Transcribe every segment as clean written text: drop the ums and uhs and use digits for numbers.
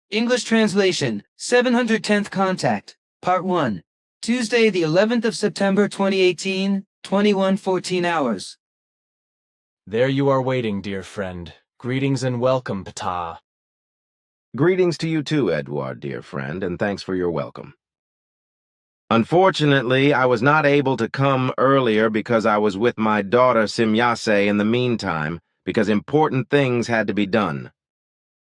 English translation, 710th Contact, Part 1. Tuesday, the 11th of September 2018, 21:14 hours. There you are waiting, dear friend. Greetings and welcome, Ptah. Greetings to you too, Edward, dear friend, and thanks for your welcome. Unfortunately, I was not able to come earlier because I was with my daughter Simyase in the meantime, because important things had to be done.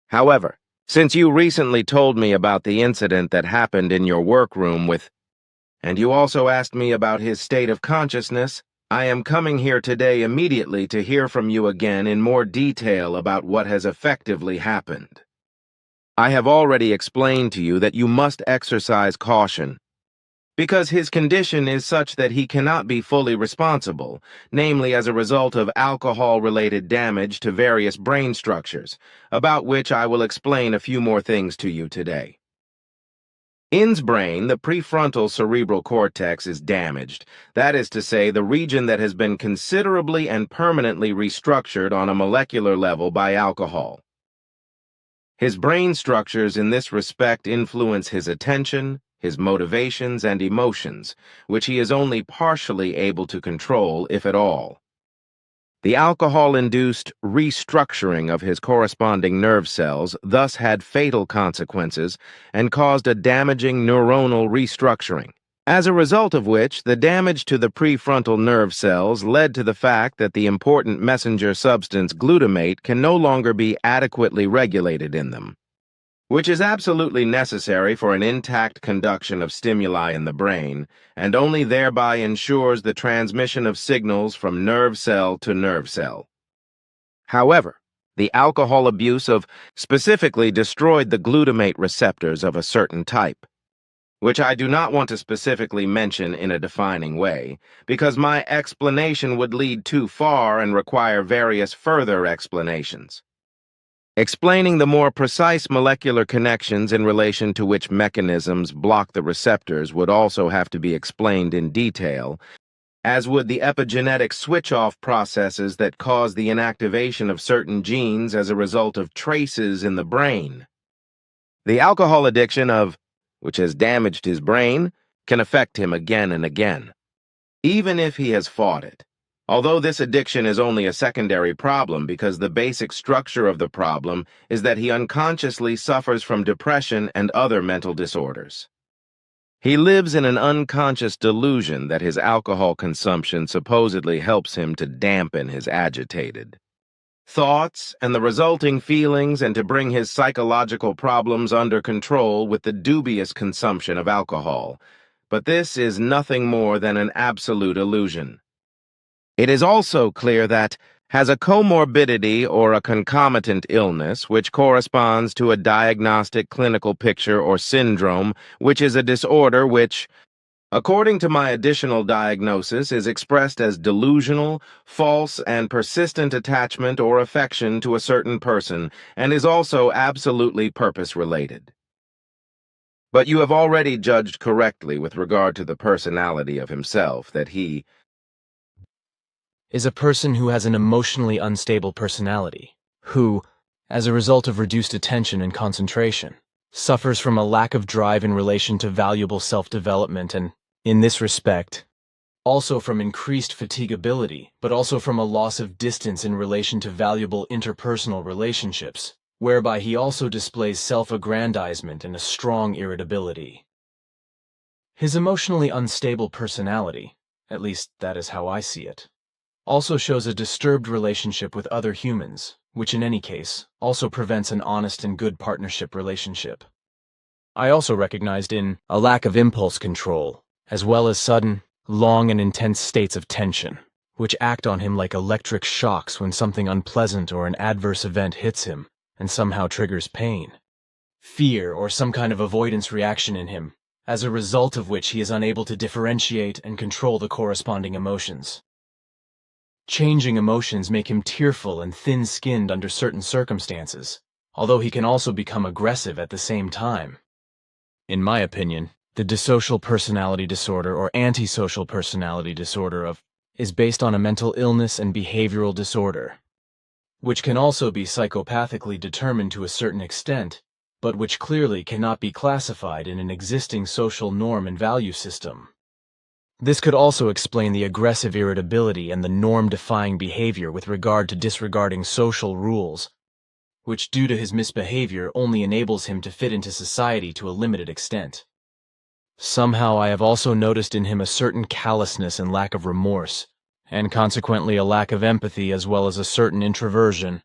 However, since you recently told me about the incident that happened in your workroom and you also asked me about his state of consciousness, I am coming here today immediately to hear from you again in more detail about what has effectively happened. I have already explained to you that you must exercise caution, because his condition is such that he cannot be fully responsible, namely as a result of alcohol-related damage to various brain structures, about which I will explain a few more things to you today. In's brain, the prefrontal cerebral cortex, is damaged. That is to say, the region that has been considerably and permanently restructured on a molecular level by alcohol. His brain structures in this respect influence his attention, his motivations, and emotions, which he is only partially able to control, if at all. The alcohol-induced restructuring of his corresponding nerve cells thus had fatal consequences and caused a damaging neuronal restructuring, as a result of which the damage to the prefrontal nerve cells led to the fact that the important messenger substance glutamate can no longer be adequately regulated in them, which is absolutely necessary for an intact conduction of stimuli in the brain, and only thereby ensures the transmission of signals from nerve cell to nerve cell. However, the alcohol abuse specifically destroyed the glutamate receptors of a certain type, which I do not want to specifically mention in a defining way, because my explanation would lead too far and require various further explanations. Explaining the more precise molecular connections in relation to which mechanisms block the receptors would also have to be explained in detail, as would the epigenetic switch-off processes that cause the inactivation of certain genes as a result of traces in the brain. The alcohol addiction which has damaged his brain, can affect him again and again, even if he has fought it. Although this addiction is only a secondary problem because the basic structure of the problem is that he unconsciously suffers from depression and other mental disorders. He lives in an unconscious delusion that his alcohol consumption supposedly helps him to dampen his agitated thoughts and the resulting feelings and to bring his psychological problems under control with the dubious consumption of alcohol. But this is nothing more than an absolute illusion. It is also clear that has a comorbidity or a concomitant illness which corresponds to a diagnostic clinical picture or syndrome, which is a disorder which, according to my additional diagnosis, is expressed as delusional, false, and persistent attachment or affection to a certain person, and is also absolutely purpose-related. But you have already judged correctly with regard to the personality of himself that he is a person who has an emotionally unstable personality, who, as a result of reduced attention and concentration, suffers from a lack of drive in relation to valuable self-development and, in this respect, also from increased fatigability, but also from a loss of distance in relation to valuable interpersonal relationships, whereby he also displays self-aggrandizement and a strong irritability. His emotionally unstable personality, at least that is how I see it, also shows a disturbed relationship with other humans, which in any case also prevents an honest and good partnership relationship. I also recognized in a lack of impulse control, as well as sudden, long and intense states of tension, which act on him like electric shocks when something unpleasant or an adverse event hits him and somehow triggers pain, fear, or some kind of avoidance reaction in him, as a result of which he is unable to differentiate and control the corresponding emotions. Changing emotions make him tearful and thin-skinned under certain circumstances, although he can also become aggressive at the same time. In my opinion, the dissocial personality disorder or antisocial personality disorder is based on a mental illness and behavioral disorder, which can also be psychopathically determined to a certain extent, but which clearly cannot be classified in an existing social norm and value system. This could also explain the aggressive irritability and the norm-defying behavior with regard to disregarding social rules, which due to his misbehavior only enables him to fit into society to a limited extent. Somehow I have also noticed in him a certain callousness and lack of remorse, and consequently a lack of empathy as well as a certain introversion,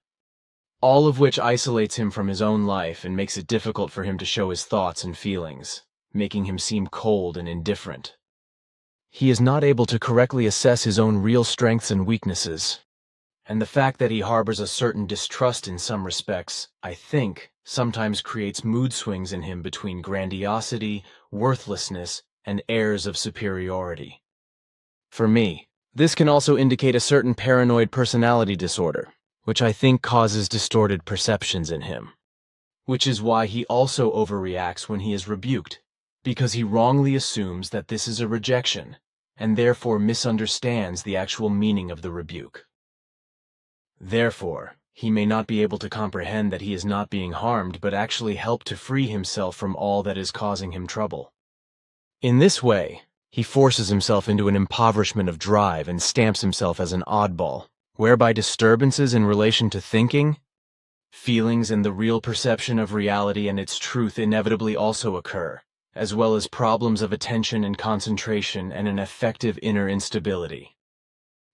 all of which isolates him from his own life and makes it difficult for him to show his thoughts and feelings, making him seem cold and indifferent. He is not able to correctly assess his own real strengths and weaknesses, and the fact that he harbors a certain distrust in some respects, I think, sometimes creates mood swings in him between grandiosity, worthlessness, and airs of superiority. For me, this can also indicate a certain paranoid personality disorder, which I think causes distorted perceptions in him, which is why he also overreacts when he is rebuked, because he wrongly assumes that this is a rejection, and therefore misunderstands the actual meaning of the rebuke. Therefore, he may not be able to comprehend that he is not being harmed but actually help to free himself from all that is causing him trouble. In this way, he forces himself into an impoverishment of drive and stamps himself as an oddball, whereby disturbances in relation to thinking, feelings, and the real perception of reality and its truth inevitably also occur, as well as problems of attention and concentration and an affective inner instability.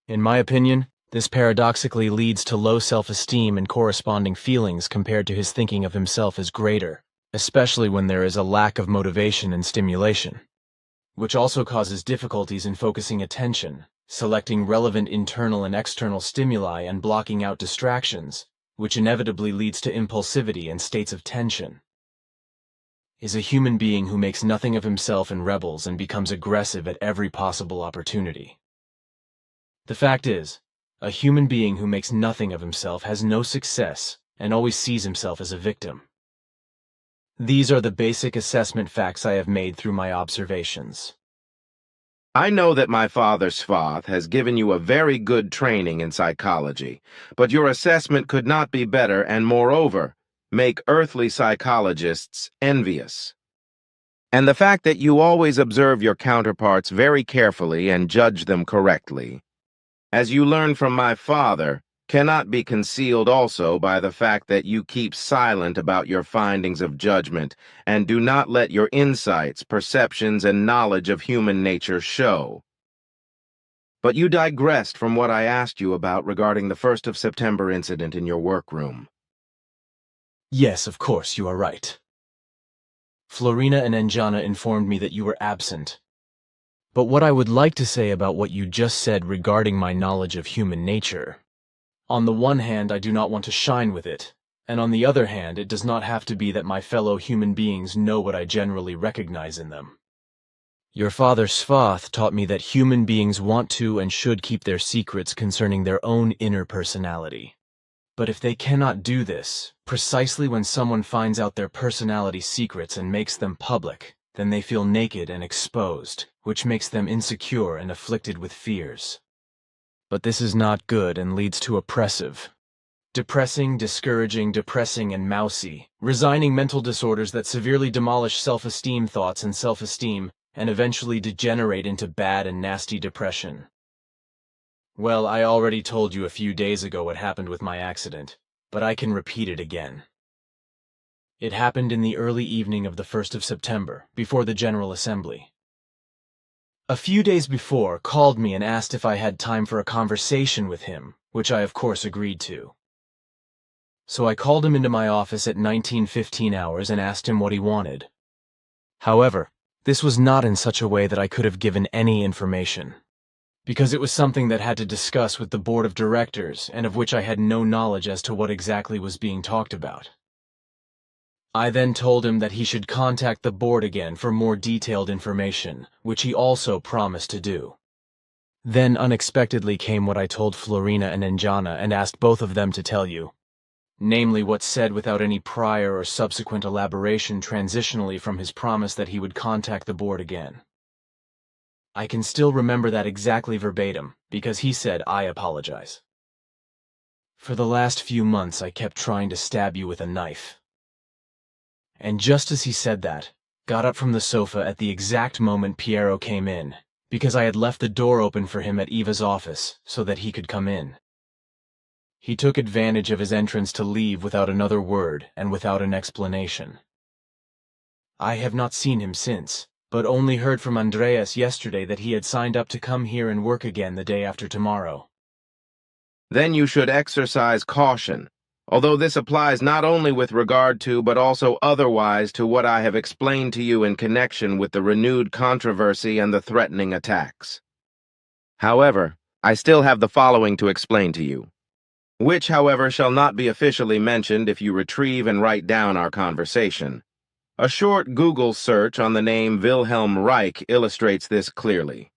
In my opinion, this paradoxically leads to low self-esteem and corresponding feelings compared to his thinking of himself as greater, especially when there is a lack of motivation and stimulation, which also causes difficulties in focusing attention, selecting relevant internal and external stimuli, and blocking out distractions, which inevitably leads to impulsivity and states of tension. Is a human being who makes nothing of himself and rebels and becomes aggressive at every possible opportunity. The fact is, a human being who makes nothing of himself has no success and always sees himself as a victim. These are the basic assessment facts I have made through my observations. I know that my father Svath has given you a very good training in psychology, but your assessment could not be better and, moreover, make earthly psychologists envious. And the fact that you always observe your counterparts very carefully and judge them correctly, as you learned from my father, cannot be concealed also by the fact that you keep silent about your findings of judgment and do not let your insights, perceptions, and knowledge of human nature show. But you digressed from what I asked you about regarding the 1st of September incident in your workroom. Yes, of course, you are right. Florina and Anjana informed me that you were absent. But what I would like to say about what you just said regarding my knowledge of human nature, on the one hand, I do not want to shine with it, and on the other hand, it does not have to be that my fellow human beings know what I generally recognize in them. Your father Svath taught me that human beings want to and should keep their secrets concerning their own inner personality. But if they cannot do this, precisely when someone finds out their personality secrets and makes them public, then they feel naked and exposed, which makes them insecure and afflicted with fears. But this is not good and leads to depressing, discouraging, depressing, and mousy, resigning mental disorders that severely demolish self-esteem thoughts and self-esteem, and eventually degenerate into bad and nasty depression. Well, I already told you a few days ago what happened with my accident, but I can repeat it again. It happened in the early evening of the 1st of September, before the General Assembly. A few days before, called me and asked if I had time for a conversation with him, which I of course agreed to. So I called him into my office at 19:15 hours and asked him what he wanted. However, this was not in such a way that I could have given any information, because it was something that had to discuss with the board of directors and of which I had no knowledge as to what exactly was being talked about. I then told him that he should contact the board again for more detailed information, which he also promised to do. Then unexpectedly came what I told Florina and Anjana and asked both of them to tell you, namely what's said without any prior or subsequent elaboration transitionally from his promise that he would contact the board again. I can still remember that exactly verbatim, because he said, "I apologize. For the last few months I kept trying to stab you with a knife. And just as he said that, got up from the sofa at the exact moment Piero came in, because I had left the door open for him at Eva's office so that he could come in. He took advantage of his entrance to leave without another word and without an explanation. I have not seen him since, but only heard from Andreas yesterday that he had signed up to come here and work again the day after tomorrow. Then you should exercise caution, although this applies not only with regard to but also otherwise to what I have explained to you in connection with the renewed controversy and the threatening attacks. However, I still have the following to explain to you, which, however, shall not be officially mentioned if you retrieve and write down our conversation. A short Google search on the name Wilhelm Reich illustrates this clearly.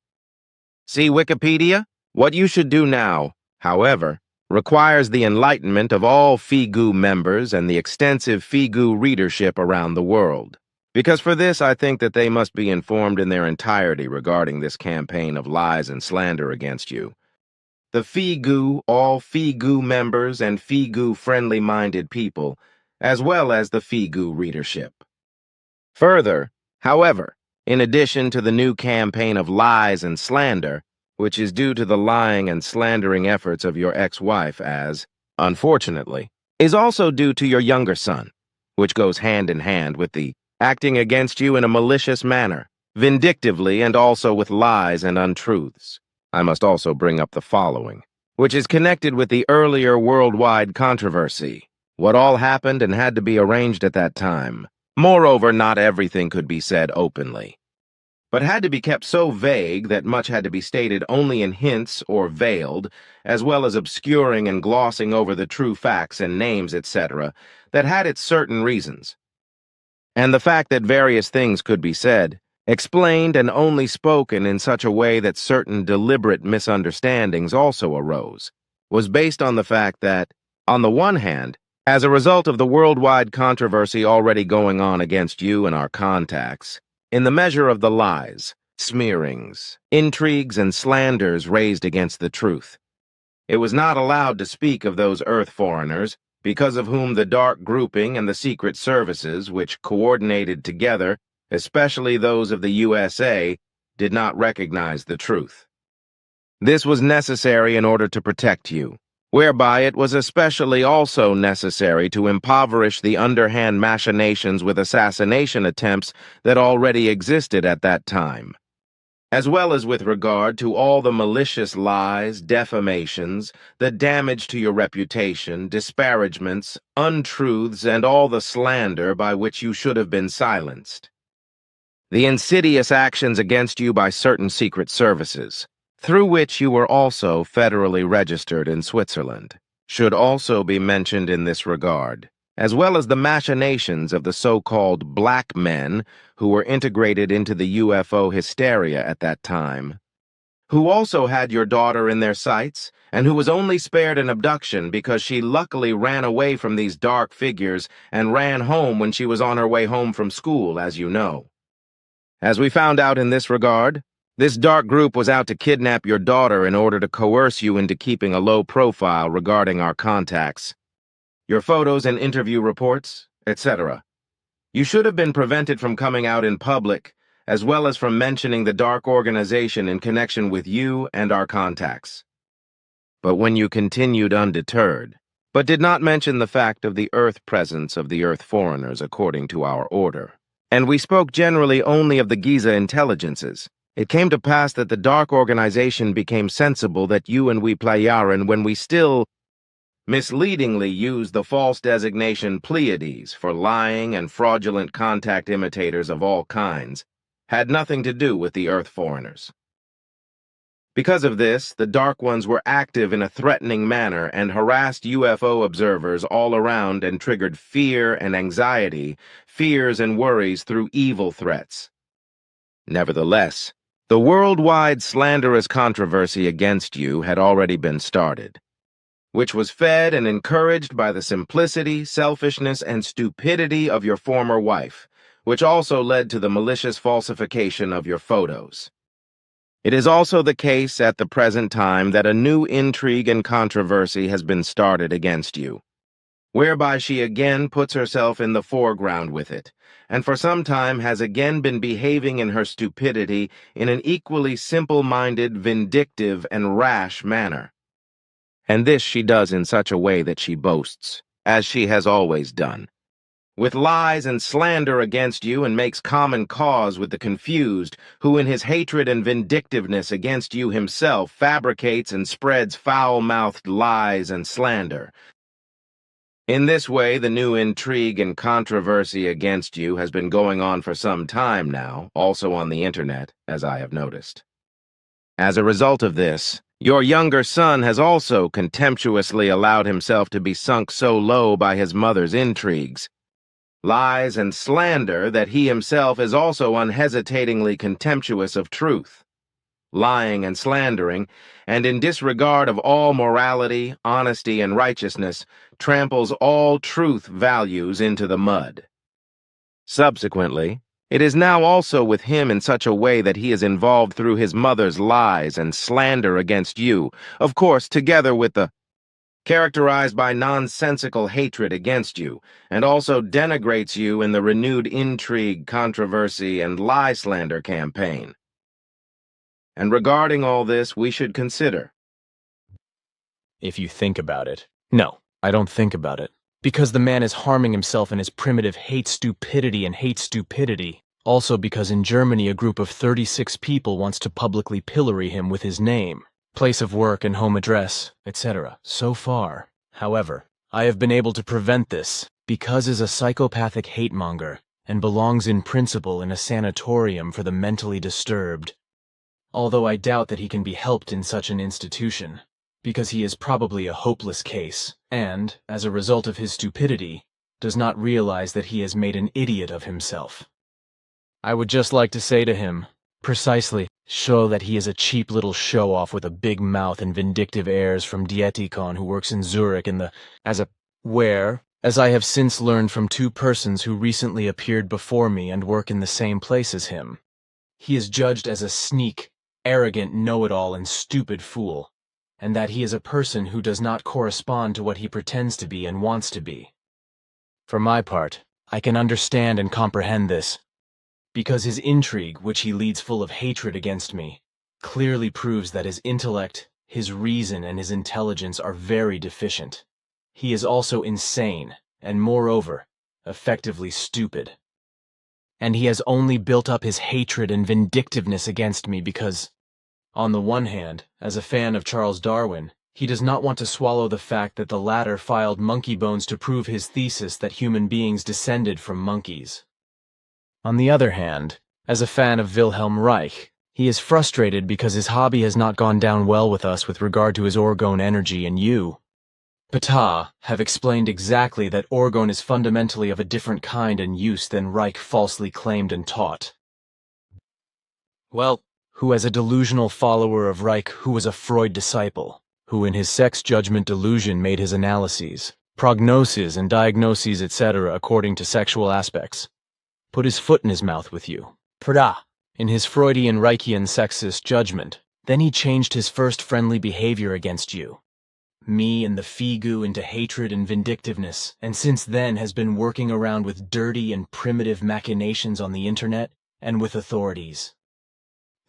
See Wikipedia? What you should do now, however, requires the enlightenment of all FIGU members and the extensive FIGU readership around the world. Because for this, I think that they must be informed in their entirety regarding this campaign of lies and slander against you. The FIGU, all FIGU members and FIGU-friendly-minded people, as well as the FIGU readership. Further, however, in addition to the new campaign of lies and slander, which is due to the lying and slandering efforts of your ex-wife as, unfortunately, is also due to your younger son, which goes hand in hand with the acting against you in a malicious manner, vindictively and also with lies and untruths. I must also bring up the following, which is connected with the earlier worldwide controversy, what all happened and had to be arranged at that time. Moreover, not everything could be said openly, but had to be kept so vague that much had to be stated only in hints or veiled, as well as obscuring and glossing over the true facts and names, etc., that had its certain reasons. And the fact that various things could be said, explained and only spoken in such a way that certain deliberate misunderstandings also arose, was based on the fact that, on the one hand, as a result of the worldwide controversy already going on against you and our contacts, in the measure of the lies, smearings, intrigues, and slanders raised against the truth, it was not allowed to speak of those Earth foreigners, because of whom the dark grouping and the secret services, which coordinated together, especially those of the USA, did not recognize the truth. This was necessary in order to protect you, whereby it was especially also necessary to impoverish the underhand machinations with assassination attempts that already existed at that time, as well as with regard to all the malicious lies, defamations, the damage to your reputation, disparagements, untruths, and all the slander by which you should have been silenced. The insidious actions against you by certain secret services, through which you were also federally registered in Switzerland, should also be mentioned in this regard, as well as the machinations of the so-called black men who were integrated into the UFO hysteria at that time, who also had your daughter in their sights, and who was only spared an abduction because she luckily ran away from these dark figures and ran home when she was on her way home from school, as you know. As we found out in this regard, this dark group was out to kidnap your daughter in order to coerce you into keeping a low profile regarding our contacts, your photos and interview reports, etc. You should have been prevented from coming out in public, as well as from mentioning the dark organization in connection with you and our contacts. But when you continued undeterred, but did not mention the fact of the Earth presence of the Earth foreigners according to our order, and we spoke generally only of the Giza Intelligences, it came to pass that the dark organization became sensible that you and we Plejaren, when we still misleadingly used the false designation Pleiades for lying and fraudulent contact imitators of all kinds, had nothing to do with the Earth foreigners. Because of this, the Dark Ones were active in a threatening manner and harassed UFO observers all around and triggered fear and anxiety, fears and worries through evil threats. Nevertheless, the worldwide slanderous controversy against you had already been started, which was fed and encouraged by the simplicity, selfishness, and stupidity of your former wife, which also led to the malicious falsification of your photos. It is also the case at the present time that a new intrigue and controversy has been started against you, whereby she again puts herself in the foreground with it, and for some time has again been behaving in her stupidity in an equally simple-minded, vindictive, and rash manner. And this she does in such a way that she boasts, as she has always done, with lies and slander against you, and makes common cause with the confused, who in his hatred and vindictiveness against you himself fabricates and spreads foul-mouthed lies and slander. In this way, the new intrigue and controversy against you has been going on for some time now, also on the internet, as I have noticed. As a result of this, your younger son has also contemptuously allowed himself to be sunk so low by his mother's intrigues, lies, and slander that he himself is also unhesitatingly contemptuous of truth, lying and slandering, and in disregard of all morality, honesty, and righteousness, tramples all truth values into the mud. Subsequently, it is now also with him in such a way that he is involved through his mother's lies and slander against you, of course, together with the characterized by nonsensical hatred against you, and also denigrates you in the renewed intrigue, controversy, and lie slander campaign. And regarding all this, we should consider. If you think about it. No, I don't think about it. Because the man is harming himself in his primitive hate stupidity. Also because in Germany a group of 36 people wants to publicly pillory him with his name, place of work and home address, etc. So far, however, I have been able to prevent this because is a psychopathic hate-monger and belongs in principle in a sanatorium for the mentally disturbed. Although I doubt that he can be helped in such an institution, because he is probably a hopeless case, and, as a result of his stupidity, does not realize that he has made an idiot of himself. I would just like to say to him, precisely, show that he is a cheap little show-off with a big mouth and vindictive airs from Dietikon who works in Zurich where, as I have since learned from two persons who recently appeared before me and work in the same place as him, he is judged as a sneak, arrogant know-it-all and stupid fool, and that he is a person who does not correspond to what he pretends to be and wants to be. For my part, I can understand and comprehend this, because his intrigue, which he leads full of hatred against me, clearly proves that his intellect, his reason, and his intelligence are very deficient. He is also insane, and moreover, effectively stupid. And he has only built up his hatred and vindictiveness against me because, on the one hand, as a fan of Charles Darwin, he does not want to swallow the fact that the latter filed monkey bones to prove his thesis that human beings descended from monkeys. On the other hand, as a fan of Wilhelm Reich, he is frustrated because his hobby has not gone down well with us with regard to his orgone energy, and you, Ptah, have explained exactly that orgone is fundamentally of a different kind and use than Reich falsely claimed and taught. Well, who as a delusional follower of Reich, who was a Freud disciple, who in his sex judgment delusion made his analyses, prognoses and diagnoses etc. according to sexual aspects, put his foot in his mouth with you, Ptah, in his Freudian Reichian sexist judgment. Then he changed his first friendly behavior against you, me and the Figu, into hatred and vindictiveness, and since then has been working around with dirty and primitive machinations on the internet and with authorities.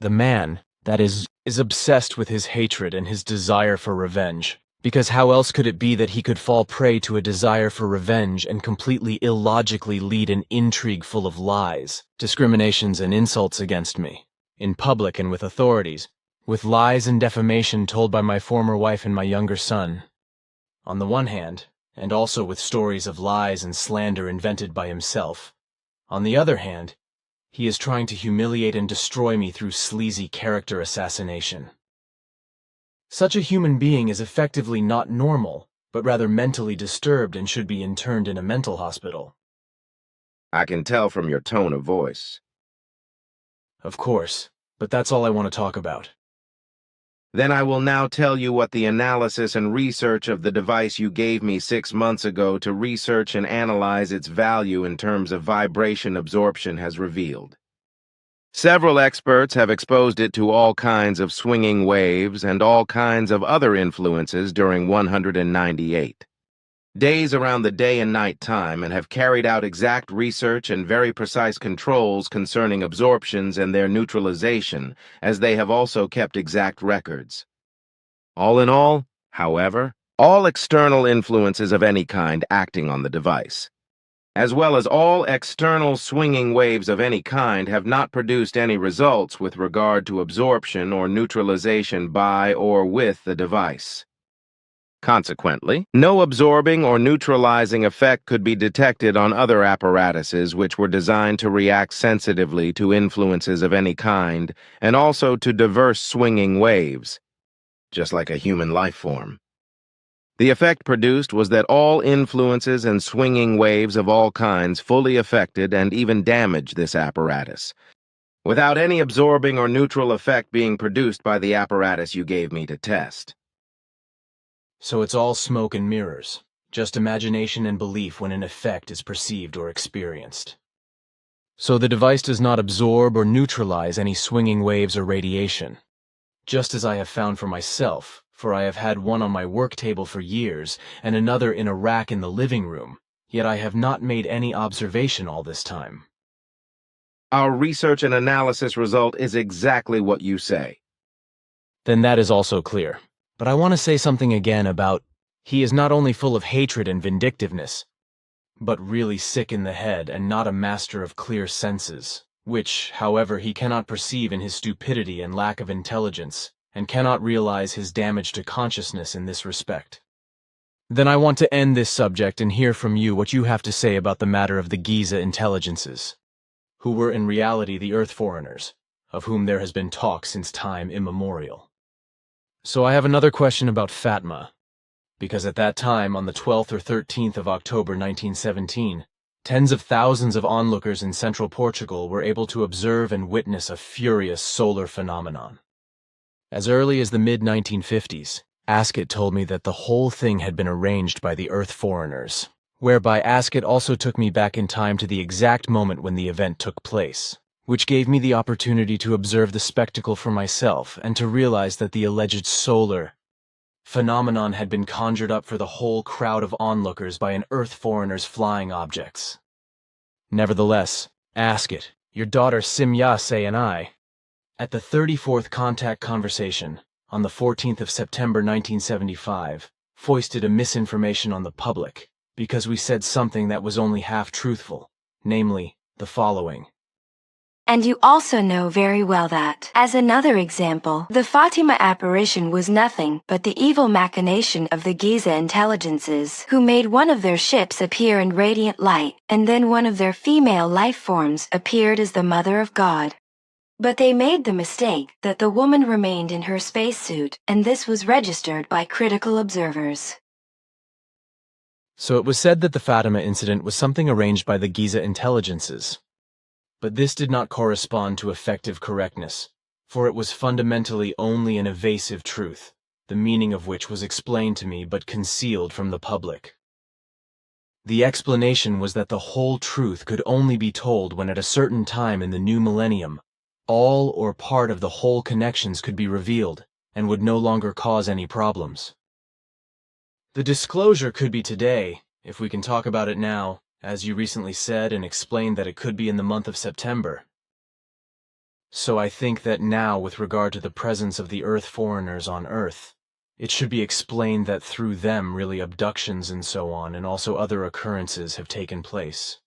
The man, that is obsessed with his hatred and his desire for revenge, because how else could it be that he could fall prey to a desire for revenge and completely illogically lead an intrigue full of lies, discriminations, and insults against me, in public and with authorities, with lies and defamation told by my former wife and my younger son, on the one hand, and also with stories of lies and slander invented by himself. On the other hand, he is trying to humiliate and destroy me through sleazy character assassination. Such a human being is effectively not normal, but rather mentally disturbed and should be interned in a mental hospital. I can tell from your tone of voice. Of course, but that's all I want to talk about. Then I will now tell you what the analysis and research of the device you gave me 6 months ago to research and analyze its value in terms of vibration absorption has revealed. Several experts have exposed it to all kinds of swinging waves and all kinds of other influences during 198. days around the day and night time, and have carried out exact research and very precise controls concerning absorptions and their neutralization, as they have also kept exact records. All in all, however, all external influences of any kind acting on the device, as well as all external swinging waves of any kind, have not produced any results with regard to absorption or neutralization by or with the device. Consequently, no absorbing or neutralizing effect could be detected on other apparatuses which were designed to react sensitively to influences of any kind and also to diverse swinging waves, just like a human life form. The effect produced was that all influences and swinging waves of all kinds fully affected and even damaged this apparatus, without any absorbing or neutral effect being produced by the apparatus you gave me to test. So it's all smoke and mirrors, just imagination and belief when an effect is perceived or experienced. So the device does not absorb or neutralize any swinging waves or radiation, just as I have found for myself, for I have had one on my work table for years and another in a rack in the living room, yet I have not made any observation all this time. Our research and analysis result is exactly what you say. Then that is also clear. But I want to say something again about he is not only full of hatred and vindictiveness, but really sick in the head and not a master of clear senses, which, however, he cannot perceive in his stupidity and lack of intelligence, and cannot realize his damage to consciousness in this respect. Then I want to end this subject and hear from you what you have to say about the matter of the Giza Intelligences, who were in reality the Earth foreigners, of whom there has been talk since time immemorial. So I have another question about Fatima, because at that time, on the 12th or 13th of October 1917, tens of thousands of onlookers in central Portugal were able to observe and witness a furious solar phenomenon. As early as the mid-1950s, Ascot told me that the whole thing had been arranged by the Earth foreigners, whereby Ascot also took me back in time to the exact moment when the event took place, which gave me the opportunity to observe the spectacle for myself and to realize that the alleged solar phenomenon had been conjured up for the whole crowd of onlookers by an Earth foreigner's flying objects. Nevertheless, Ascot, your daughter Simyase and I, at the 34th contact conversation, on the 14th of September 1975, foisted a misinformation on the public because we said something that was only half truthful, namely, the following. And you also know very well that, as another example, the Fatima apparition was nothing but the evil machination of the Giza Intelligences, who made one of their ships appear in radiant light, and then one of their female life forms appeared as the Mother of God. But they made the mistake that the woman remained in her spacesuit, and this was registered by critical observers. So it was said that the Fatima incident was something arranged by the Giza Intelligences. But this did not correspond to effective correctness, for it was fundamentally only an evasive truth, the meaning of which was explained to me but concealed from the public. The explanation was that the whole truth could only be told when at a certain time in the new millennium, all or part of the whole connections could be revealed and would no longer cause any problems. The disclosure could be today, if we can talk about it now, as you recently said and explained that it could be in the month of September. So I think that now, with regard to the presence of the Earth foreigners on Earth, it should be explained that through them really abductions and so on and also other occurrences have taken place.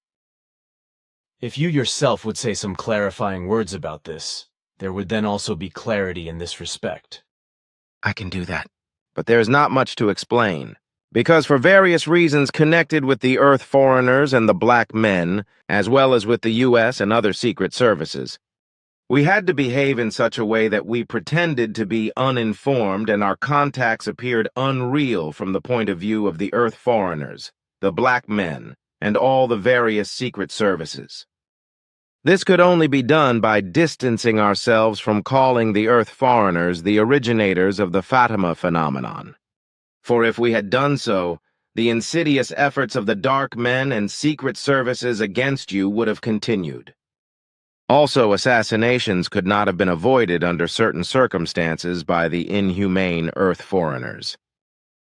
If you yourself would say some clarifying words about this, there would then also be clarity in this respect. I can do that. But there's not much to explain, because for various reasons connected with the Earth foreigners and the black men, as well as with the U.S. and other secret services, we had to behave in such a way that we pretended to be uninformed and our contacts appeared unreal from the point of view of the Earth foreigners, the black men, and all the various secret services. This could only be done by distancing ourselves from calling the Earth foreigners the originators of the Fatima phenomenon. For if we had done so, the insidious efforts of the dark men and secret services against you would have continued. Also, assassinations could not have been avoided under certain circumstances by the inhumane Earth foreigners.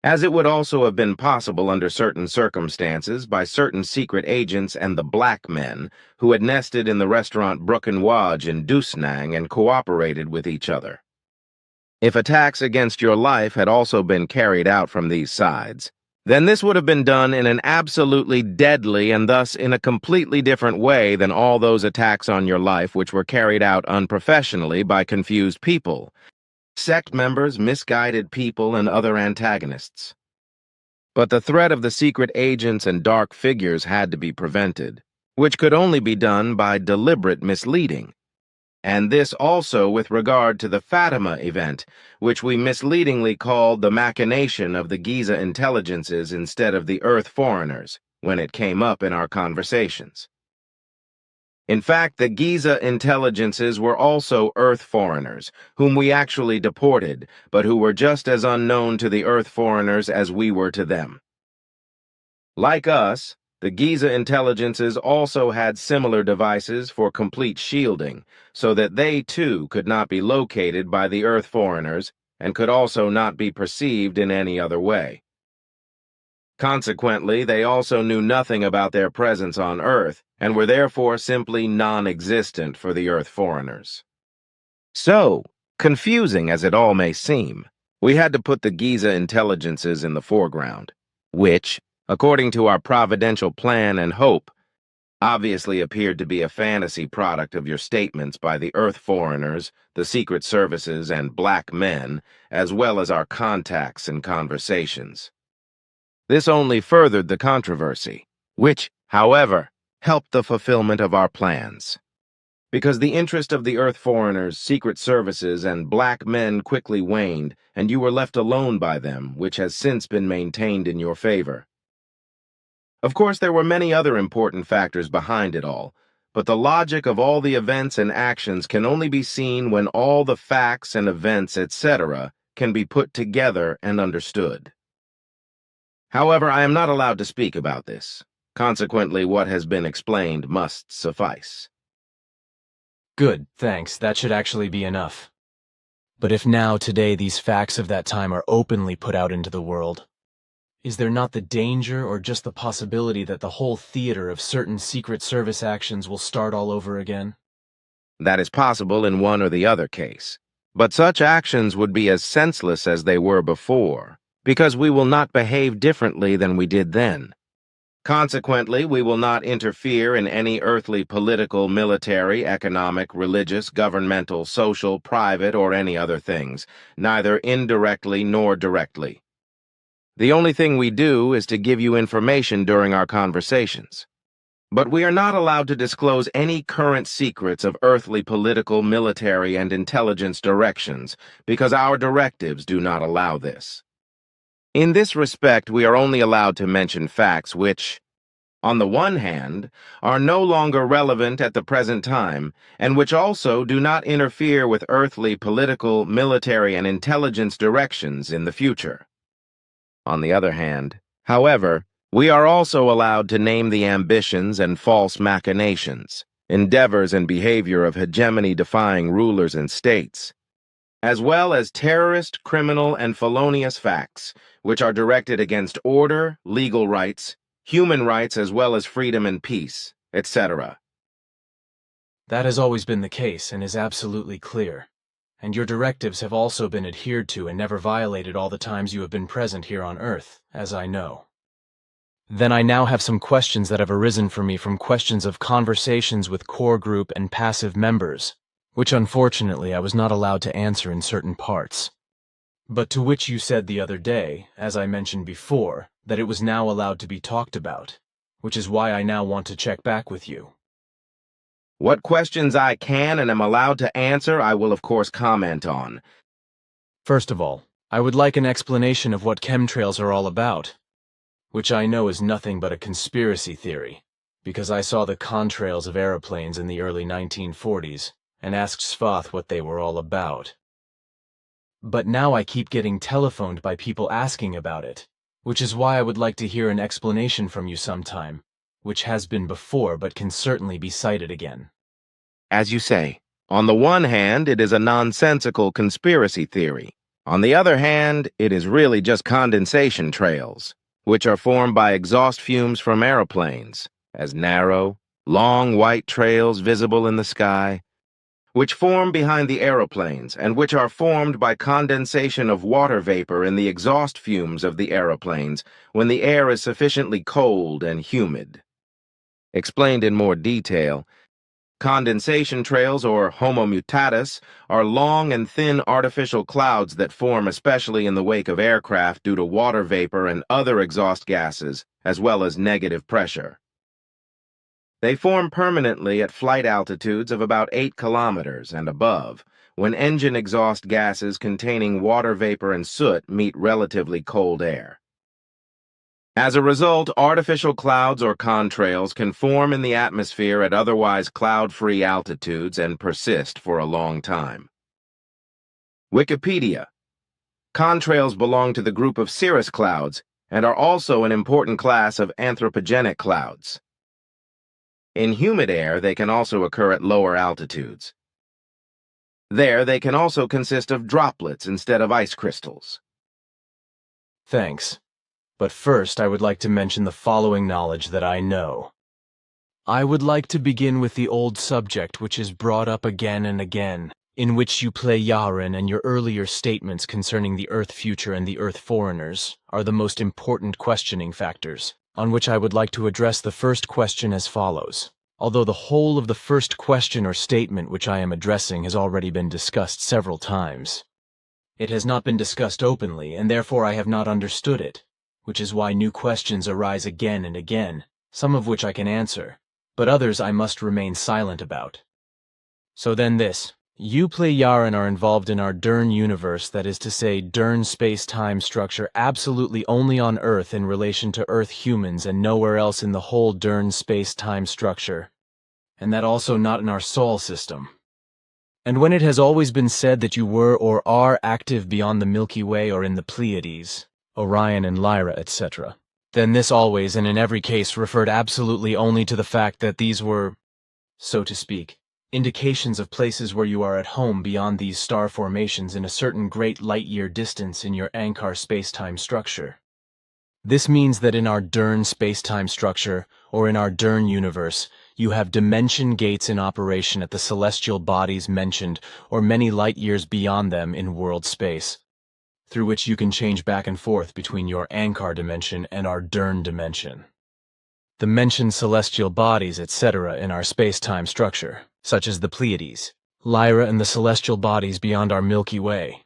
as it would also have been possible under certain circumstances by certain secret agents and the black men who had nested in the restaurant Brook and Waj in Dusnang and cooperated with each other. If attacks against your life had also been carried out from these sides, then this would have been done in an absolutely deadly and thus in a completely different way than all those attacks on your life which were carried out unprofessionally by confused people, sect members, misguided people, and other antagonists. But the threat of the secret agents and dark figures had to be prevented, which could only be done by deliberate misleading. And this also with regard to the Fatima event, which we misleadingly called the machination of the Giza Intelligences instead of the Earth foreigners, when it came up in our conversations. In fact, the Giza Intelligences were also Earth foreigners, whom we actually deported, but who were just as unknown to the Earth foreigners as we were to them. Like us, the Giza Intelligences also had similar devices for complete shielding, so that they too could not be located by the Earth foreigners and could also not be perceived in any other way. Consequently, they also knew nothing about their presence on Earth and were therefore simply non-existent for the Earth foreigners. So, confusing as it all may seem, we had to put the Giza Intelligences in the foreground, which, according to our providential plan and hope, obviously appeared to be a fantasy product of your statements by the Earth foreigners, the secret services, and black men, as well as our contacts and conversations. This only furthered the controversy, which, however, helped the fulfillment of our plans. Because the interest of the Earth foreigners, secret services, and black men quickly waned, and you were left alone by them, which has since been maintained in your favor. Of course, there were many other important factors behind it all, but the logic of all the events and actions can only be seen when all the facts and events, etc., can be put together and understood. However, I am not allowed to speak about this. Consequently, what has been explained must suffice. Good, thanks. That should actually be enough. But if now, today, these facts of that time are openly put out into the world, is there not the danger or just the possibility that the whole theater of certain Secret Service actions will start all over again? That is possible in one or the other case. But such actions would be as senseless as they were before, because we will not behave differently than we did then. Consequently, we will not interfere in any earthly political, military, economic, religious, governmental, social, private, or any other things, neither indirectly nor directly. The only thing we do is to give you information during our conversations. But we are not allowed to disclose any current secrets of earthly political, military, and intelligence directions, because our directives do not allow this. In this respect, we are only allowed to mention facts which, on the one hand, are no longer relevant at the present time, and which also do not interfere with earthly political, military, and intelligence directions in the future. On the other hand, however, we are also allowed to name the ambitions and false machinations, endeavors and behavior of hegemony-defying rulers and states, as well as terrorist, criminal, and felonious facts, which are directed against order, legal rights, human rights as well as freedom and peace, etc. That has always been the case and is absolutely clear. And your directives have also been adhered to and never violated all the times you have been present here on Earth, as I know. Then I now have some questions that have arisen for me from questions of conversations with core group and passive members, which unfortunately I was not allowed to answer in certain parts. But to which you said the other day, as I mentioned before, that it was now allowed to be talked about, which is why I now want to check back with you. What questions I can and am allowed to answer, I will of course comment on. First of all, I would like an explanation of what chemtrails are all about, which I know is nothing but a conspiracy theory, because I saw the contrails of aeroplanes in the early 1940s and asked Svath what they were all about. But now I keep getting telephoned by people asking about it, which is why I would like to hear an explanation from you sometime, which has been before but can certainly be cited again. As you say, on the one hand, it is a nonsensical conspiracy theory. On the other hand, it is really just condensation trails, which are formed by exhaust fumes from aeroplanes, as narrow, long white trails visible in the sky, which form behind the aeroplanes and which are formed by condensation of water vapor in the exhaust fumes of the aeroplanes when the air is sufficiently cold and humid. Explained in more detail, condensation trails, or homo mutatis, are long and thin artificial clouds that form especially in the wake of aircraft due to water vapor and other exhaust gases, as well as negative pressure. They form permanently at flight altitudes of about 8 kilometers and above, when engine exhaust gases containing water vapor and soot meet relatively cold air. As a result, artificial clouds or contrails can form in the atmosphere at otherwise cloud-free altitudes and persist for a long time. Wikipedia. Contrails belong to the group of cirrus clouds and are also an important class of anthropogenic clouds. In humid air, they can also occur at lower altitudes. There, they can also consist of droplets instead of ice crystals. Thanks. But first, I would like to mention the following knowledge that I know. I would like to begin with the old subject which is brought up again and again, in which you play Yaren, and your earlier statements concerning the Earth future and the Earth foreigners are the most important questioning factors, on which I would like to address the first question as follows. Although the whole of the first question or statement which I am addressing has already been discussed several times, it has not been discussed openly, and therefore I have not understood it, which is why new questions arise again and again, some of which I can answer, but others I must remain silent about. So then this, you play Yaren are involved in our Dern universe, that is to say, Dern space-time structure absolutely only on Earth in relation to Earth humans and nowhere else in the whole Dern space-time structure, and that also not in our Sol system. And when it has always been said that you were or are active beyond the Milky Way or in the Pleiades, Orion and Lyra, etc., then this always and in every case referred absolutely only to the fact that these were, so to speak, indications of places where you are at home beyond these star formations in a certain great light-year distance in your Ankar space-time structure. This means that in our Dern space-time structure, or in our Dern universe, you have dimension gates in operation at the celestial bodies mentioned or many light-years beyond them in world space, through which you can change back and forth between your Ankar dimension and our Dern dimension. The mentioned celestial bodies, etc., in our space-time structure, such as the Pleiades, Lyra, and the celestial bodies beyond our Milky Way,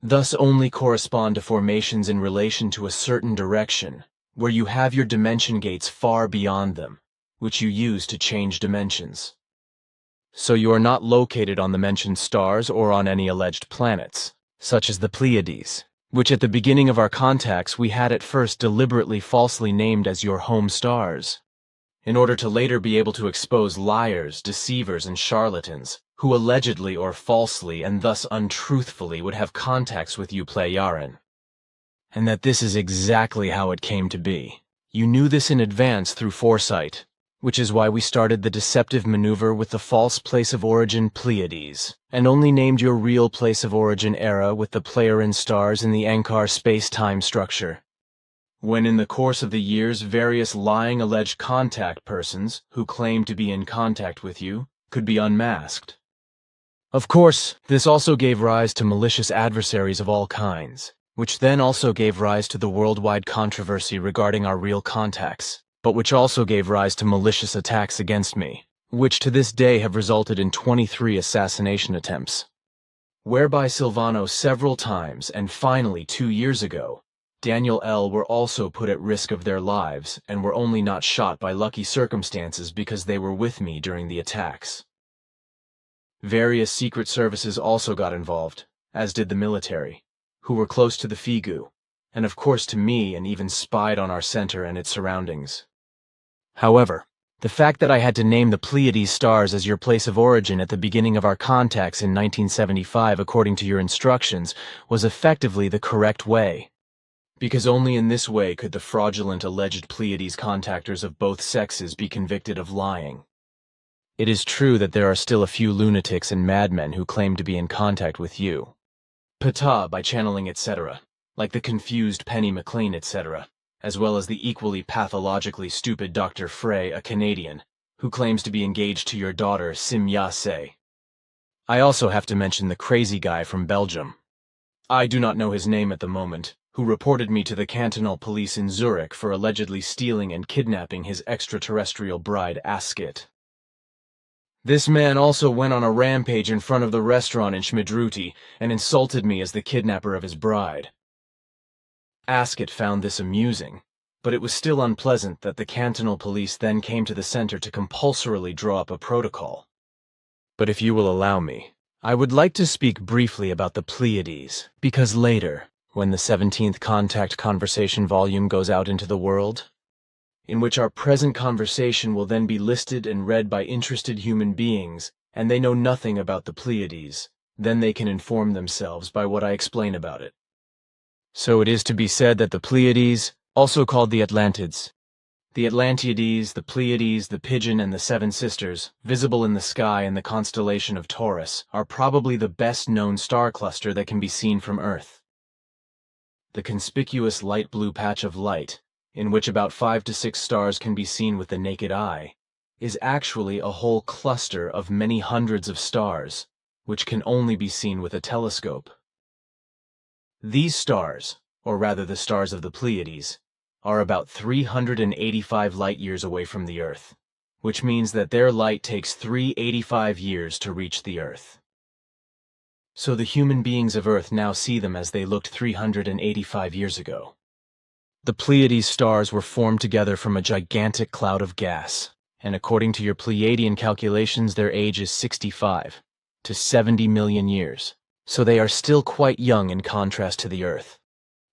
thus only correspond to formations in relation to a certain direction, where you have your dimension gates far beyond them, which you use to change dimensions. So you are not located on the mentioned stars or on any alleged planets, such as the Pleiades, which at the beginning of our contacts we had at first deliberately falsely named as your home stars, in order to later be able to expose liars, deceivers, and charlatans, who allegedly or falsely and thus untruthfully would have contacts with you Pleiaren. And that this is exactly how it came to be. You knew this in advance through foresight, which is why we started the deceptive maneuver with the false place of origin Pleiades, and only named your real place of origin Era with the Pleiaren stars in the Ankar space-time structure. When in the course of the years various lying alleged contact persons, who claimed to be in contact with you, could be unmasked. Of course, this also gave rise to malicious adversaries of all kinds, which then also gave rise to the worldwide controversy regarding our real contacts, but which also gave rise to malicious attacks against me, which to this day have resulted in 23 assassination attempts, whereby Silvano several times and finally 2 years ago, Daniel L. were also put at risk of their lives and were only not shot by lucky circumstances because they were with me during the attacks. Various secret services also got involved, as did the military, who were close to the Figu, and of course to me, and even spied on our center and its surroundings. However, the fact that I had to name the Pleiades stars as your place of origin at the beginning of our contacts in 1975 according to your instructions was effectively the correct way, because only in this way could the fraudulent alleged Pleiades contactors of both sexes be convicted of lying. It is true that there are still a few lunatics and madmen who claim to be in contact with you, Ptah by channeling, etc., like the confused Penny McLean, etc., as well as the equally pathologically stupid Dr. Frey, a Canadian, who claims to be engaged to your daughter, Simya. I also have to mention the crazy guy from Belgium. I do not know his name at the moment, who reported me to the cantonal police in Zurich for allegedly stealing and kidnapping his extraterrestrial bride, Askit. This man also went on a rampage in front of the restaurant in Schmidruti and insulted me as the kidnapper of his bride. Askit found this amusing, but it was still unpleasant that the cantonal police then came to the center to compulsorily draw up a protocol. But if you will allow me, I would like to speak briefly about the Pleiades, because later, when the 17th Contact Conversation volume goes out into the world, in which our present conversation will then be listed and read by interested human beings, and they know nothing about the Pleiades, then they can inform themselves by what I explain about it. So it is to be said that the Pleiades, also called the Atlantids, the Atlantiades, the Pleiades, the Pigeon, and the Seven Sisters, visible in the sky in the constellation of Taurus, are probably the best-known star cluster that can be seen from Earth. The conspicuous light blue patch of light, in which about 5 to 6 stars can be seen with the naked eye, is actually a whole cluster of many hundreds of stars, which can only be seen with a telescope. These stars, or rather the stars of the Pleiades, are about 385 light-years away from the Earth, which means that their light takes 385 years to reach the Earth. So the human beings of Earth now see them as they looked 385 years ago. The Pleiades stars were formed together from a gigantic cloud of gas, and according to your Pleiadian calculations, their age is 65 to 70 million years, so they are still quite young in contrast to the Earth,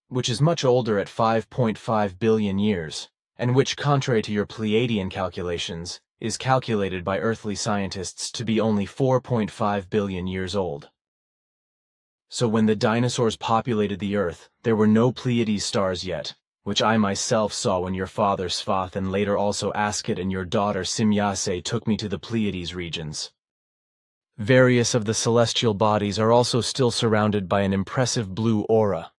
which is much older at 5.5 billion years, and which, contrary to your Pleiadian calculations, is calculated by earthly scientists to be only 4.5 billion years old. So when the dinosaurs populated the Earth, there were no Pleiades stars yet, which I myself saw when your father Svath and later also Askit and your daughter Simyase took me to the Pleiades regions. Various of the celestial bodies are also still surrounded by an impressive blue aura,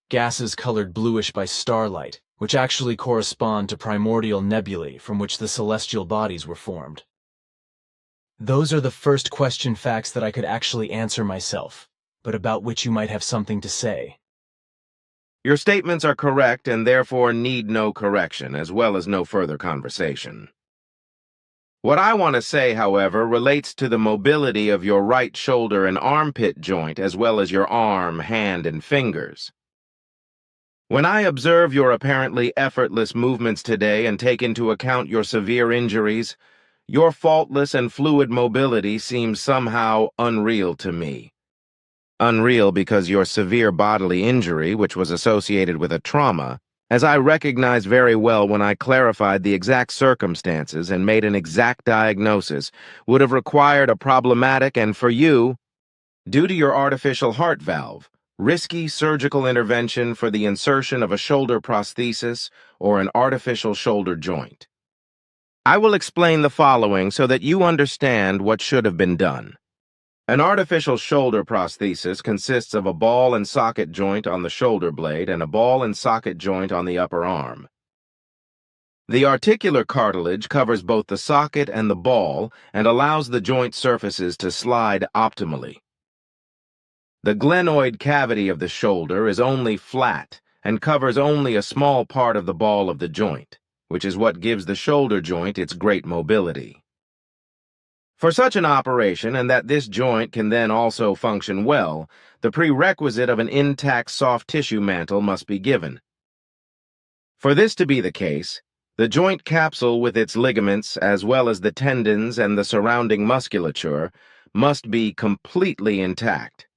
gases colored bluish by starlight, which actually correspond to primordial nebulae from which the celestial bodies were formed. Those are the first question facts that I could actually answer myself, but about which you might have something to say. Your statements are correct and therefore need no correction, as well as no further conversation. What I want to say, however, relates to the mobility of your right shoulder and armpit joint, as well as your arm, hand, and fingers. When I observe your apparently effortless movements today and take into account your severe injuries, your faultless and fluid mobility seems somehow unreal to me. Unreal because your severe bodily injury, which was associated with a trauma, as I recognized very well when I clarified the exact circumstances and made an exact diagnosis, would have required a problematic and, for you, due to your artificial heart valve, risky surgical intervention for the insertion of a shoulder prosthesis or an artificial shoulder joint. I will explain the following so that you understand what should have been done. An artificial shoulder prosthesis consists of a ball and socket joint on the shoulder blade and a ball and socket joint on the upper arm. The articular cartilage covers both the socket and the ball and allows the joint surfaces to slide optimally. The glenoid cavity of the shoulder is only flat and covers only a small part of the ball of the joint, which is what gives the shoulder joint its great mobility. For such an operation, and that this joint can then also function well, the prerequisite of an intact soft tissue mantle must be given. For this to be the case, the joint capsule with its ligaments, as well as the tendons and the surrounding musculature, must be completely intact.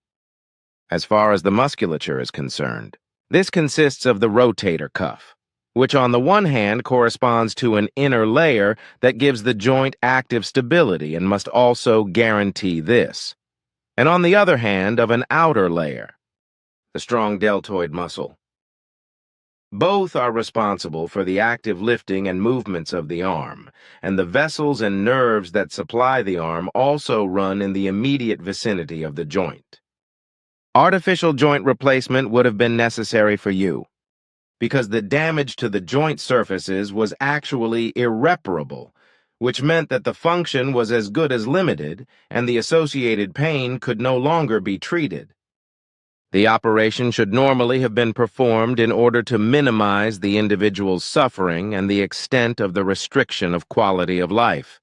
As far as the musculature is concerned, this consists of the rotator cuff, which on the one hand corresponds to an inner layer that gives the joint active stability and must also guarantee this, and on the other hand of an outer layer, the strong deltoid muscle. Both are responsible for the active lifting and movements of the arm, and the vessels and nerves that supply the arm also run in the immediate vicinity of the joint. Artificial joint replacement would have been necessary for you, because the damage to the joint surfaces was actually irreparable, which meant that the function was as good as limited, and the associated pain could no longer be treated. The operation should normally have been performed in order to minimize the individual's suffering and the extent of the restriction of quality of life,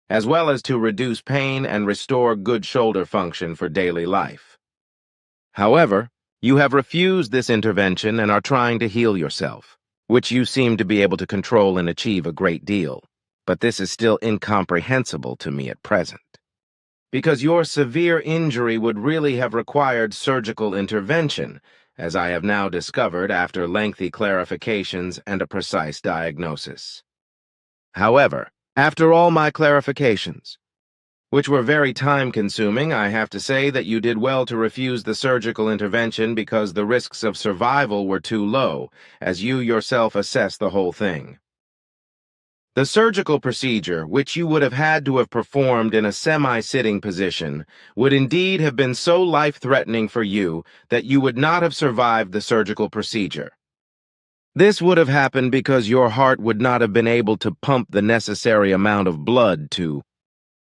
as well as to reduce pain and restore good shoulder function for daily life. However, you have refused this intervention and are trying to heal yourself, which you seem to be able to control and achieve a great deal, but this is still incomprehensible to me at present. Because your severe injury would really have required surgical intervention, as I have now discovered after lengthy clarifications and a precise diagnosis. However, after all my clarifications, which were very time-consuming, I have to say that you did well to refuse the surgical intervention because the risks of survival were too low, as you yourself assessed the whole thing. The surgical procedure, which you would have had to have performed in a semi-sitting position, would indeed have been so life-threatening for you that you would not have survived the surgical procedure. This would have happened because your heart would not have been able to pump the necessary amount of blood to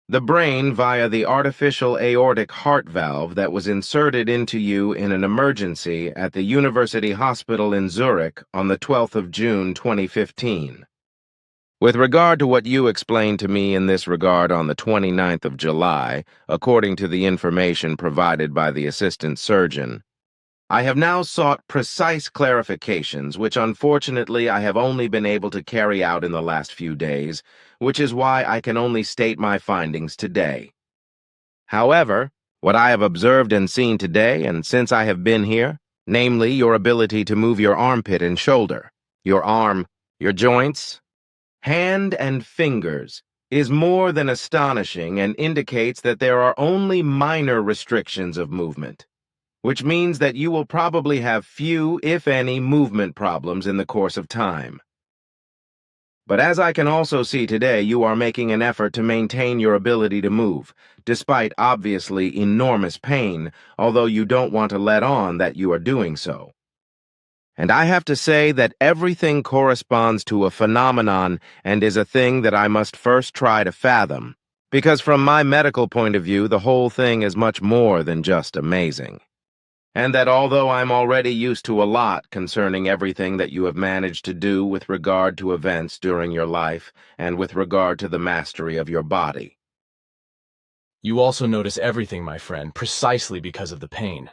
the brain via the artificial aortic heart valve that was inserted into you in an emergency at the University Hospital in Zurich on the 12th of June 2015. With regard to what you explained to me in this regard on the 29th of July, according to the information provided by the assistant surgeon, I have now sought precise clarifications, which unfortunately I have only been able to carry out in the last few days, which is why I can only state my findings today. However, what I have observed and seen today and since I have been here, namely your ability to move your armpit and shoulder, your arm, your joints, hand and fingers, is more than astonishing and indicates that there are only minor restrictions of movement, which means that you will probably have few, if any, movement problems in the course of time. But as I can also see today, you are making an effort to maintain your ability to move, despite obviously enormous pain, although you don't want to let on that you are doing so. And I have to say that everything corresponds to a phenomenon and is a thing that I must first try to fathom, because from my medical point of view, the whole thing is much more than just amazing. And that although I'm already used to a lot concerning everything that you have managed to do with regard to events during your life and with regard to the mastery of your body. You also notice everything, my friend, precisely because of the pain.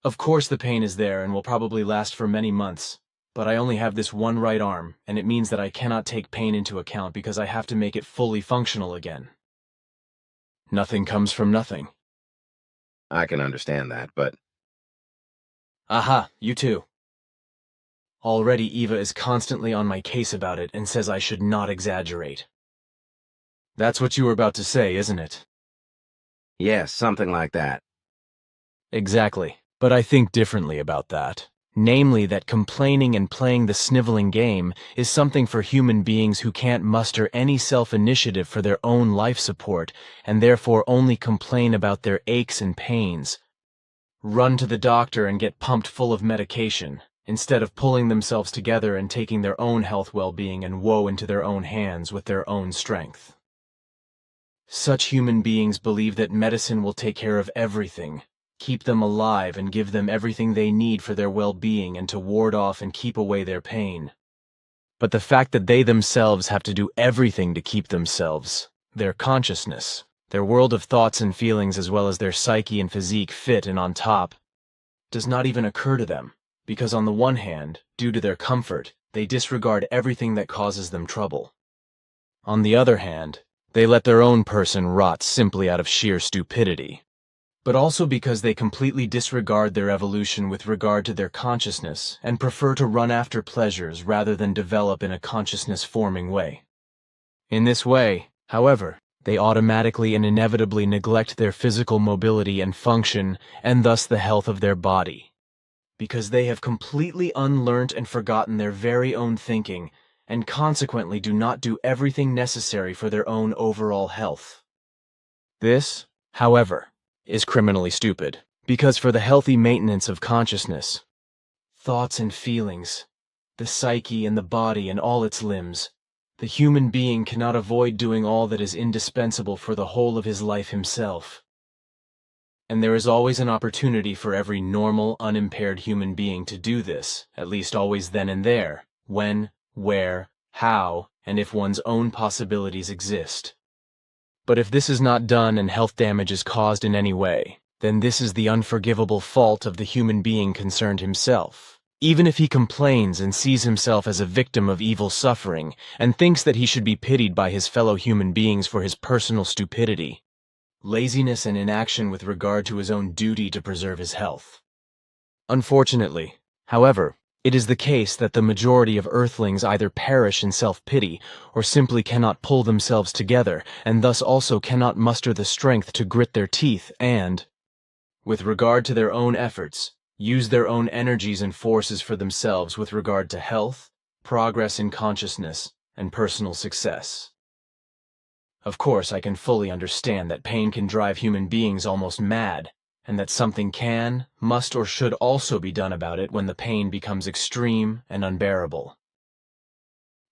Of course the pain is there and will probably last for many months, but I only have this one right arm, and it means that I cannot take pain into account because I have to make it fully functional again. Nothing comes from nothing. I can understand that, but... Aha, you too. Already Eva is constantly on my case about it and says I should not exaggerate. That's what you were about to say, isn't it? Yes, something like that. Exactly. But I think differently about that. Namely that complaining and playing the sniveling game is something for human beings who can't muster any self-initiative for their own life support and therefore only complain about their aches and pains. Run to the doctor and get pumped full of medication, instead of pulling themselves together and taking their own health well-being and woe into their own hands with their own strength. Such human beings believe that medicine will take care of everything, keep them alive and give them everything they need for their well-being and to ward off and keep away their pain. But the fact that they themselves have to do everything to keep themselves, their consciousness, their world of thoughts and feelings as well as their psyche and physique fit and on top, does not even occur to them, because on the one hand, due to their comfort, they disregard everything that causes them trouble. On the other hand, they let their own person rot simply out of sheer stupidity, but also because they completely disregard their evolution with regard to their consciousness and prefer to run after pleasures rather than develop in a consciousness-forming way. In this way, however, they automatically and inevitably neglect their physical mobility and function and thus the health of their body, because they have completely unlearnt and forgotten their very own thinking and consequently do not do everything necessary for their own overall health. This, however, is criminally stupid, Because for the healthy maintenance of consciousness, thoughts and feelings, the psyche and the body and all its limbs, the human being cannot avoid doing all that is indispensable for the whole of his life himself. And there is always an opportunity for every normal, unimpaired human being to do this, at least always then and there, when, where, how, and if one's own possibilities exist. But if this is not done and health damage is caused in any way, then this is the unforgivable fault of the human being concerned himself. Even if he complains and sees himself as a victim of evil suffering, and thinks that he should be pitied by his fellow human beings for his personal stupidity, laziness and inaction with regard to his own duty to preserve his health. Unfortunately, however, it is the case that the majority of earthlings either perish in self-pity or simply cannot pull themselves together, and thus also cannot muster the strength to grit their teeth and, with regard to their own efforts, use their own energies and forces for themselves with regard to health, progress in consciousness, and personal success. Of course, I can fully understand that pain can drive human beings almost mad, and that something can, must, or should also be done about it when the pain becomes extreme and unbearable.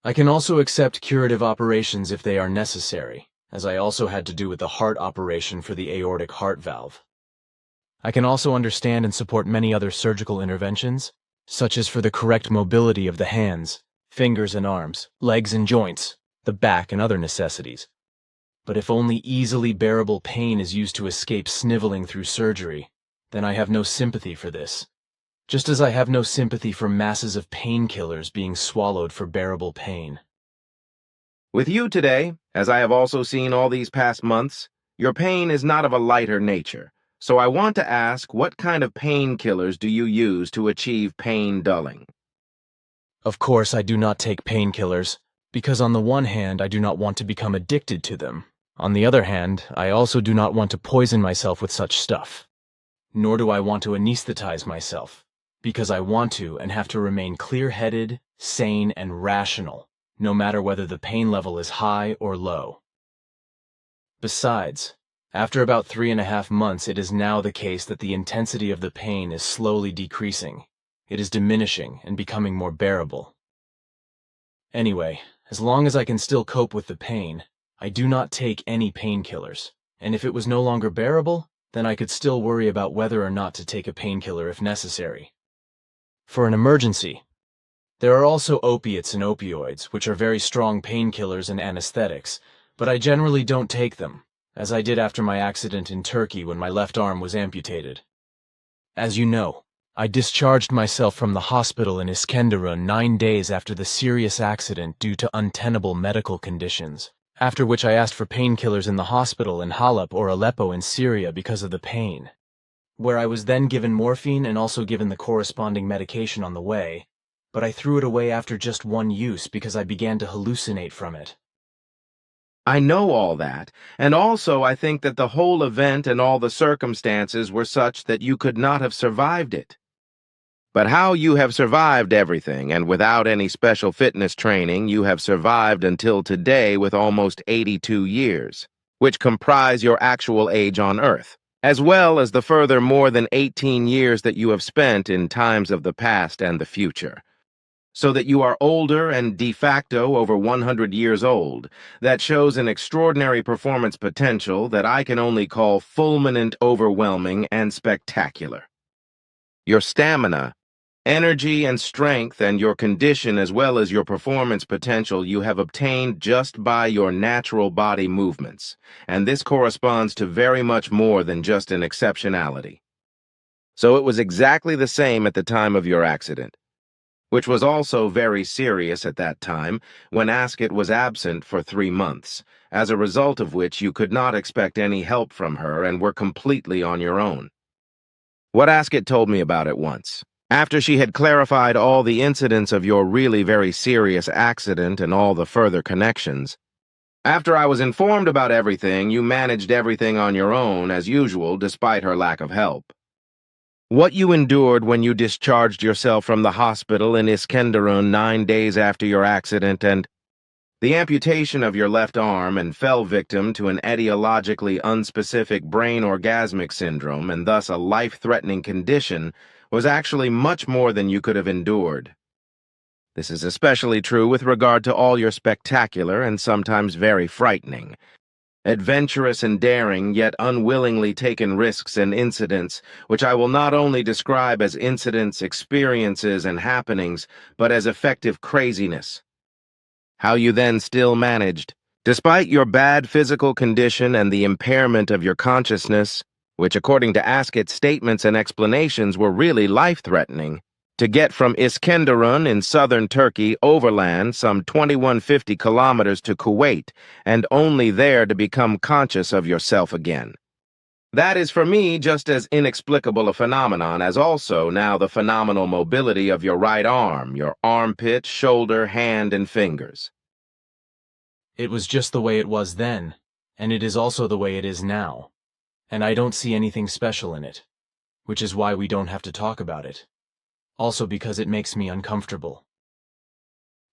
I can also accept curative operations if they are necessary, as I also had to do with the heart operation for the aortic heart valve. I can also understand and support many other surgical interventions, such as for the correct mobility of the hands, fingers and arms, legs and joints, the back and other necessities. But if only easily bearable pain is used to escape sniveling through surgery, then I have no sympathy for this, just as I have no sympathy for masses of painkillers being swallowed for bearable pain. With you today, as I have also seen all these past months, your pain is not of a lighter nature. So I want to ask, what kind of painkillers do you use to achieve pain dulling? Of course, I do not take painkillers, because on the one hand, I do not want to become addicted to them. On the other hand, I also do not want to poison myself with such stuff. Nor do I want to anesthetize myself, because I want to and have to remain clear-headed, sane, and rational, no matter whether the pain level is high or low. Besides, after about 3.5 months, it is now the case that the intensity of the pain is slowly decreasing. It is diminishing and becoming more bearable. Anyway, as long as I can still cope with the pain, I do not take any painkillers, and if it was no longer bearable, then I could still worry about whether or not to take a painkiller if necessary. For an emergency, there are also opiates and opioids, which are very strong painkillers and anesthetics, but I generally don't take them, as I did after my accident in Turkey when my left arm was amputated. As you know, I discharged myself from the hospital in Iskenderun 9 days after the serious accident due to untenable medical conditions, after which I asked for painkillers in the hospital in Halep or Aleppo in Syria because of the pain, where I was then given morphine and also given the corresponding medication on the way, but I threw it away after just one use because I began to hallucinate from it. I know all that, and also I think that the whole event and all the circumstances were such that you could not have survived it. But how you have survived everything, and without any special fitness training, you have survived until today with almost 82 years, which comprise your actual age on Earth, as well as the further more than 18 years that you have spent in times of the past and the future. So that you are older and de facto over 100 years old, that shows an extraordinary performance potential that I can only call fulminant, overwhelming, and spectacular. Your stamina, energy and strength, and your condition as well as your performance potential you have obtained just by your natural body movements, and this corresponds to very much more than just an exceptionality. So it was exactly the same at the time of your accident, which was also very serious at that time, when Ascot was absent for 3 months, as a result of which you could not expect any help from her and were completely on your own. What Ascot told me about it once, after she had clarified all the incidents of your really very serious accident and all the further connections, after I was informed about everything, you managed everything on your own, as usual, despite her lack of help. What you endured when you discharged yourself from the hospital in Iskenderun 9 days after your accident, and The amputation of your left arm and fell victim to an etiologically unspecific brain orgasmic syndrome and thus a life-threatening condition was actually much more than you could have endured. This is especially true with regard to all your spectacular and sometimes very frightening, adventurous and daring yet unwillingly taken risks and incidents, which I will not only describe as incidents, experiences, and happenings, but as effective craziness. How you then still managed, despite your bad physical condition and the impairment of your consciousness, which according to Askett's statements and explanations were really life-threatening, to get from Iskenderun in southern Turkey overland some 2150 kilometers to Kuwait, and only there to become conscious of yourself again. That is for me just as inexplicable a phenomenon as also now the phenomenal mobility of your right arm, your armpit, shoulder, hand, and fingers. It was just the way it was then, and it is also the way it is now. And I don't see anything special in it, which is why we don't have to talk about it. Also because it makes me uncomfortable.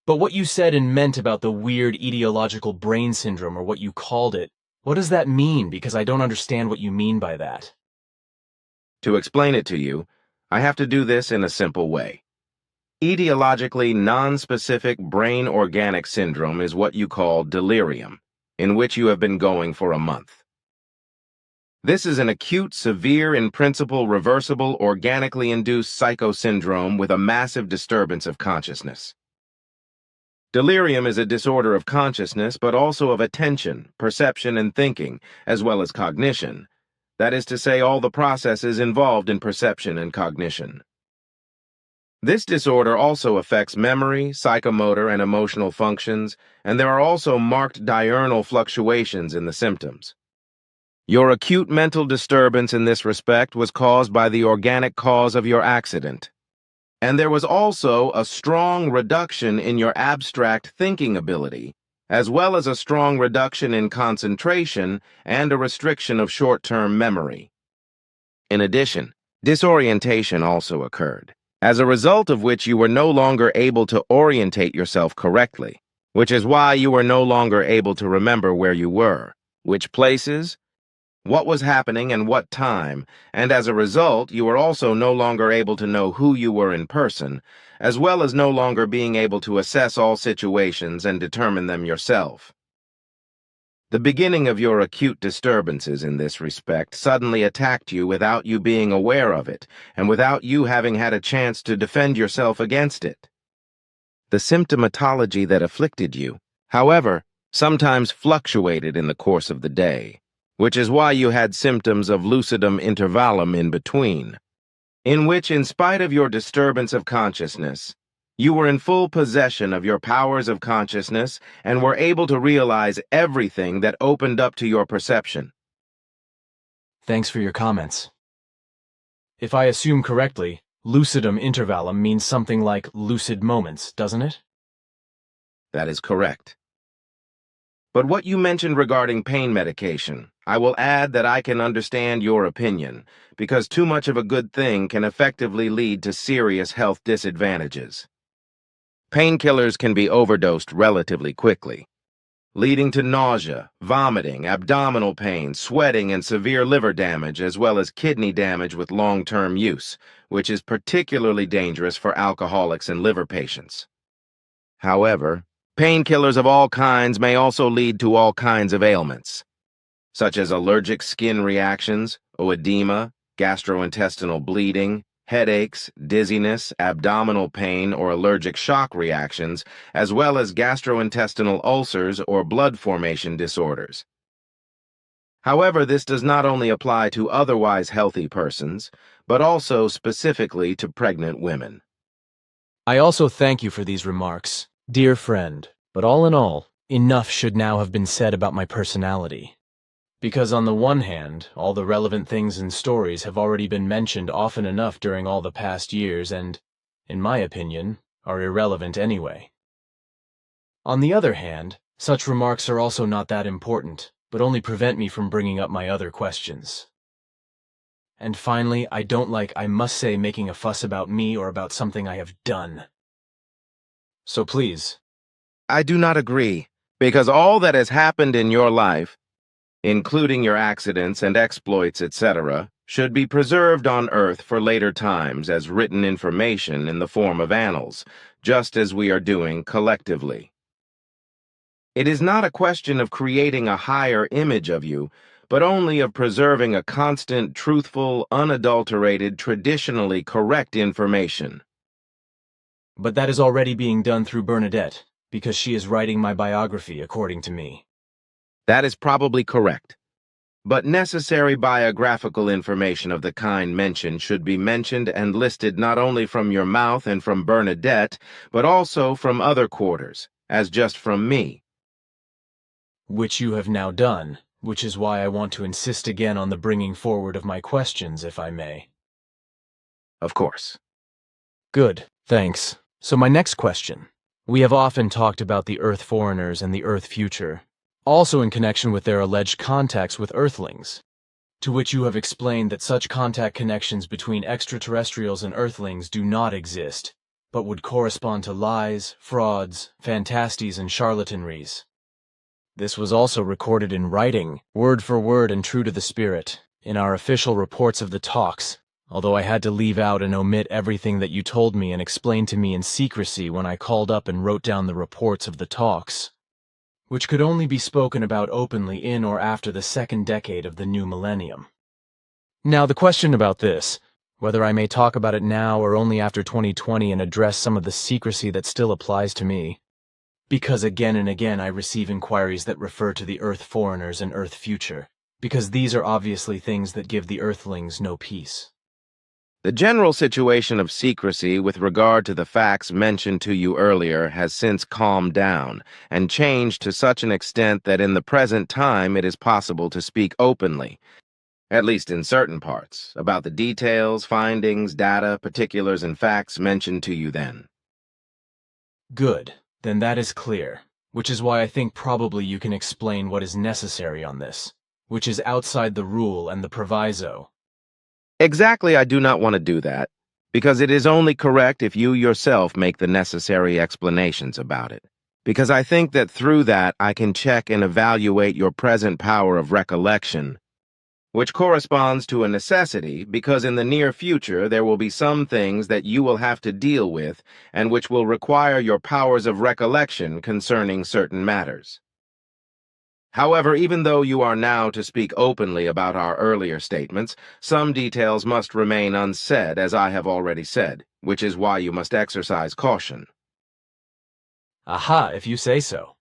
But what you said and meant about the weird etiological brain syndrome, or what you called it, what does that mean? Because I don't understand what you mean by that. To explain it to you, I have to do this in a simple way. Etiologically non-specific brain organic syndrome is what you call delirium, in which you have been going for a month. This is an acute, severe, in principle reversible, organically induced psychosyndrome with a massive disturbance of consciousness. Delirium is a disorder of consciousness, but also of attention, perception, and thinking, as well as cognition. That is to say, all the processes involved in perception and cognition. This disorder also affects memory, psychomotor, and emotional functions, and there are also marked diurnal fluctuations in the symptoms. Your acute mental disturbance in this respect was caused by the organic cause of your accident. And there was also a strong reduction in your abstract thinking ability, as well as a strong reduction in concentration and a restriction of short-term memory. In addition, disorientation also occurred, as a result of which you were no longer able to orientate yourself correctly, which is why you were no longer able to remember where you were, which places, what was happening and what time, and as a result, you were also no longer able to know who you were in person, as well as no longer being able to assess all situations and determine them yourself. The beginning of your acute disturbances in this respect suddenly attacked you without you being aware of it, and without you having had a chance to defend yourself against it. The symptomatology that afflicted you, however, sometimes fluctuated in the course of the day, which is why you had symptoms of lucidum intervallum in between, in which, in spite of your disturbance of consciousness, you were in full possession of your powers of consciousness and were able to realize everything that opened up to your perception. Thanks for your comments. If I assume correctly, lucidum intervallum means something like lucid moments, doesn't it? That is correct. But what you mentioned regarding pain medication, I will add that I can understand your opinion, because too much of a good thing can effectively lead to serious health disadvantages. Painkillers can be overdosed relatively quickly, leading to nausea, vomiting, abdominal pain, sweating, and severe liver damage, as well as kidney damage with long-term use, which is particularly dangerous for alcoholics and liver patients. However, painkillers of all kinds may also lead to all kinds of ailments, such as allergic skin reactions, oedema, gastrointestinal bleeding, headaches, dizziness, abdominal pain, or allergic shock reactions, as well as gastrointestinal ulcers or blood formation disorders. However, this does not only apply to otherwise healthy persons, but also specifically to pregnant women. I also thank you for these remarks, dear friend, but all in all, enough should now have been said about my personality. Because on the one hand, all the relevant things and stories have already been mentioned often enough during all the past years and, in my opinion, are irrelevant anyway. On the other hand, such remarks are also not that important, but only prevent me from bringing up my other questions. And finally, I don't like, I must say, making a fuss about me or about something I have done. So please. I do not agree. Because all that has happened in your life, including your accidents and exploits, etc., should be preserved on Earth for later times as written information in the form of annals, just as we are doing collectively. It is not a question of creating a higher image of you, but only of preserving a constant, truthful, unadulterated, traditionally correct information. But that is already being done through Bernadette, because she is writing my biography, according to me. That is probably correct. But necessary biographical information of the kind mentioned should be mentioned and listed not only from your mouth and from Bernadette, but also from other quarters, as just from me. Which you have now done, which is why I want to insist again on the bringing forward of my questions, if I may. Of course. Good, thanks. So my next question. We have often talked about the Earth foreigners and the Earth future, also in connection with their alleged contacts with Earthlings, to which you have explained that such contact connections between extraterrestrials and Earthlings do not exist, but would correspond to lies, frauds, fantasties, and charlatanries. This was also recorded in writing, word for word and true to the spirit, in our official reports of the talks, although I had to leave out and omit everything that you told me and explained to me in secrecy when I called up and wrote down the reports of the talks, which could only be spoken about openly in or after the second decade of the new millennium. Now, the question about this, whether I may talk about it now or only after 2020 and address some of the secrecy that still applies to me, because again and again I receive inquiries that refer to the Earth foreigners and Earth future, because these are obviously things that give the Earthlings no peace. The general situation of secrecy with regard to the facts mentioned to you earlier has since calmed down and changed to such an extent that in the present time it is possible to speak openly, at least in certain parts, about the details, findings, data, particulars, and facts mentioned to you then. Good, then that is clear, which is why I think probably you can explain what is necessary on this, which is outside the rule and the proviso. Exactly, I do not want to do that, because it is only correct if you yourself make the necessary explanations about it. Because I think that through that I can check and evaluate your present power of recollection, which corresponds to a necessity because in the near future there will be some things that you will have to deal with and which will require your powers of recollection concerning certain matters. However, even though you are now to speak openly about our earlier statements, some details must remain unsaid, as I have already said, which is why you must exercise caution. Aha, if you say so.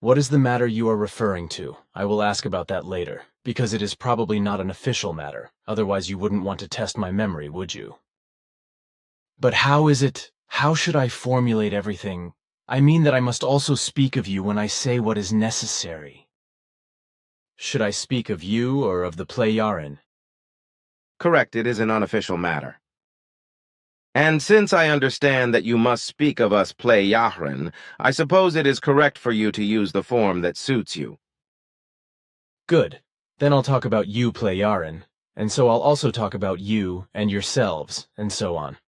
What is the matter you are referring to? I will ask about that later, because it is probably not an official matter, otherwise you wouldn't want to test my memory, would you? But how should I formulate everything? I mean that I must also speak of you when I say what is necessary. Should I speak of you or of the Plejaren? Correct, it is an unofficial matter. And since I understand that you must speak of us Plejaren, I suppose it is correct for you to use the form that suits you. Good. Then I'll talk about you Plejaren, and so I'll also talk about you and yourselves, and so on.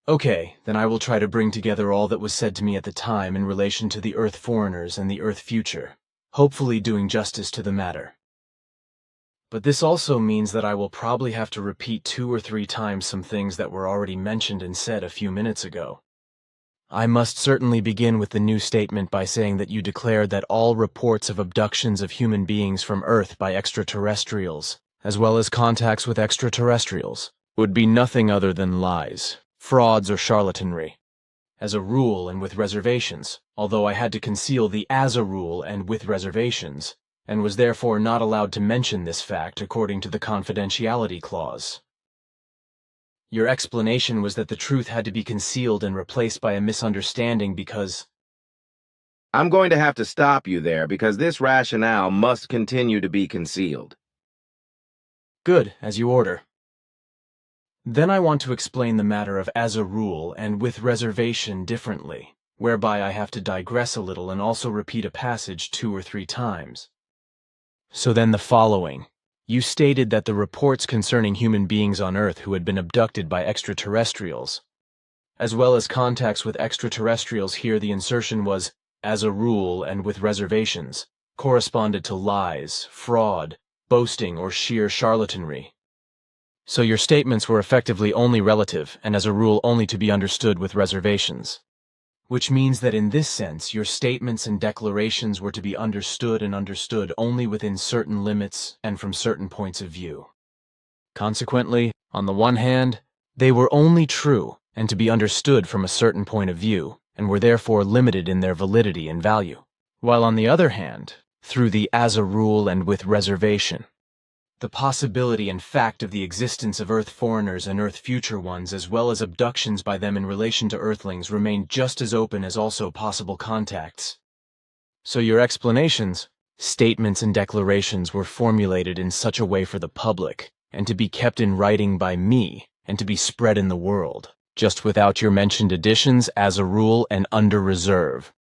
Okay, then I will try to bring together all that was said to me at the time in relation to the Earth foreigners and the Earth future, hopefully doing justice to the matter. But this also means that I will probably have to repeat 2 or 3 times some things that were already mentioned and said a few minutes ago. I must certainly begin with the new statement by saying that you declared that all reports of abductions of human beings from Earth by extraterrestrials, as well as contacts with extraterrestrials, would be nothing other than lies, frauds, or charlatanry. As a rule and with reservations, although I had to conceal the as a rule and with reservations, and was therefore not allowed to mention this fact according to the confidentiality clause. Your explanation was that the truth had to be concealed and replaced by a misunderstanding because... I'm going to have to stop you there because this rationale must continue to be concealed. Good, as you order. Then I want to explain the matter of as a rule and with reservation differently, whereby I have to digress a little and also repeat a passage 2 or 3 times. So then the following. You stated that the reports concerning human beings on Earth who had been abducted by extraterrestrials, as well as contacts with extraterrestrials, here the insertion was as a rule and with reservations, corresponded to lies, fraud, boasting, or sheer charlatanry. So your statements were effectively only relative and as a rule only to be understood with reservations. Which means that in this sense, your statements and declarations were to be understood and understood only within certain limits and from certain points of view. Consequently, on the one hand, they were only true and to be understood from a certain point of view, and were therefore limited in their validity and value. While on the other hand, through the as a rule and with reservation, the possibility and fact of the existence of Earth foreigners and Earth future ones as well as abductions by them in relation to Earthlings remained just as open as also possible contacts. So your explanations, statements and declarations were formulated in such a way for the public, and to be kept in writing by me, and to be spread in the world, just without your mentioned additions as a rule and under reserve,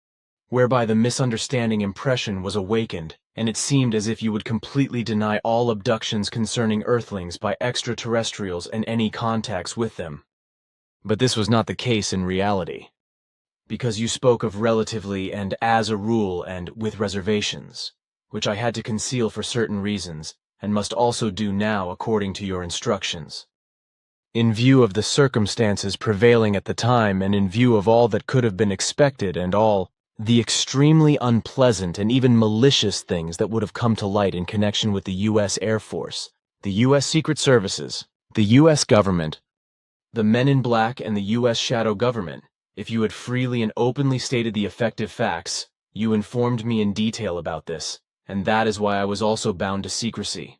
whereby the misunderstanding impression was awakened, and it seemed as if you would completely deny all abductions concerning Earthlings by extraterrestrials and any contacts with them. But this was not the case in reality, because you spoke of relatively and as a rule and with reservations, which I had to conceal for certain reasons, and must also do now according to your instructions. In view of the circumstances prevailing at the time and in view of all that could have been expected and all the extremely unpleasant and even malicious things that would have come to light in connection with the U.S. Air Force, the U.S. Secret Services, the U.S. government, the Men in Black, and the U.S. shadow government, if you had freely and openly stated the effective facts, you informed me in detail about this, and that is why I was also bound to secrecy.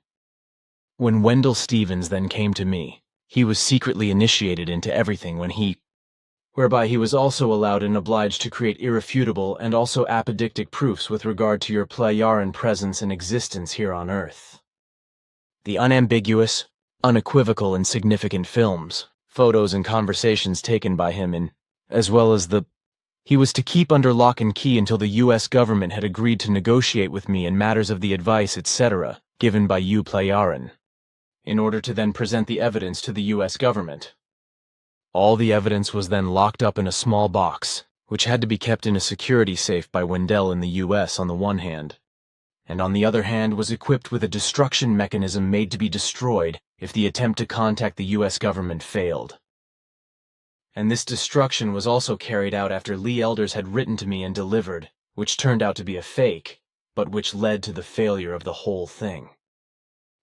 When Wendell Stevens then came to me, he was secretly initiated into everything whereby he was also allowed and obliged to create irrefutable and also apodictic proofs with regard to your Plejaran presence and existence here on Earth. The unambiguous, unequivocal and significant films, photos and conversations taken by him as well as he was to keep under lock and key until the U.S. government had agreed to negotiate with me in matters of the advice, etc., given by you Plejaran, in order to then present the evidence to the U.S. government. All the evidence was then locked up in a small box, which had to be kept in a security safe by Wendell in the U.S. on the one hand, and on the other hand was equipped with a destruction mechanism made to be destroyed if the attempt to contact the U.S. government failed. And this destruction was also carried out after Lee Elders had written to me and delivered, which turned out to be a fake, but which led to the failure of the whole thing.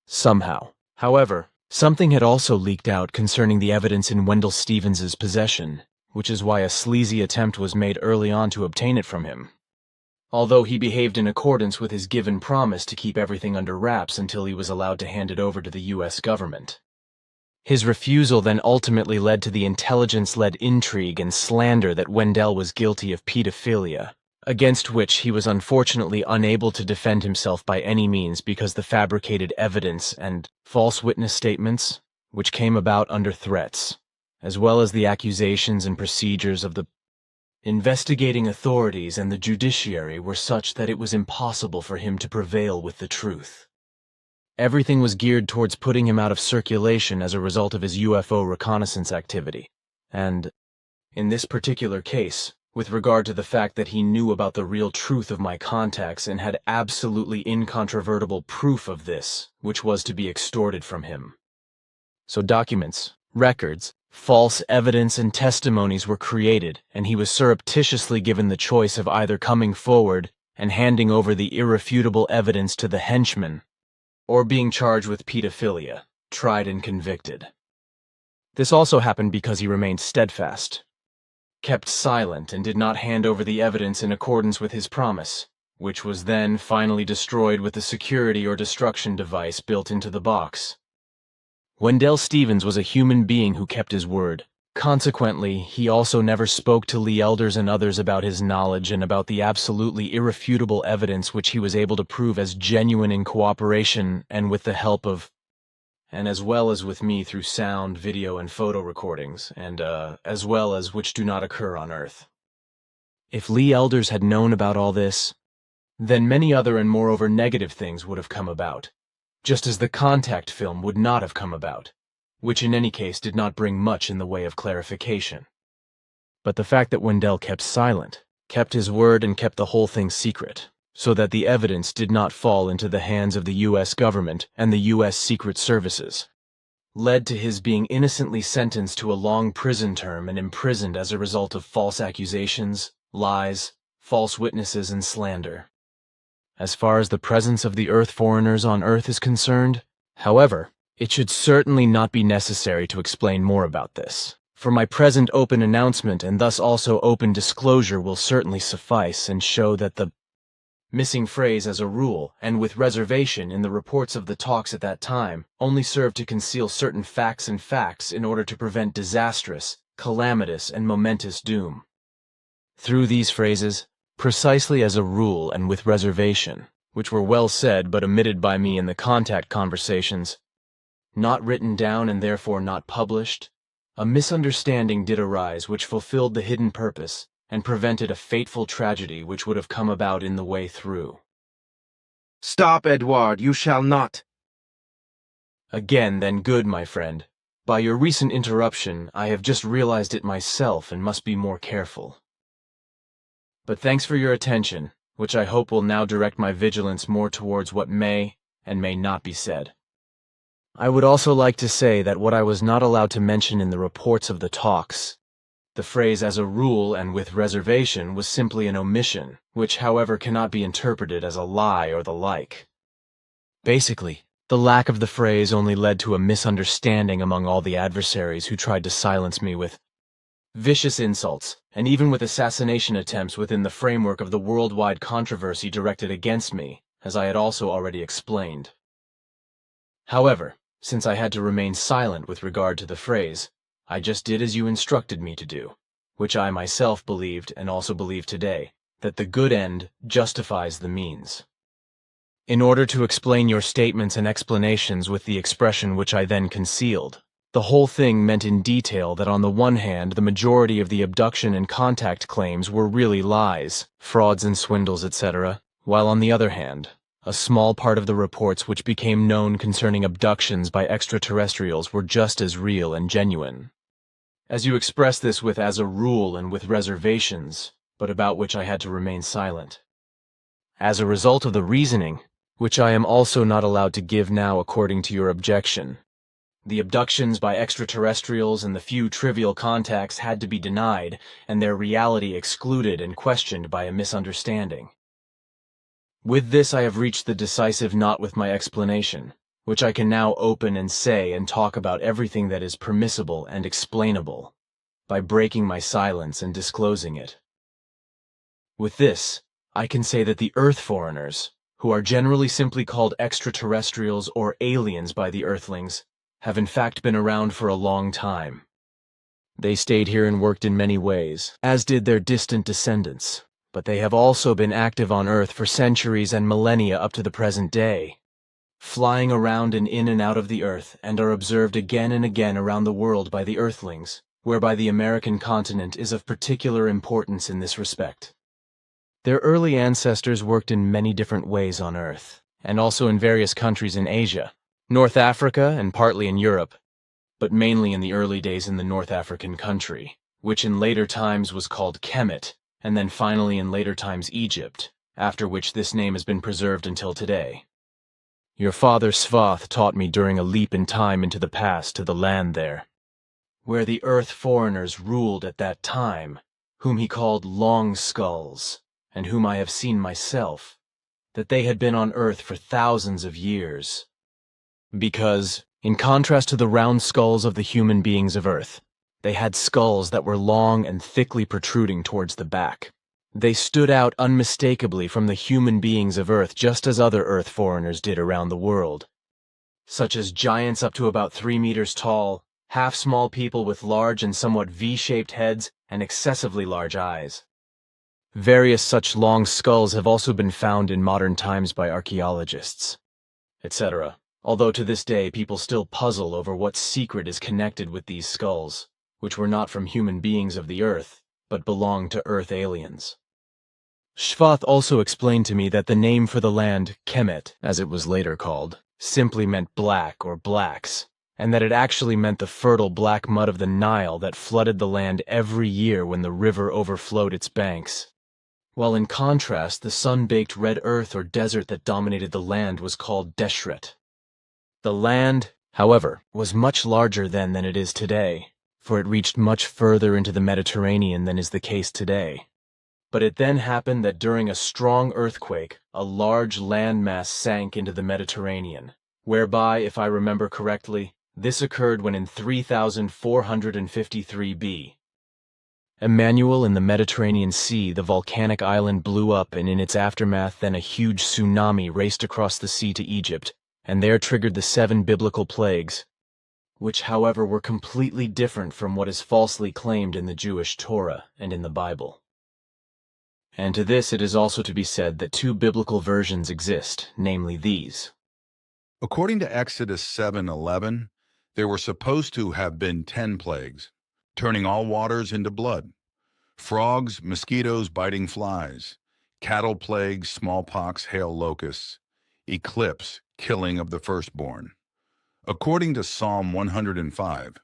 Somehow, however, something had also leaked out concerning the evidence in Wendell Stevens's possession, which is why a sleazy attempt was made early on to obtain it from him. Although he behaved in accordance with his given promise to keep everything under wraps until he was allowed to hand it over to the U.S. government. His refusal then ultimately led to the intelligence-led intrigue and slander that Wendell was guilty of pedophilia, against which he was unfortunately unable to defend himself by any means because the fabricated evidence and false witness statements, which came about under threats, as well as the accusations and procedures of the investigating authorities and the judiciary were such that it was impossible for him to prevail with the truth. Everything was geared towards putting him out of circulation as a result of his UFO reconnaissance activity, and, in this particular case, with regard to the fact that he knew about the real truth of my contacts and had absolutely incontrovertible proof of this, which was to be extorted from him. So documents, records, false evidence and testimonies were created, and he was surreptitiously given the choice of either coming forward and handing over the irrefutable evidence to the henchmen, or being charged with pedophilia, tried and convicted. This also happened because he remained steadfast, kept silent, and did not hand over the evidence in accordance with his promise, which was then finally destroyed with the security or destruction device built into the box. Wendell Stevens was a human being who kept his word. Consequently, he also never spoke to Lee Elders and others about his knowledge and about the absolutely irrefutable evidence which he was able to prove as genuine in cooperation and with the help of, and as well as with me through sound, video, and photo recordings, and as well as which do not occur on Earth. If Lee Elders had known about all this, then many other and moreover negative things would have come about, just as the contact film would not have come about, which in any case did not bring much in the way of clarification. But the fact that Wendell kept silent, kept his word and kept the whole thing secret, so that the evidence did not fall into the hands of the U.S. government and the U.S. Secret Services, led to his being innocently sentenced to a long prison term and imprisoned as a result of false accusations, lies, false witnesses, and slander. As far as the presence of the Earth foreigners on Earth is concerned, however, it should certainly not be necessary to explain more about this, for my present open announcement and thus also open disclosure will certainly suffice and show that the missing phrase as a rule and with reservation in the reports of the talks at that time only served to conceal certain facts in order to prevent disastrous, calamitous, and momentous doom. Through these phrases, precisely as a rule and with reservation, which were well said but omitted by me in the contact conversations, not written down and therefore not published, a misunderstanding did arise which fulfilled the hidden purpose and prevented a fateful tragedy which would have come about in the way through. Stop, Edouard, you shall not. Again, then, good, my friend. By your recent interruption, I have just realized it myself and must be more careful. But thanks for your attention, which I hope will now direct my vigilance more towards what may and may not be said. I would also like to say that what I was not allowed to mention in the reports of the talks, the phrase as a rule and with reservation, was simply an omission, which however cannot be interpreted as a lie or the like. Basically, the lack of the phrase only led to a misunderstanding among all the adversaries who tried to silence me with vicious insults, and even with assassination attempts within the framework of the worldwide controversy directed against me, as I had also already explained. However, since I had to remain silent with regard to the phrase, I just did as you instructed me to do, which I myself believed and also believe today, that the good end justifies the means. In order to explain your statements and explanations with the expression which I then concealed, the whole thing meant in detail that on the one hand the majority of the abduction and contact claims were really lies, frauds and swindles, etc., while on the other hand, a small part of the reports which became known concerning abductions by extraterrestrials were just as real and genuine. As you express this with as a rule and with reservations, but about which I had to remain silent. As a result of the reasoning, which I am also not allowed to give now according to your objection, the abductions by extraterrestrials and the few trivial contacts had to be denied and their reality excluded and questioned by a misunderstanding. With this I have reached the decisive knot with my explanation, which I can now open and say and talk about everything that is permissible and explainable, by breaking my silence and disclosing it. With this, I can say that the Earth foreigners, who are generally simply called extraterrestrials or aliens by the Earthlings, have in fact been around for a long time. They stayed here and worked in many ways, as did their distant descendants. But they have also been active on Earth for centuries and millennia up to the present day, flying around and in and out of the Earth, and are observed again and again around the world by the Earthlings, whereby the American continent is of particular importance in this respect. Their early ancestors worked in many different ways on Earth, and also in various countries in Asia, North Africa, and partly in Europe, but mainly in the early days in the North African country, which in later times was called Kemet, and then finally in later times Egypt, after which this name has been preserved until today. Your father Svath taught me during a leap in time into the past to the land there, where the Earth foreigners ruled at that time, whom he called Long Skulls, and whom I have seen myself, that they had been on Earth for thousands of years. Because, in contrast to the round skulls of the human beings of Earth, they had skulls that were long and thickly protruding towards the back. They stood out unmistakably from the human beings of Earth just as other Earth foreigners did around the world, such as giants up to about 3 meters tall, half-small people with large and somewhat V-shaped heads and excessively large eyes. Various such long skulls have also been found in modern times by archaeologists, etc., although to this day people still puzzle over what secret is connected with these skulls, which were not from human beings of the Earth, but belonged to Earth aliens. Shvath also explained to me that the name for the land, Kemet, as it was later called, simply meant black or blacks, and that it actually meant the fertile black mud of the Nile that flooded the land every year when the river overflowed its banks, while in contrast the sun-baked red earth or desert that dominated the land was called Deshret. The land, however, was much larger then than it is today, for it reached much further into the Mediterranean than is the case today. But it then happened that during a strong earthquake, a large landmass sank into the Mediterranean, whereby, if I remember correctly, this occurred when in 3453 B. Emmanuel in the Mediterranean Sea, the volcanic island blew up, and in its aftermath then a huge tsunami raced across the sea to Egypt, and there triggered the 7 biblical plagues, which however were completely different from what is falsely claimed in the Jewish Torah and in the Bible. And to this it is also to be said that 2 biblical versions exist, namely these. According to Exodus 7:11, there were supposed to have been 10 plagues, turning all waters into blood, frogs, mosquitoes biting flies, cattle plagues, smallpox, hail, locusts, eclipse, killing of the firstborn. According to Psalm 105,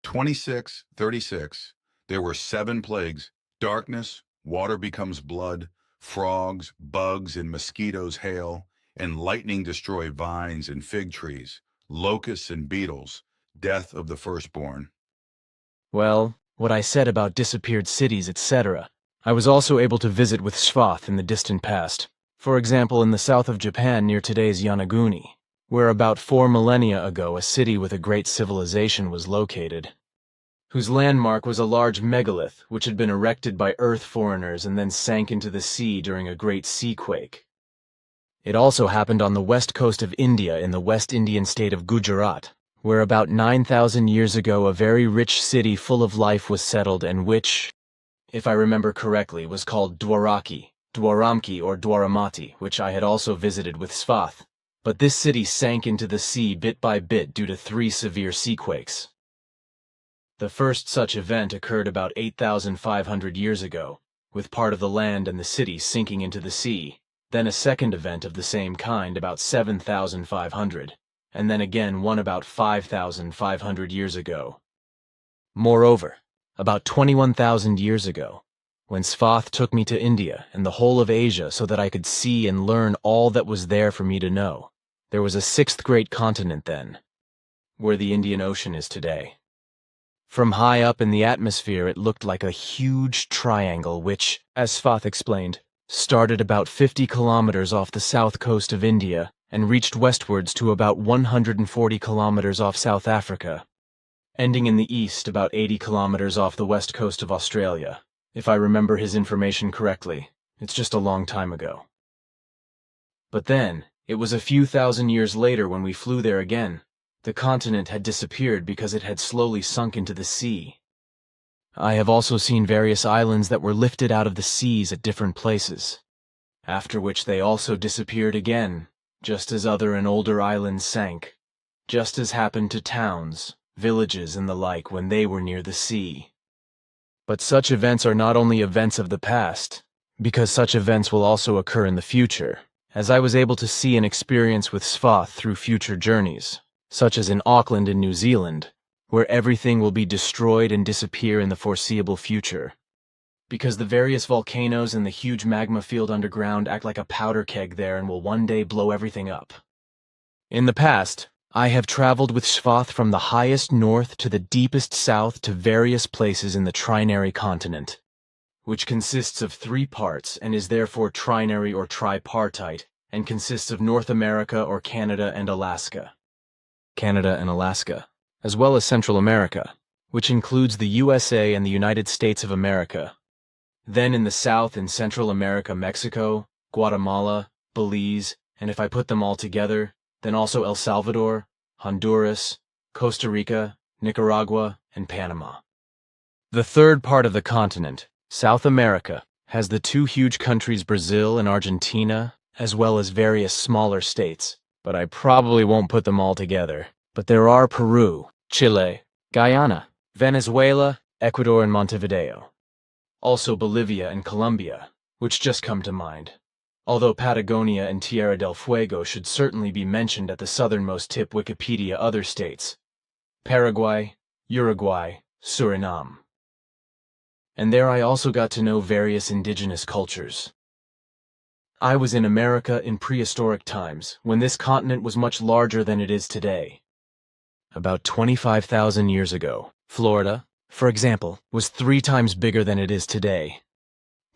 26:36, there were 7 plagues: darkness, water becomes blood, frogs, bugs, and mosquitoes hail, and lightning destroy vines and fig trees, locusts and beetles, death of the firstborn. Well, what I said about disappeared cities, etc., I was also able to visit with Shvath in the distant past. For example, in the south of Japan near today's Yonaguni, where about 4 millennia ago a city with a great civilization was located, whose landmark was a large megalith which had been erected by earth foreigners and then sank into the sea during a great seaquake. It also happened on the west coast of India in the West Indian state of Gujarat, where about 9,000 years ago a very rich city full of life was settled and which, if I remember correctly, was called Dwaraki, Dwaramki or Dwaramati, which I had also visited with Svath. But this city sank into the sea bit by bit due to 3 severe seaquakes. The first such event occurred about 8,500 years ago, with part of the land and the city sinking into the sea, then a second event of the same kind about 7,500, and then again one about 5,500 years ago. Moreover, about 21,000 years ago, when Svath took me to India and the whole of Asia so that I could see and learn all that was there for me to know, there was a 6th great continent then, where the Indian Ocean is today. From high up in the atmosphere it looked like a huge triangle which, as Svath explained, started about 50 kilometers off the south coast of India and reached westwards to about 140 kilometers off South Africa, ending in the east about 80 kilometers off the west coast of Australia. If I remember his information correctly, it's just a long time ago. But then, it was a few thousand years later when we flew there again. The continent had disappeared because it had slowly sunk into the sea. I have also seen various islands that were lifted out of the seas at different places, after which they also disappeared again, just as other and older islands sank, just as happened to towns, villages, and the like when they were near the sea. But such events are not only events of the past, because such events will also occur in the future, as I was able to see and experience with Svath through future journeys, such as in Auckland in New Zealand, where everything will be destroyed and disappear in the foreseeable future, because the various volcanoes and the huge magma field underground act like a powder keg there and will one day blow everything up. In the past, I have traveled with Svath from the highest north to the deepest south to various places in the trinary continent, which consists of 3 parts and is therefore trinary or tripartite, and consists of North America or Canada and Alaska, as well as Central America, which includes the USA and the United States of America. Then in the South and Central America, Mexico, Guatemala, Belize, and if I put them all together, then also El Salvador, Honduras, Costa Rica, Nicaragua, and Panama. The third part of the continent, South America, has the 2 huge countries Brazil and Argentina, as well as various smaller states, but I probably won't put them all together. But there are Peru, Chile, Guyana, Venezuela, Ecuador, and Montevideo. Also Bolivia and Colombia, which just come to mind, although Patagonia and Tierra del Fuego should certainly be mentioned at the southernmost tip Wikipedia other states: Paraguay, Uruguay, Suriname. And there I also got to know various indigenous cultures. I was in America in prehistoric times, when this continent was much larger than it is today. About 25,000 years ago, Florida, for example, was 3 times bigger than it is today.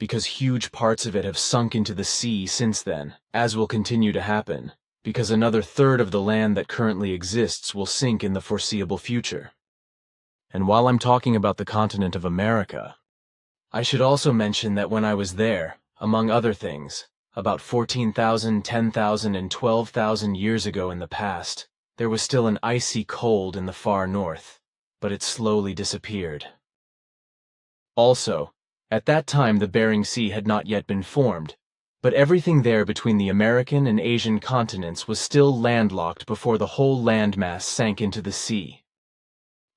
Because huge parts of it have sunk into the sea since then, as will continue to happen, because another third of the land that currently exists will sink in the foreseeable future. And while I'm talking about the continent of America, I should also mention that when I was there, among other things, about 14,000, 10,000, and 12,000 years ago in the past, there was still an icy cold in the far north, but it slowly disappeared. Also, at that time the Bering Sea had not yet been formed, but everything there between the American and Asian continents was still landlocked before the whole landmass sank into the sea.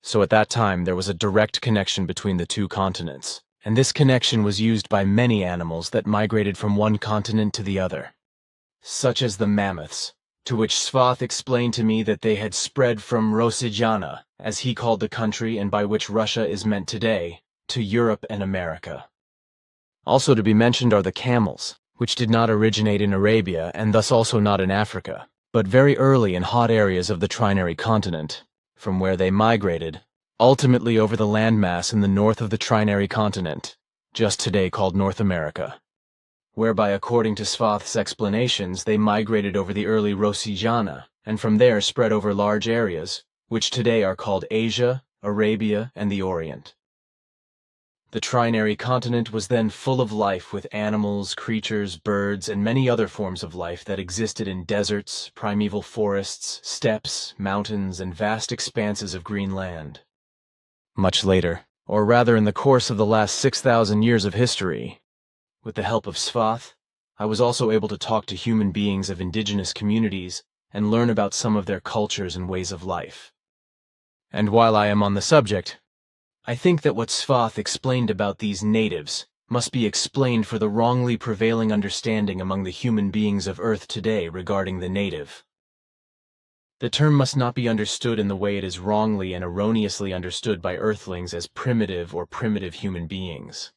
So at that time there was a direct connection between the 2 continents, and this connection was used by many animals that migrated from one continent to the other, such as the mammoths, to which Svath explained to me that they had spread from Rosijana, as he called the country and by which Russia is meant today, to Europe and America. Also to be mentioned are the camels, which did not originate in Arabia and thus also not in Africa, but very early in hot areas of the Trinary continent, from where they migrated, ultimately over the landmass in the north of the Trinary continent, just today called North America, whereby according to Svath's explanations they migrated over the early Rosijana, and from there spread over large areas, which today are called Asia, Arabia, and the Orient. The Trinary continent was then full of life with animals, creatures, birds, and many other forms of life that existed in deserts, primeval forests, steppes, mountains, and vast expanses of green land. Much later, or rather in the course of the last 6,000 years of history, with the help of Svath, I was also able to talk to human beings of indigenous communities and learn about some of their cultures and ways of life. And while I am on the subject, I think that what Svath explained about these natives must be explained for the wrongly prevailing understanding among the human beings of Earth today regarding the native. The term must not be understood in the way it is wrongly and erroneously understood by Earthlings as primitive or primitive human beings.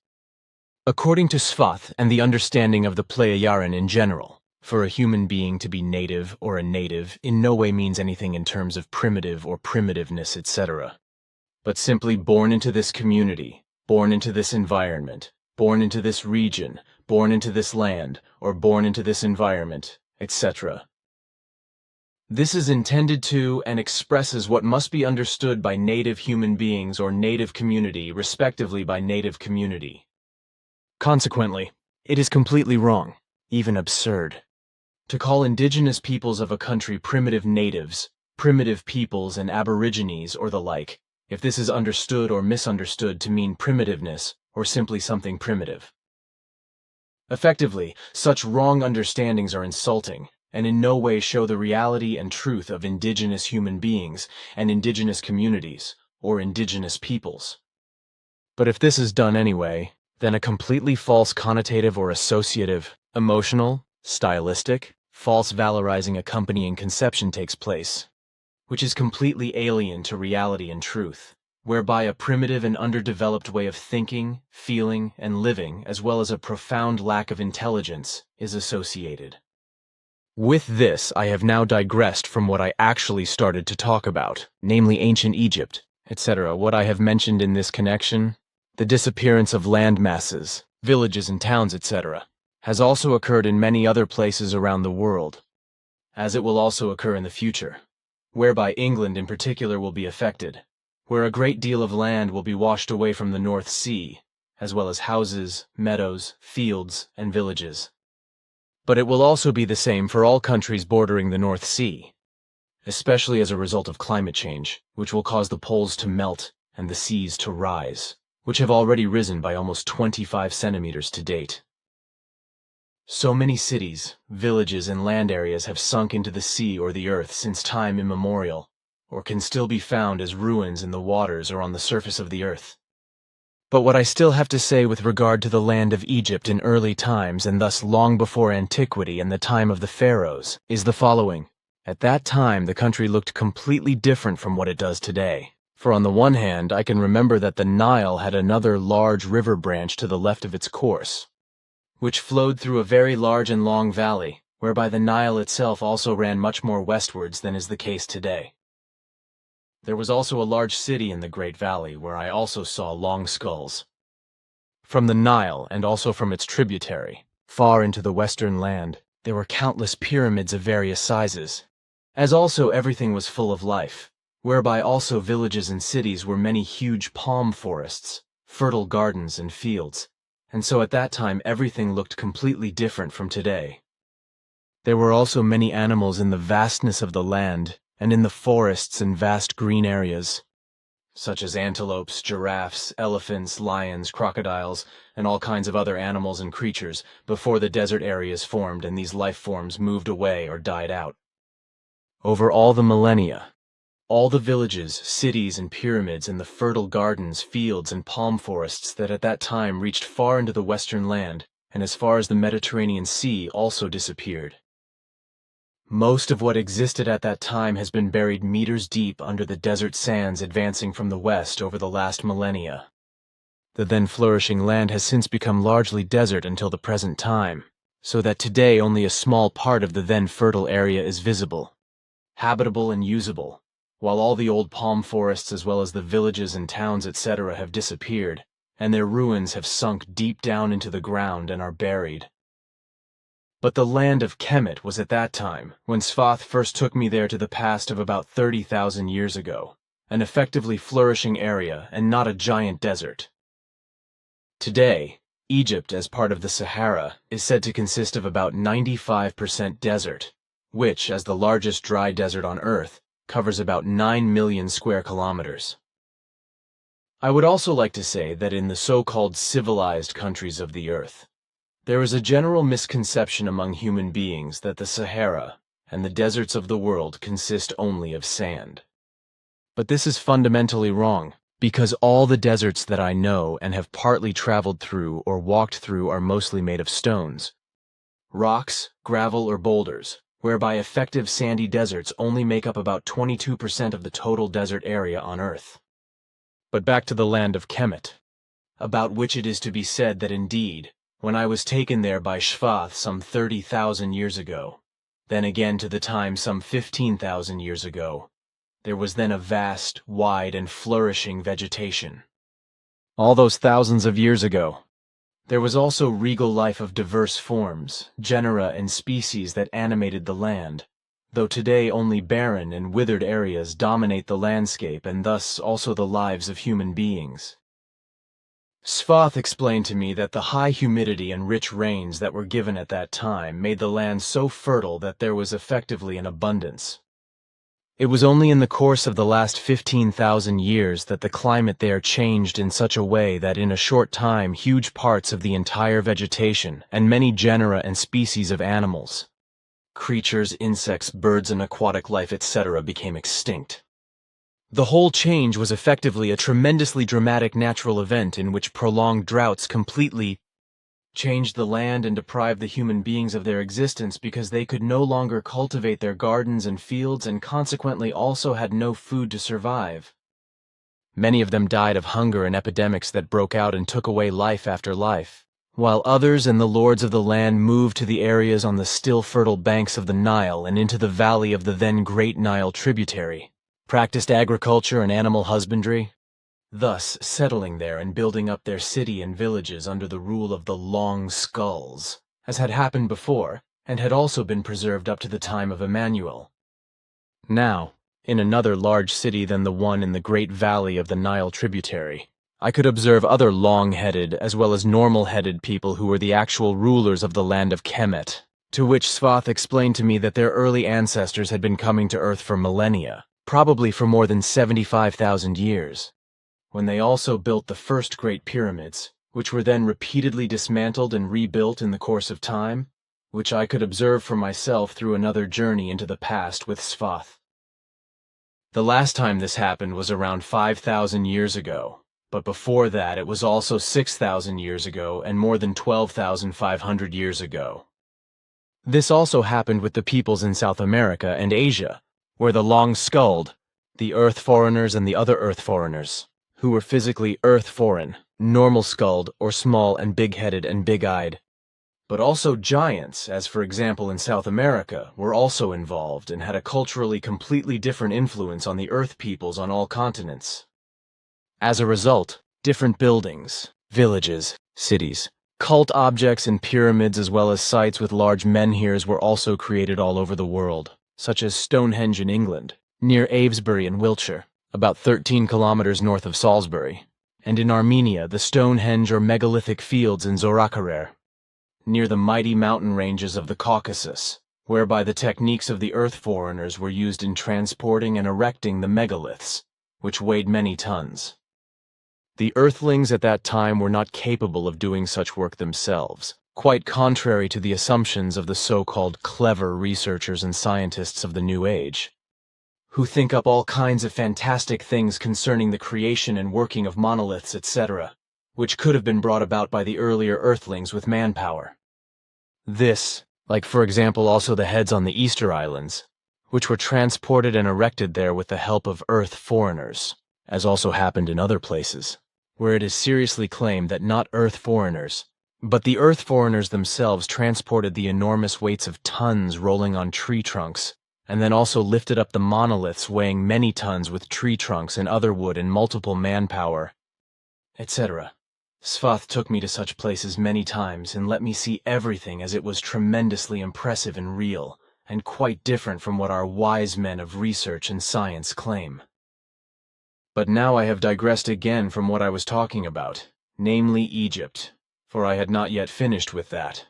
According to Svath and the understanding of the Pleiadian in general, for a human being to be native or a native in no way means anything in terms of primitive or primitiveness, etc., but simply born into this community, born into this environment, born into this region, born into this land, or born into this environment, etc. This is intended to and expresses what must be understood by native human beings or native community, respectively by native community. Consequently, it is completely wrong, even absurd, to call indigenous peoples of a country primitive natives, primitive peoples and aborigines or the like, if this is understood or misunderstood to mean primitiveness or simply something primitive. Effectively, such wrong understandings are insulting and in no way show the reality and truth of indigenous human beings and indigenous communities or indigenous peoples. But if this is done anyway, then a completely false connotative or associative, emotional, stylistic, false valorizing accompanying conception takes place, which is completely alien to reality and truth, whereby a primitive and underdeveloped way of thinking, feeling, and living, as well as a profound lack of intelligence, is associated. With this, I have now digressed from what I actually started to talk about, namely ancient Egypt, etc. What I have mentioned in this connection, the disappearance of land masses, villages and towns, etc., has also occurred in many other places around the world, as it will also occur in the future, whereby England in particular will be affected, where a great deal of land will be washed away from the North Sea, as well as houses, meadows, fields, and villages. But it will also be the same for all countries bordering the North Sea, especially as a result of climate change, which will cause the poles to melt and the seas to rise, which have already risen by almost 25 centimeters to date. So many cities, villages, and land areas have sunk into the sea or the earth since time immemorial, or can still be found as ruins in the waters or on the surface of the earth. But what I still have to say with regard to the land of Egypt in early times and thus long before antiquity and the time of the pharaohs is the following. At that time, the country looked completely different from what it does today. For on the one hand, I can remember that the Nile had another large river branch to the left of its course, which flowed through a very large and long valley, whereby the Nile itself also ran much more westwards than is the case today. There was also a large city in the Great Valley where I also saw long skulls. From the Nile, and also from its tributary, far into the western land, there were countless pyramids of various sizes, as also everything was full of life, whereby also villages and cities were many huge palm forests, fertile gardens and fields, and so at that time everything looked completely different from today. There were also many animals in the vastness of the land, and in the forests and vast green areas, such as antelopes, giraffes, elephants, lions, crocodiles, and all kinds of other animals and creatures before the desert areas formed and these life forms moved away or died out. Over all the millennia, all the villages, cities, and pyramids and the fertile gardens, fields, and palm forests that at that time reached far into the western land and as far as the Mediterranean Sea also disappeared. Most of what existed at that time has been buried meters deep under the desert sands advancing from the west over the last millennia. The then flourishing land has since become largely desert until the present time, so that today only a small part of the then fertile area is visible, habitable and usable, while all the old palm forests as well as the villages and towns etc. have disappeared, and their ruins have sunk deep down into the ground and are buried. But the land of Kemet was at that time, when Sfath first took me there to the past of about 30,000 years ago, an effectively flourishing area and not a giant desert. Today, Egypt, as part of the Sahara, is said to consist of about 95% desert, which, as the largest dry desert on Earth, covers about 9 million square kilometers. I would also like to say that in the so-called civilized countries of the Earth, there is a general misconception among human beings that the Sahara and the deserts of the world consist only of sand. But this is fundamentally wrong, because all the deserts that I know and have partly traveled through or walked through are mostly made of stones, rocks, gravel, or boulders, whereby effective sandy deserts only make up about 22% of the total desert area on Earth. But back to the land of Kemet, about which it is to be said that indeed, when I was taken there by Sfath some 30,000 years ago, then again to the time some 15,000 years ago, there was then a vast, wide, and flourishing vegetation. All those thousands of years ago, there was also regal life of diverse forms, genera, and species that animated the land, though today only barren and withered areas dominate the landscape and thus also the lives of human beings. Sfath explained to me that the high humidity and rich rains that were given at that time made the land so fertile that there was effectively an abundance. It was only in the course of the last 15,000 years that the climate there changed in such a way that in a short time huge parts of the entire vegetation and many genera and species of animals, creatures, insects, birds, and aquatic life, etc. became extinct. The whole change was effectively a tremendously dramatic natural event in which prolonged droughts completely changed the land and deprived the human beings of their existence because they could no longer cultivate their gardens and fields and consequently also had no food to survive. Many of them died of hunger and epidemics that broke out and took away life after life, while others and the lords of the land moved to the areas on the still fertile banks of the Nile and into the valley of the then Great Nile tributary, practiced agriculture and animal husbandry, thus settling there and building up their city and villages under the rule of the long skulls, as had happened before, and had also been preserved up to the time of Emmanuel. Now, in another large city than the one in the great valley of the Nile tributary, I could observe other long-headed as well as normal-headed people who were the actual rulers of the land of Kemet, to which Sfath explained to me that their early ancestors had been coming to Earth for millennia, probably for more than 75,000 years, when they also built the first great pyramids, which were then repeatedly dismantled and rebuilt in the course of time, which I could observe for myself through another journey into the past with Sfath. The last time this happened was around 5,000 years ago, but before that it was also 6,000 years ago and more than 12,500 years ago. This also happened with the peoples in South America and Asia, where the long-skulled, the Earth foreigners and the other Earth foreigners, who were physically Earth foreign, normal-skulled, or small and big-headed and big-eyed. But also giants, as for example in South America, were also involved and had a culturally completely different influence on the Earth peoples on all continents. As a result, different buildings, villages, cities, cult objects and pyramids as well as sites with large menhirs were also created all over the world, such as Stonehenge in England, near Avesbury in Wiltshire, about 13 kilometers north of Salisbury, and in Armenia the Stonehenge or megalithic fields in Zorakharer, near the mighty mountain ranges of the Caucasus, whereby the techniques of the Earth foreigners were used in transporting and erecting the megaliths, which weighed many tons. The Earthlings at that time were not capable of doing such work themselves, quite contrary to the assumptions of the so-called clever researchers and scientists of the New Age, who think up all kinds of fantastic things concerning the creation and working of monoliths, etc., which could have been brought about by the earlier Earthlings with manpower. This, like for example also the heads on the Easter Islands, which were transported and erected there with the help of Earth foreigners, as also happened in other places, where it is seriously claimed that not Earth foreigners, but the Earth foreigners themselves transported the enormous weights of tons rolling on tree trunks, and then also lifted up the monoliths weighing many tons with tree trunks and other wood and multiple manpower, etc. Svath took me to such places many times and let me see everything as it was tremendously impressive and real, and quite different from what our wise men of research and science claim. But now I have digressed again from what I was talking about, namely Egypt, for I had not yet finished with that.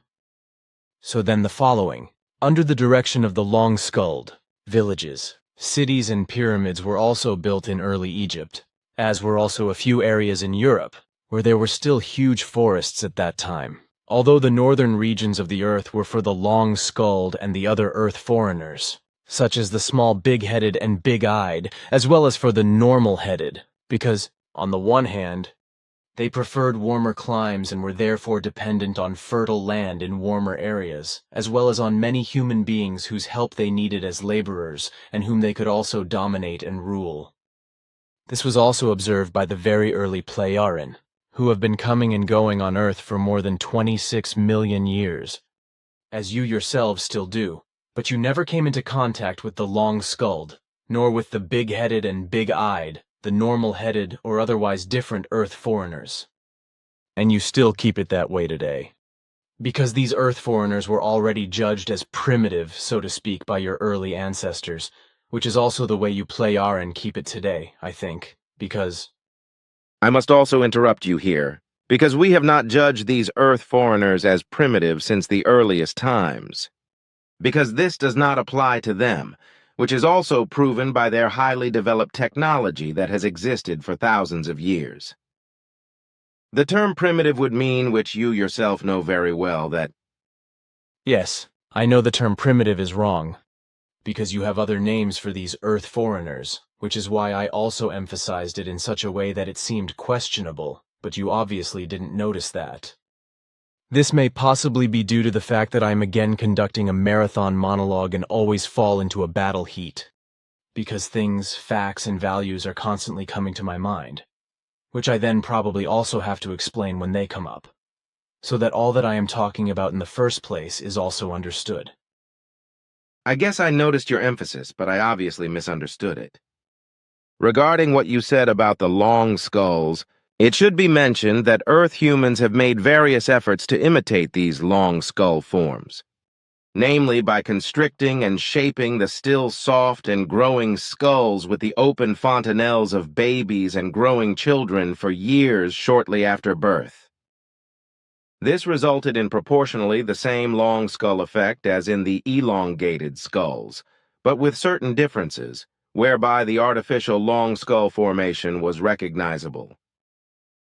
So then the following. Under the direction of the long-skulled, villages, cities and pyramids were also built in early Egypt, as were also a few areas in Europe, where there were still huge forests at that time, although the northern regions of the earth were for the long-skulled and the other Earth foreigners, such as the small big-headed and big-eyed, as well as for the normal-headed, because, on the one hand, they preferred warmer climes and were therefore dependent on fertile land in warmer areas, as well as on many human beings whose help they needed as laborers and whom they could also dominate and rule. This was also observed by the very early Plejaren, who have been coming and going on Earth for more than 26 million years, as you yourselves still do, but you never came into contact with the long-skulled, nor with the big-headed and big-eyed, the normal-headed or otherwise different Earth foreigners. And you still keep it that way today. Because these Earth foreigners were already judged as primitive, so to speak, by your early ancestors, which is also the way you Plejaren keep it today, I think, because... I must also interrupt you here, because we have not judged these Earth foreigners as primitive since the earliest times. Because this does not apply to them, which is also proven by their highly developed technology that has existed for thousands of years. The term primitive would mean, which you yourself know very well, that... Yes, I know the term primitive is wrong, because you have other names for these Earth foreigners, which is why I also emphasized it in such a way that it seemed questionable, but you obviously didn't notice that. This may possibly be due to the fact that I am again conducting a marathon monologue and always fall into a battle heat, because things, facts, and values are constantly coming to my mind, which I then probably also have to explain when they come up, so that all that I am talking about in the first place is also understood. I guess I noticed your emphasis, but I obviously misunderstood it. Regarding what you said about the long skulls, it should be mentioned that Earth humans have made various efforts to imitate these long skull forms, namely by constricting and shaping the still soft and growing skulls with the open fontanelles of babies and growing children for years shortly after birth. This resulted in proportionally the same long skull effect as in the elongated skulls, but with certain differences, whereby the artificial long skull formation was recognizable.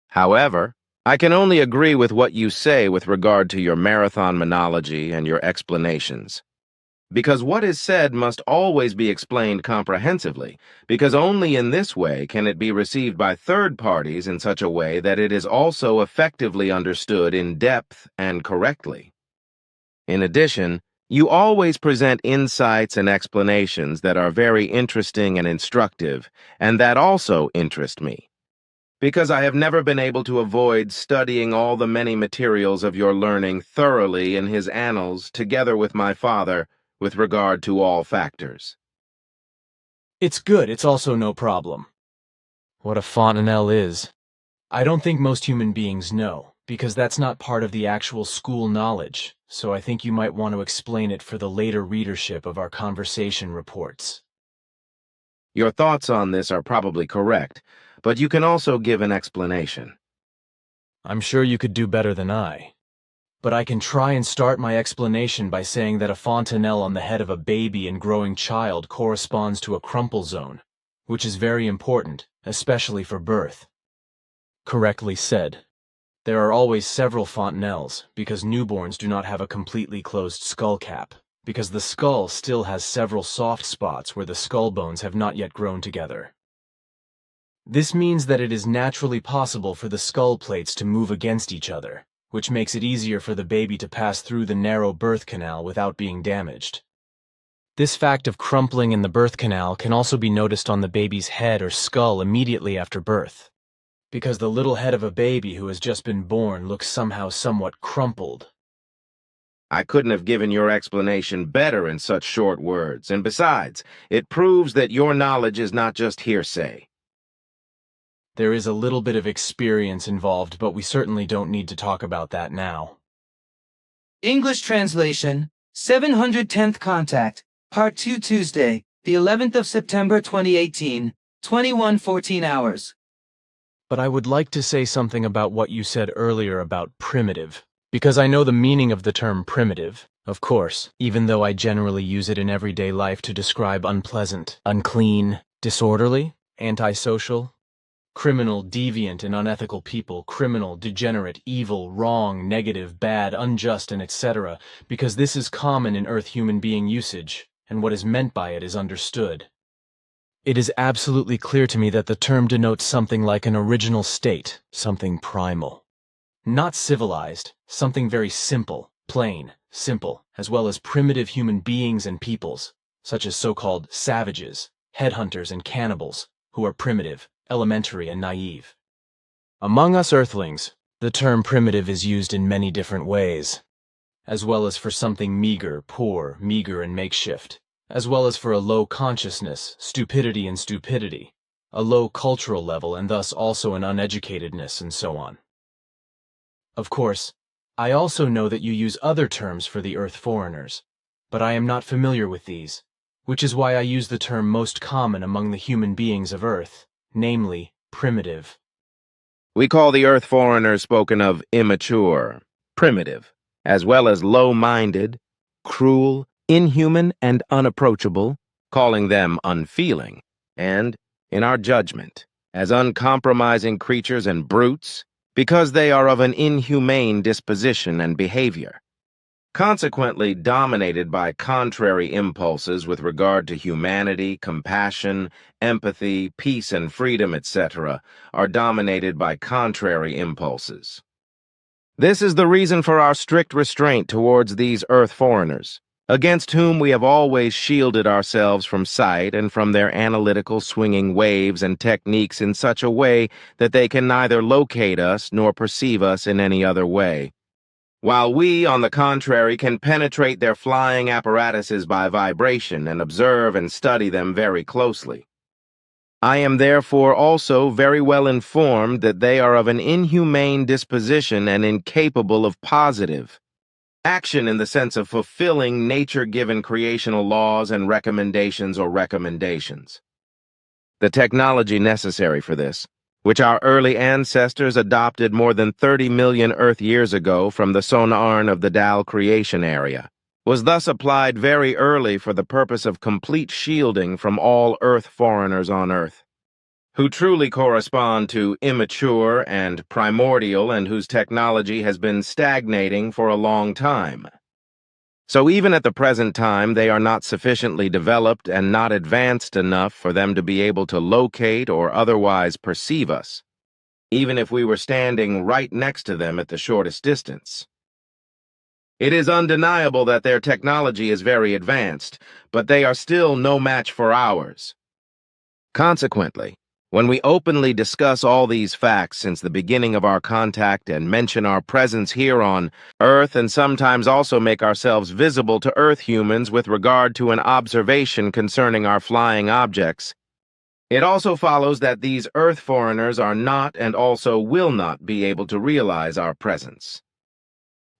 However, I can only agree with what you say with regard to your marathon monology and your explanations. Because what is said must always be explained comprehensively, because only in this way can it be received by third parties in such a way that it is also effectively understood in depth and correctly. In addition, You always present insights and explanations that are very interesting and instructive, and that also interest me, because I have never been able to avoid studying all the many materials of your learning thoroughly in his annals together with my father with regard to all factors. It's good, it's also no problem. What a fontanelle is, I don't think most human beings know, because that's not part of the actual school knowledge, so I think you might want to explain it for the later readership of our conversation reports. Your thoughts on this are probably correct, but you can also give an explanation. I'm sure you could do better than I. But I can try and start my explanation by saying that a fontanelle on the head of a baby and growing child corresponds to a crumple zone, which is very important, especially for birth. Correctly said. There are always several fontanelles, because newborns do not have a completely closed skull cap, because the skull still has several soft spots where the skull bones have not yet grown together. This means that it is naturally possible for the skull plates to move against each other, which makes it easier for the baby to pass through the narrow birth canal without being damaged. This fact of crumpling in the birth canal can also be noticed on the baby's head or skull immediately after birth, because the little head of a baby who has just been born looks somehow somewhat crumpled. I couldn't have given your explanation better in such short words, and besides, it proves that your knowledge is not just hearsay. There is a little bit of experience involved, but we certainly don't need to talk about that now. English translation, 710th Contact, Part 2 Tuesday, the 11th of September 2018, 21:14 hours. But I would like to say something about what you said earlier about primitive, because I know the meaning of the term primitive, of course, even though I generally use it in everyday life to describe unpleasant, unclean, disorderly, antisocial, criminal, deviant, and unethical people, criminal, degenerate, evil, wrong, negative, bad, unjust, and etc., because this is common in Earth human being usage, and what is meant by it is understood. It is absolutely clear to me that the term denotes something like an original state, something primal. Not civilized, something very simple, plain, simple, as well as primitive human beings and peoples, such as so-called savages, headhunters, and cannibals, who are primitive, elementary, and naive. Among us Earthlings, the term primitive is used in many different ways, as well as for something meager, poor, meager, and makeshift, as well as for a low consciousness, stupidity, a low cultural level, and thus also an uneducatedness, and so on. Of course, I also know that you use other terms for the Earth foreigners, but I am not familiar with these, which is why I use the term most common among the human beings of Earth, namely, primitive. We call the Earth foreigners spoken of immature, primitive, as well as low-minded, cruel, inhuman, and unapproachable, calling them unfeeling, and, in our judgment, as uncompromising creatures and brutes, because they are of an inhumane disposition and behavior, consequently dominated by contrary impulses with regard to humanity, compassion, empathy, peace and freedom, etc., are dominated by contrary impulses. This is the reason for our strict restraint towards these Earth foreigners, against whom we have always shielded ourselves from sight and from their analytical swinging waves and techniques in such a way that they can neither locate us nor perceive us in any other way, while we, on the contrary, can penetrate their flying apparatuses by vibration and observe and study them very closely. I am therefore also very well informed that they are of an inhumane disposition and incapable of positive action in the sense of fulfilling nature-given creational laws and recommendations. The technology necessary for this, which our early ancestors adopted more than 30 million Earth years ago from the Sonarn of the Dal creation area, was thus applied very early for the purpose of complete shielding from all Earth foreigners on Earth, who truly correspond to immature and primordial and whose technology has been stagnating for a long time. So even at the present time, they are not sufficiently developed and not advanced enough for them to be able to locate or otherwise perceive us, even if we were standing right next to them at the shortest distance. It is undeniable that their technology is very advanced, but they are still no match for ours. Consequently, when we openly discuss all these facts since the beginning of our contact and mention our presence here on Earth and sometimes also make ourselves visible to Earth humans with regard to an observation concerning our flying objects, it also follows that these Earth foreigners are not and also will not be able to realize our presence.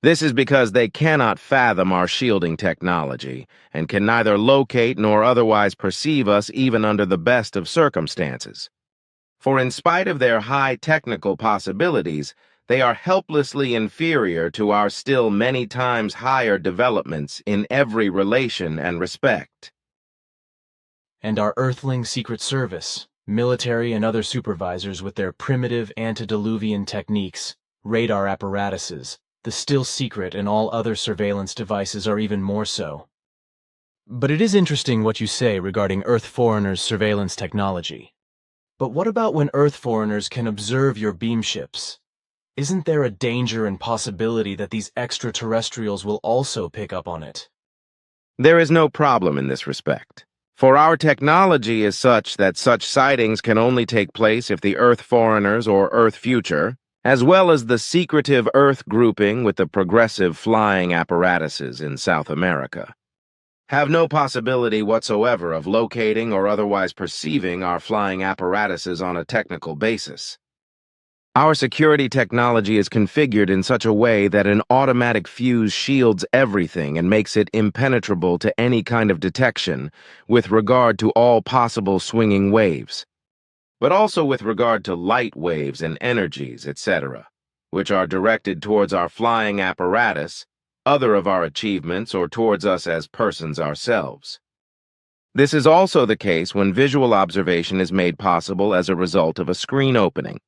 This is because they cannot fathom our shielding technology and can neither locate nor otherwise perceive us even under the best of circumstances. For in spite of their high technical possibilities, they are helplessly inferior to our still many times higher developments in every relation and respect. And our Earthling Secret Service, military and other supervisors with their primitive antediluvian techniques, radar apparatuses, the still secret and all other surveillance devices are even more so. But it is interesting what you say regarding Earth foreigners' surveillance technology. But what about when Earth foreigners can observe your beam ships? Isn't there a danger and possibility that these extraterrestrials will also pick up on it? There is no problem in this respect. For our technology is such that such sightings can only take place if the Earth foreigners or Earth future, as well as the secretive Earth grouping with the progressive flying apparatuses in South America, have no possibility whatsoever of locating or otherwise perceiving our flying apparatuses on a technical basis. Our security technology is configured in such a way that an automatic fuse shields everything and makes it impenetrable to any kind of detection with regard to all possible swinging waves, but also with regard to light waves and energies, etc., which are directed towards our flying apparatus, other of our achievements, or towards us as persons ourselves. This is also the case when visual observation is made possible as a result of a screen opening.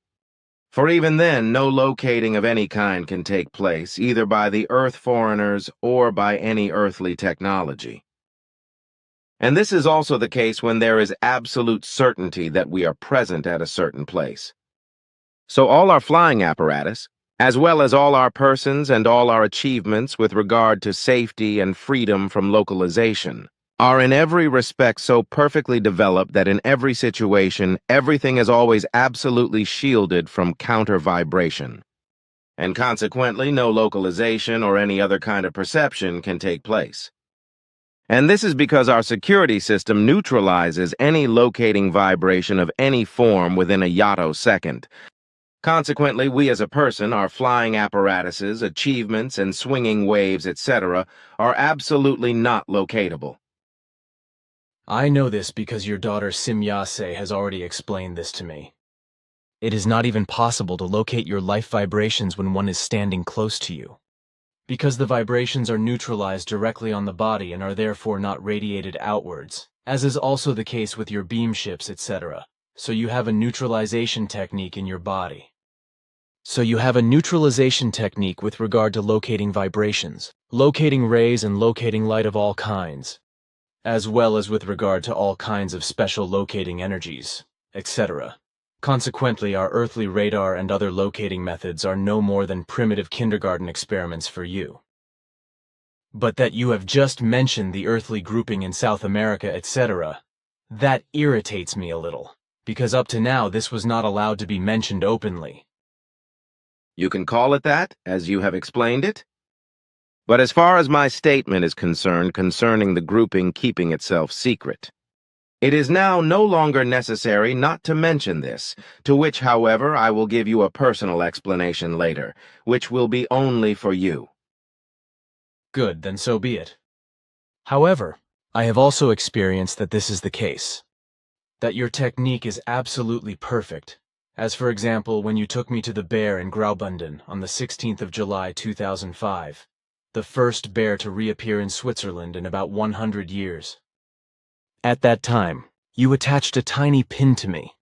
For even then, no locating of any kind can take place, either by the Earth foreigners or by any earthly technology. And this is also the case when there is absolute certainty that we are present at a certain place. So all our flying apparatus, as well as all our persons and all our achievements with regard to safety and freedom from localization, are in every respect so perfectly developed that in every situation, everything is always absolutely shielded from counter-vibration. And consequently, no localization or any other kind of perception can take place. And this is because our security system neutralizes any locating vibration of any form within a yottosecond. Consequently, we as a person, our flying apparatuses, achievements, and swinging waves, etc., are absolutely not locatable. I know this because your daughter Simyase has already explained this to me. It is not even possible to locate your life vibrations when one is standing close to you, because the vibrations are neutralized directly on the body and are therefore not radiated outwards, as is also the case with your beam ships, etc. So you have a neutralization technique in your body. So you have a neutralization technique with regard to locating vibrations, locating rays and locating light of all kinds, as well as with regard to all kinds of special locating energies, etc. Consequently, our earthly radar and other locating methods are no more than primitive kindergarten experiments for you. But that you have just mentioned the earthly grouping in South America, etc., that irritates me a little, because up to now this was not allowed to be mentioned openly. You can call it that, as you have explained it. But as far as my statement is concerned concerning the grouping keeping itself secret, it is now no longer necessary not to mention this, to which, however, I will give you a personal explanation later, which will be only for you. Good, then so be it. However, I have also experienced that this is the case, that your technique is absolutely perfect, as for example when you took me to the bear in Graubünden on the 16th of July 2005. The first bear to reappear in Switzerland in about 100 years. At that time, you attached a tiny pin to me,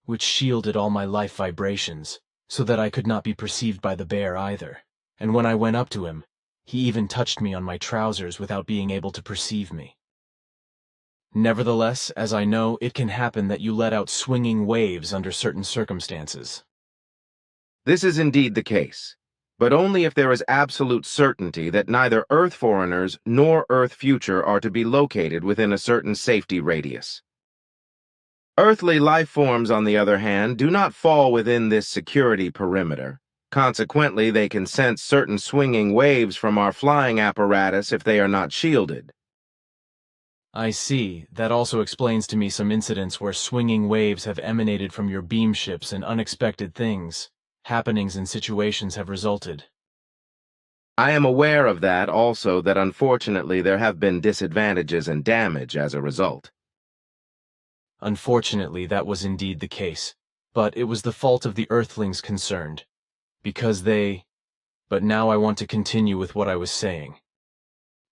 which shielded all my life vibrations, so that I could not be perceived by the bear either. And when I went up to him, he even touched me on my trousers without being able to perceive me. Nevertheless, as I know, it can happen that you let out swinging waves under certain circumstances. This is indeed the case. but only if there is absolute certainty that neither Earth foreigners nor Earth future are to be located within a certain safety radius. Earthly life forms, on the other hand, do not fall within this security perimeter. Consequently, they can sense certain swinging waves from our flying apparatus if they are not shielded. I see. That also explains to me some incidents where swinging waves have emanated from your beam ships and unexpected things, happenings and situations have resulted. I am aware of that also, that unfortunately there have been disadvantages and damage as a result. Unfortunately, that was indeed the case, but it was the fault of the Earthlings concerned, because they... But now I want to continue with what I was saying.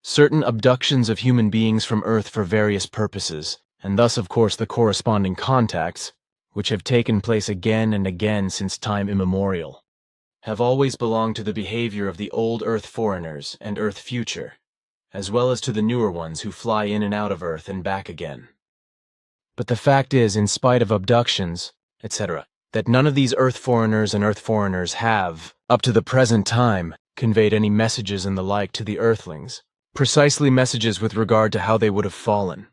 Certain abductions of human beings from Earth for various purposes, and thus of course the corresponding contacts, which have taken place again and again since time immemorial, have always belonged to the behavior of the old Earth foreigners and Earth future, as well as to the newer ones who fly in and out of Earth and back again. But the fact is, in spite of abductions, etc., that none of these Earth foreigners and Earth foreigners have, up to the present time, conveyed any messages and the like to the Earthlings, precisely messages with regard to how they would have fallen,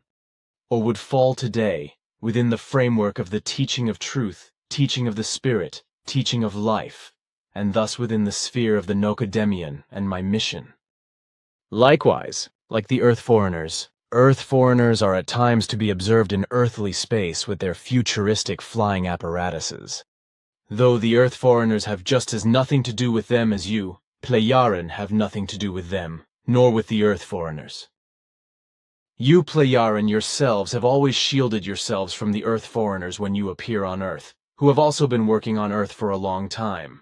or would fall today, within the framework of the teaching of truth, teaching of the spirit, teaching of life, and thus within the sphere of the Nocademian and my mission. Likewise, like the Earth foreigners are at times to be observed in earthly space with their futuristic flying apparatuses. Though the Earth foreigners have just as nothing to do with them as you, Plejaren, have nothing to do with them, nor with the Earth foreigners. You, Plejaren, yourselves have always shielded yourselves from the Earth foreigners when you appear on Earth, who have also been working on Earth for a long time.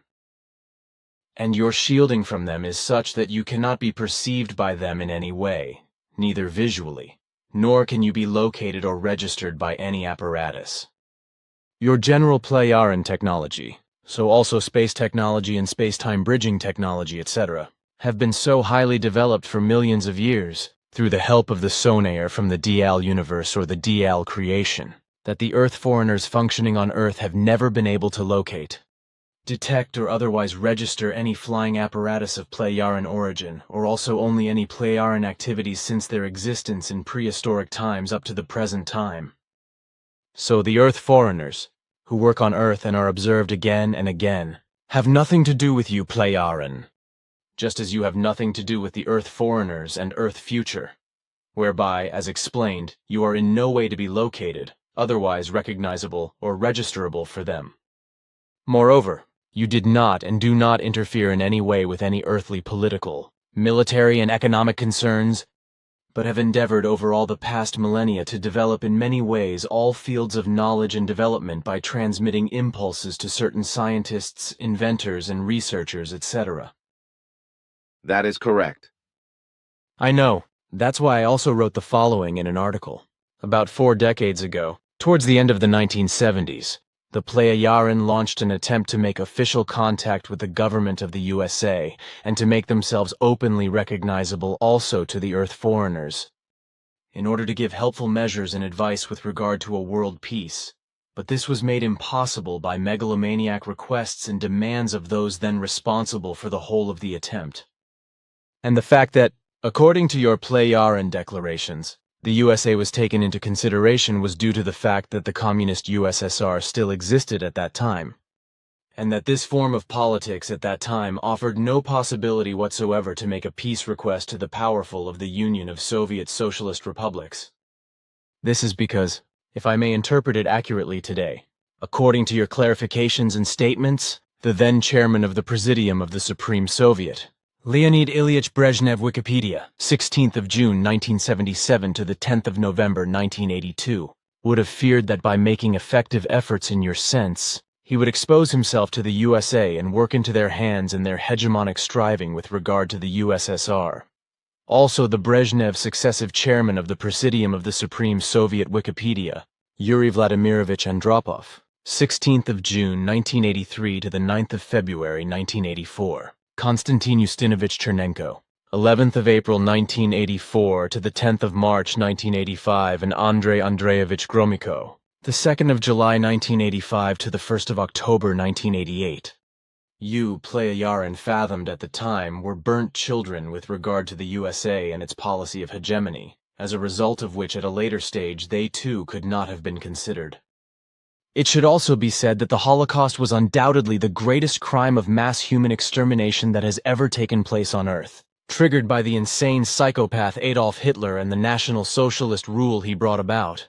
And your shielding from them is such that you cannot be perceived by them in any way, neither visually, nor can you be located or registered by any apparatus. Your general Plejaren technology, so also space technology and space-time bridging technology, etc., have been so highly developed for millions of years, through the help of the sonair from the Dial universe or the Dial creation, that the Earth foreigners functioning on Earth have never been able to locate, detect or otherwise register any flying apparatus of Plejaren origin, or also only any Plejaren activities since their existence in prehistoric times up to the present time. So the Earth foreigners, who work on Earth and are observed again and again, have nothing to do with you, Plejaren, just as you have nothing to do with the Earth foreigners and Earth future, whereby, as explained, you are in no way to be located, otherwise recognizable or registerable for them. Moreover, you did not and do not interfere in any way with any earthly political, military, and economic concerns, but have endeavored over all the past millennia to develop in many ways all fields of knowledge and development by transmitting impulses to certain scientists, inventors, and researchers, etc. That is correct. I know. That's why I also wrote the following in an article. About 4 decades ago, towards the end of the 1970s, the Plejaren launched an attempt to make official contact with the government of the USA and to make themselves openly recognizable also to the Earth foreigners, in order to give helpful measures and advice with regard to a world peace. But this was made impossible by megalomaniac requests and demands of those then responsible for the whole of the attempt. And the fact that, according to your Plejaren declarations, the USA was taken into consideration was due to the fact that the communist USSR still existed at that time, and that this form of politics at that time offered no possibility whatsoever to make a peace request to the powerful of the Union of Soviet Socialist Republics. This is because, if I may interpret it accurately today, according to your clarifications and statements, the then chairman of the Presidium of the Supreme Soviet, Leonid Ilyich Brezhnev, Wikipedia, 16th of June 1977 to the 10th of November 1982, would have feared that by making effective efforts in your sense, he would expose himself to the USA and work into their hands in their hegemonic striving with regard to the USSR. Also the Brezhnev successive chairman of the Presidium of the Supreme Soviet, Wikipedia, Yuri Vladimirovich Andropov, 16th of June 1983 to the 9th of February 1984. Konstantin Yustinovich Chernenko, 11th of April 1984 to the 10th of March 1985, and Andrei Andreevich Gromyko, the 2nd of July 1985 to the 1st of October 1988. Pleyar and fathomed at the time were burnt children with regard to the USA and its policy of hegemony, as a result of which at a later stage they too could not have been considered. It should also be said that the Holocaust was undoubtedly the greatest crime of mass human extermination that has ever taken place on Earth, triggered by the insane psychopath Adolf Hitler and the National Socialist rule he brought about,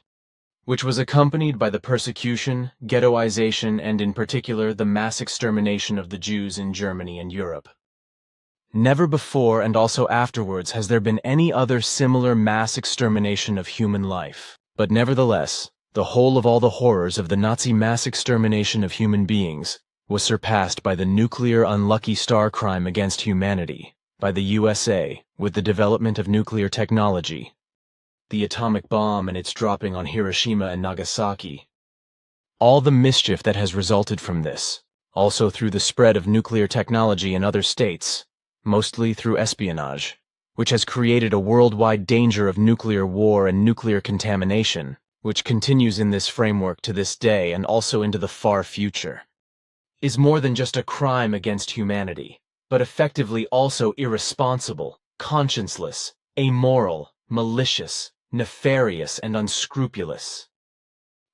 which was accompanied by the persecution, ghettoization, and in particular the mass extermination of the Jews in Germany and Europe. Never before and also afterwards has there been any other similar mass extermination of human life, but nevertheless, the whole of all the horrors of the Nazi mass extermination of human beings was surpassed by the nuclear unlucky star crime against humanity, by the USA, with the development of nuclear technology, the atomic bomb and its dropping on Hiroshima and Nagasaki. All the mischief that has resulted from this, also through the spread of nuclear technology in other states, mostly through espionage, which has created a worldwide danger of nuclear war and nuclear contamination, which continues in this framework to this day and also into the far future, is more than just a crime against humanity, but effectively also irresponsible, conscienceless, amoral, malicious, nefarious, and unscrupulous.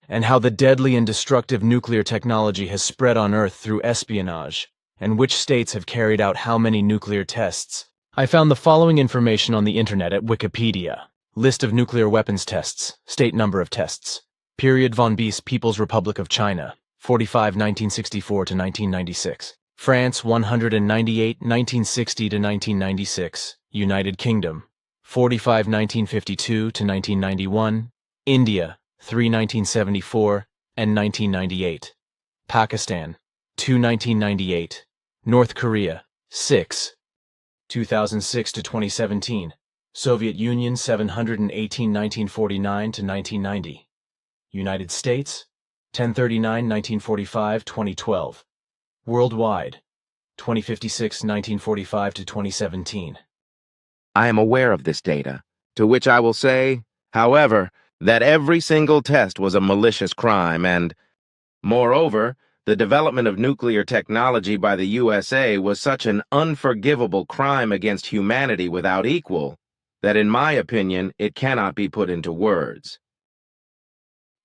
And how the deadly and destructive nuclear technology has spread on Earth through espionage, and which states have carried out how many nuclear tests. I found the following information on the internet at Wikipedia. List of nuclear weapons tests, state number of tests. Period von Bies People's Republic of China, 45 1964 to 1996. France 198 1960 to 1996. United Kingdom 45 1952 to 1991. India 3 1974 and 1998. Pakistan 2 1998. North Korea 6 2006 to 2017. Soviet Union 718 1949 to 1990. United States 1039 1945 2012. Worldwide 2056 1945 to 2017. I am aware of this data, to which I will say, however, that every single test was a malicious crime and, moreover, the development of nuclear technology by the USA was such an unforgivable crime against humanity without equal that in my opinion it cannot be put into words.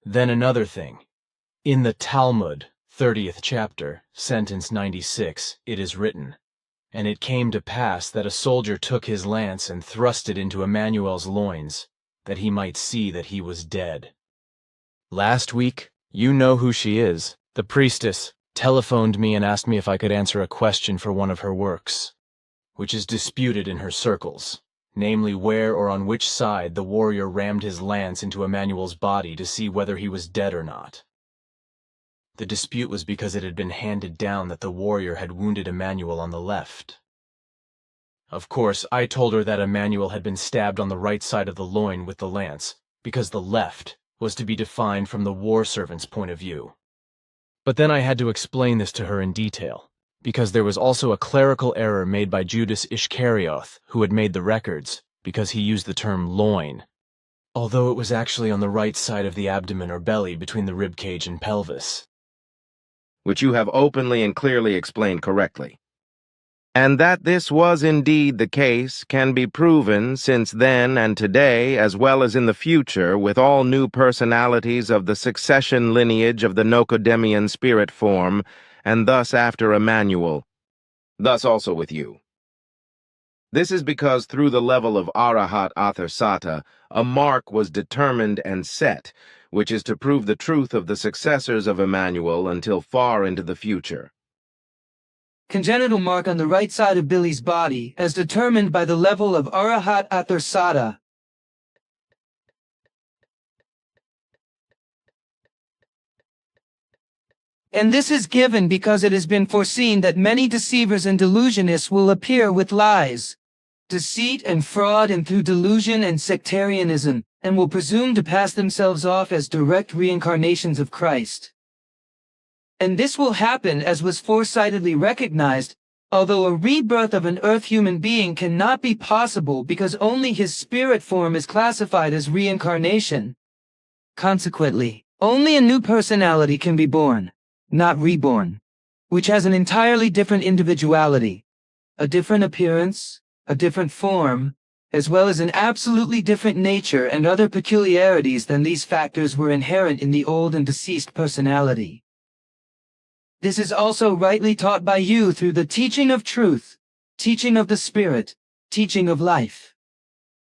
Then another thing. In the Talmud, 30th chapter, sentence 96, it is written, "And it came to pass that a soldier took his lance and thrust it into Emmanuel's loins, that he might see that he was dead." Last week, you know who she is, the priestess, telephoned me and asked me if I could answer a question for one of her works, which is disputed in her circles. Namely where or on which side the warrior rammed his lance into Emmanuel's body to see whether he was dead or not. The dispute was because it had been handed down that the warrior had wounded Emmanuel on the left. Of course, I told her that Emmanuel had been stabbed on the right side of the loin with the lance, because the left was to be defined from the war servant's point of view. But then I had to explain this to her in detail, because there was also a clerical error made by Judas Iscarioth, who had made the records, because he used the term loin, although it was actually on the right side of the abdomen or belly between the rib cage and pelvis. Which you have openly and clearly explained correctly. And that this was indeed the case can be proven since then and today, as well as in the future, with all new personalities of the succession lineage of the Nocodemian spirit form, and thus after Emmanuel, thus also with you. This is because through the level of Arahat Atharsata, a mark was determined and set, which is to prove the truth of the successors of Emmanuel until far into the future. Congenital mark on the right side of Billy's body, as determined by the level of Arahat Atharsata. And this is given because it has been foreseen that many deceivers and delusionists will appear with lies, deceit and fraud and through delusion and sectarianism, and will presume to pass themselves off as direct reincarnations of Christ. And this will happen as was foresightedly recognized, although a rebirth of an earth human being cannot be possible because only his spirit form is classified as reincarnation. Consequently, only a new personality can be born, not reborn. which has an entirely different individuality, a different appearance, a different form, as well as an absolutely different nature and other peculiarities than these factors were inherent in the old and deceased personality. This is also rightly taught by you through the teaching of truth, teaching of the Spirit, teaching of life.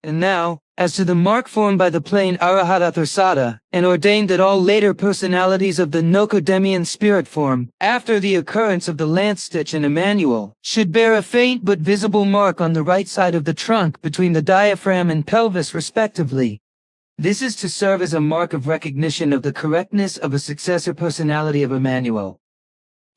And now, as to the mark formed by the plane Arahatathasada, and ordained that all later personalities of the Nokodemian spirit form, after the occurrence of the lance stitch in Emmanuel, should bear a faint but visible mark on the right side of the trunk between the diaphragm and pelvis respectively. This is to serve as a mark of recognition of the correctness of a successor personality of Emmanuel.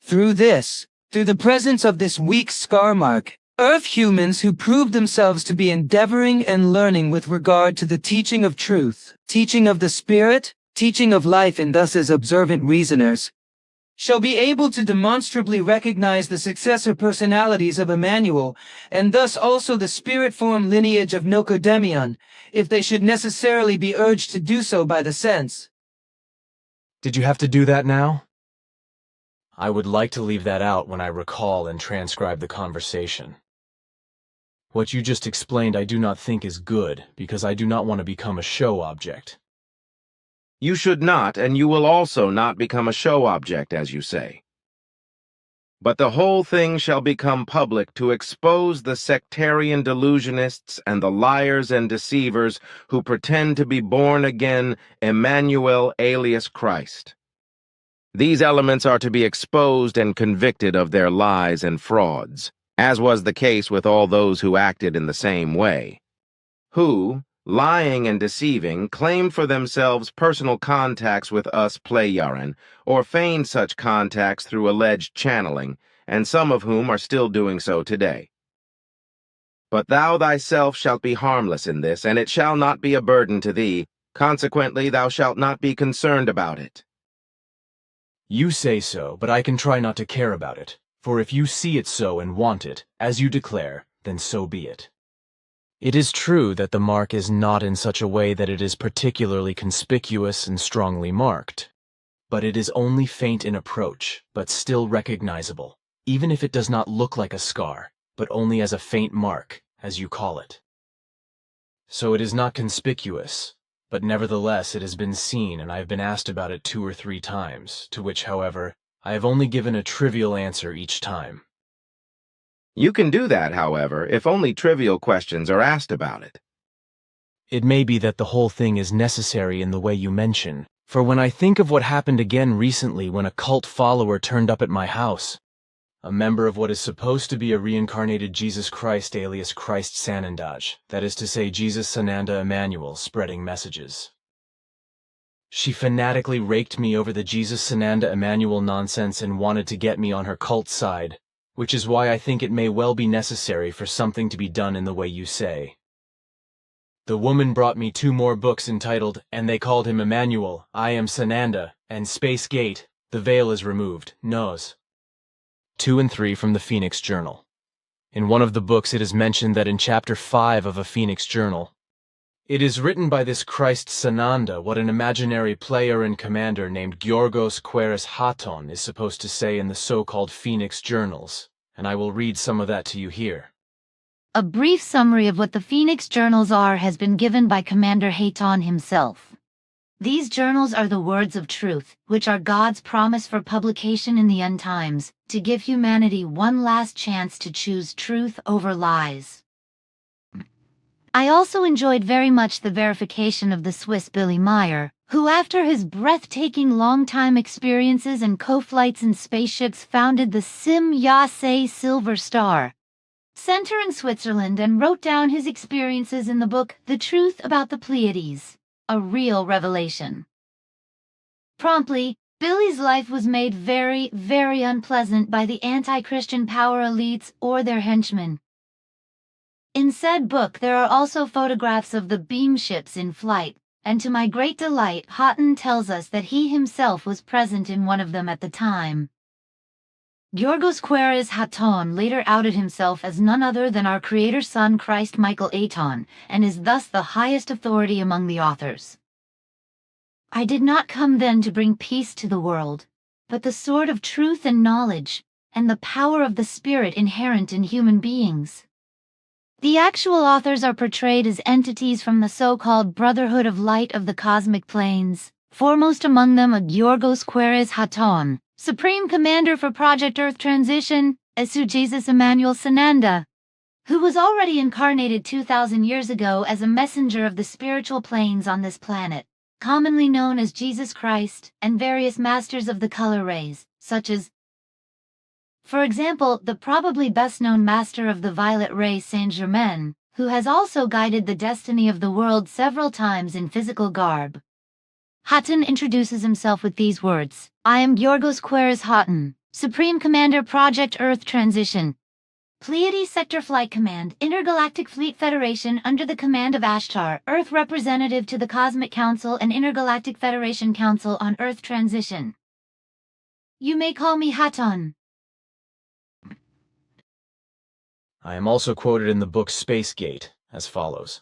Through the presence of this weak scar mark, Earth humans who prove themselves to be endeavoring and learning with regard to the teaching of truth, teaching of the Spirit, teaching of life and thus as observant reasoners, shall be able to demonstrably recognize the successor personalities of Emmanuel, and thus also the spirit form lineage of Nokodemion, if they should necessarily be urged to do so by the sense. Did you have to do that now? I would like to leave that out when I recall and transcribe the conversation. What you just explained I do not think is good, because I do not want to become a show object. You should not, and you will also not become a show object, as you say. But the whole thing shall become public to expose the sectarian delusionists and the liars and deceivers who pretend to be born again Emmanuel alias Christ. These elements are to be exposed and convicted of their lies and frauds, as was the case with all those who acted in the same way, who, lying and deceiving, claimed for themselves personal contacts with us Plejaren, or feigned such contacts through alleged channeling, and some of whom are still doing so today. But thou thyself shalt be harmless in this, and it shall not be a burden to thee, consequently thou shalt not be concerned about it. You say so, but I can try not to care about it. For if you see it so and want it, as you declare, then so be it. It is true that the mark is not in such a way that it is particularly conspicuous and strongly marked. But it is only faint in approach, but still recognizable, even if it does not look like a scar, but only as a faint mark, as you call it. So it is not conspicuous, but nevertheless it has been seen, and I have been asked about it 2 or 3 times, to which, however, I have only given a trivial answer each time. You can do that, however, if only trivial questions are asked about it. It may be that the whole thing is necessary in the way you mention, for when I think of what happened again recently when a cult follower turned up at my house, a member of what is supposed to be a reincarnated Jesus Christ alias Christ Sanandaj, that is to say Jesus Sananda Emmanuel, spreading messages. She fanatically raked me over the Jesus Sananda Emmanuel nonsense and wanted to get me on her cult side, which is why I think it may well be necessary for something to be done in the way you say. The woman brought me 2 more books entitled, And They Called Him Emmanuel, I Am Sananda, and Space Gate, The Veil is Removed, Nos. 2 and 3 from the Phoenix Journal. In one of the books it is mentioned that in Chapter 5 of a Phoenix Journal, it is written by this Christ Sananda what an imaginary player and commander named Giorgos Queris Haton is supposed to say in the so-called Phoenix Journals, and I will read some of that to you here. A brief summary of what the Phoenix Journals are has been given by Commander Haton himself. These journals are the words of truth, which are God's promise for publication in the end times, to give humanity one last chance to choose truth over lies. I also enjoyed very much the verification of the Swiss Billy Meier, who after his breathtaking long-time experiences and co-flights in spaceships founded the Sim-Yase Silver Star Center in Switzerland and wrote down his experiences in the book The Truth About the Pleiades, a real revelation. Promptly, Billy's life was made very, very unpleasant by the anti-Christian power elites or their henchmen. In said book there are also photographs of the beam ships in flight, and to my great delight Houghton tells us that he himself was present in one of them at the time. Giorgos Queris Haton later outed himself as none other than our Creator's Son Christ Michael Aton, and is thus the highest authority among the authors. I did not come then to bring peace to the world, but the sword of truth and knowledge, and the power of the spirit inherent in human beings. The actual authors are portrayed as entities from the so-called Brotherhood of Light of the cosmic planes, foremost among them a Giorgos Queres Haton, Supreme Commander for Project Earth Transition, Esu Jesus Emmanuel Sananda, who was already incarnated 2,000 years ago as a messenger of the spiritual planes on this planet, commonly known as Jesus Christ, and various masters of the color rays, such as, for example, the probably best-known master of the violet ray Saint-Germain, who has also guided the destiny of the world several times in physical garb. Haton introduces himself with these words: I am Giorgos Queres Haton, Supreme Commander Project Earth Transition, Pleiades Sector Flight Command, Intergalactic Fleet Federation under the command of Ashtar, Earth Representative to the Cosmic Council and Intergalactic Federation Council on Earth Transition. You may call me Haton. I am also quoted in the book Spacegate as follows.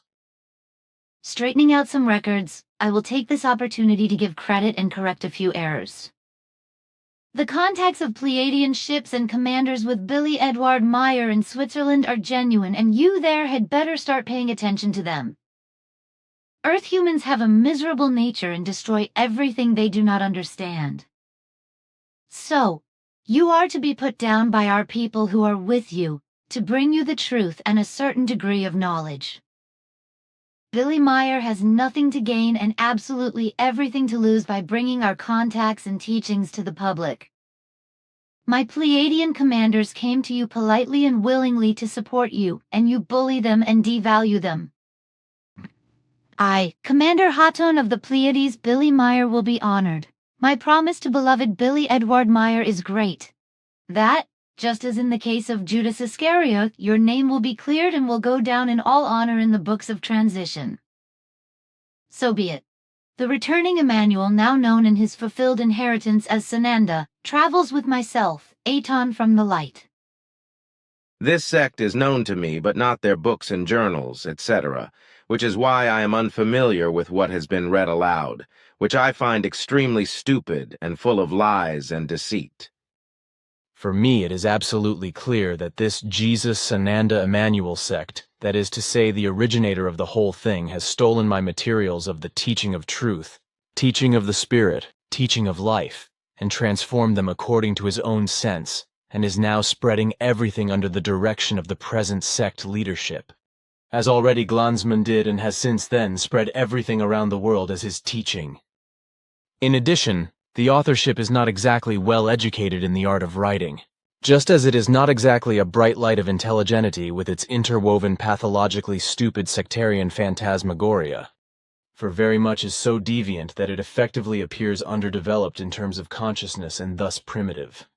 Straightening out some records, I will take this opportunity to give credit and correct a few errors. The contacts of Pleiadian ships and commanders with Billy Edward Meier in Switzerland are genuine, and you there had better start paying attention to them. Earth humans have a miserable nature and destroy everything they do not understand. So, you are to be put down by our people who are with you, to bring you the truth and a certain degree of knowledge. Billy Meier has nothing to gain and absolutely everything to lose by bringing our contacts and teachings to the public. My Pleiadian commanders came to you politely and willingly to support you, and you bully them and devalue them. I, Commander Haton of the Pleiades Billy Meier, will be honored. My promise to beloved Billy Edward Meier is great. That, just as in the case of Judas Iscariot, your name will be cleared and will go down in all honor in the books of transition. So be it. The returning Emmanuel, now known in his fulfilled inheritance as Sananda, travels with myself, Aton from the light. This sect is known to me, but not their books and journals, etc., which is why I am unfamiliar with what has been read aloud, which I find extremely stupid and full of lies and deceit. For me, it is absolutely clear that this Jesus Sananda Emmanuel sect, that is to say the originator of the whole thing, has stolen my materials of the teaching of truth, teaching of the spirit, teaching of life, and transformed them according to his own sense, and is now spreading everything under the direction of the present sect leadership, as already Glanzmann did and has since then spread everything around the world as his teaching. In addition, the authorship is not exactly well educated in the art of writing, just as it is not exactly a bright light of intelligenity with its interwoven pathologically stupid sectarian phantasmagoria, for very much is so deviant that it effectively appears underdeveloped in terms of consciousness and thus primitive.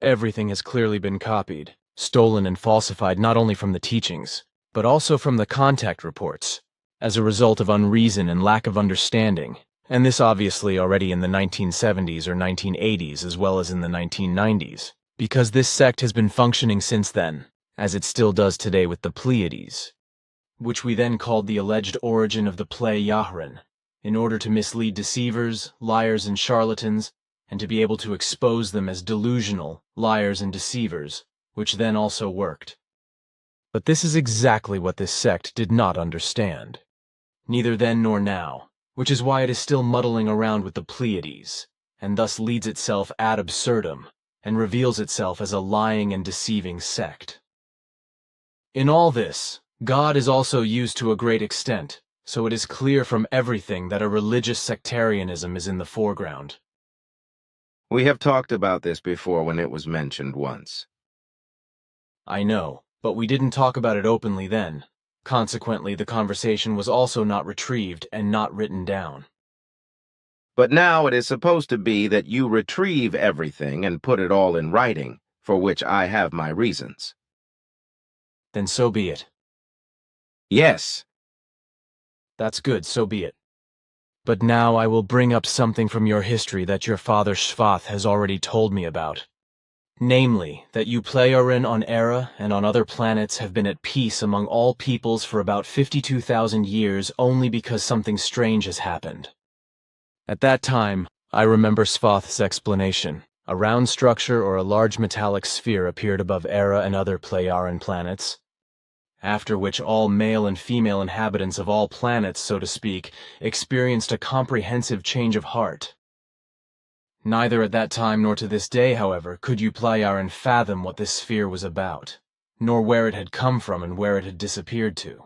Everything has clearly been copied, stolen and falsified not only from the teachings, but also from the contact reports, as a result of unreason and lack of understanding, and this obviously already in the 1970s or 1980s as well as in the 1990s, because this sect has been functioning since then, as it still does today with the Pleiades, which we then called the alleged origin of the play Yahran, in order to mislead deceivers, liars and charlatans, and to be able to expose them as delusional, liars and deceivers, which then also worked. But this is exactly what this sect did not understand, neither then nor now, which is why it is still muddling around with the Pleiades, and thus leads itself ad absurdum, and reveals itself as a lying and deceiving sect. In all this, God is also used to a great extent, so it is clear from everything that a religious sectarianism is in the foreground. We have talked about this before when it was mentioned once. I know, but we didn't talk about it openly then. Consequently, the conversation was also not retrieved and not written down. But now it is supposed to be that you retrieve everything and put it all in writing, for which I have my reasons. Then so be it. Yes. That's good, so be it. But now I will bring up something from your history that your father Shvath has already told me about. Namely, that you Pleiorin on Era and on other planets have been at peace among all peoples for about 52,000 years only because something strange has happened. At that time, I remember Shvath's explanation, A round structure or a large metallic sphere appeared above Era and other Pleiadian planets, after which all male and female inhabitants of all planets, so to speak, experienced a comprehensive change of heart. Neither at that time nor to this day, however, could you Pleiadian fathom what this sphere was about, nor where it had come from and where it had disappeared to.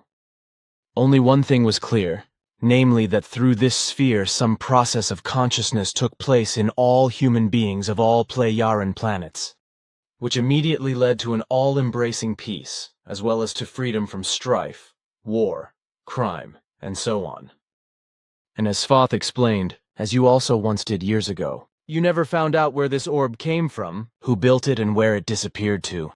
Only one thing was clear, namely that through this sphere some process of consciousness took place in all human beings of all Pleiadian planets, which immediately led to an all-embracing peace, as well as to freedom from strife, war, crime, and so on. And as Thoth explained, as you also once did years ago, you never found out where this orb came from, who built it, and where it disappeared to.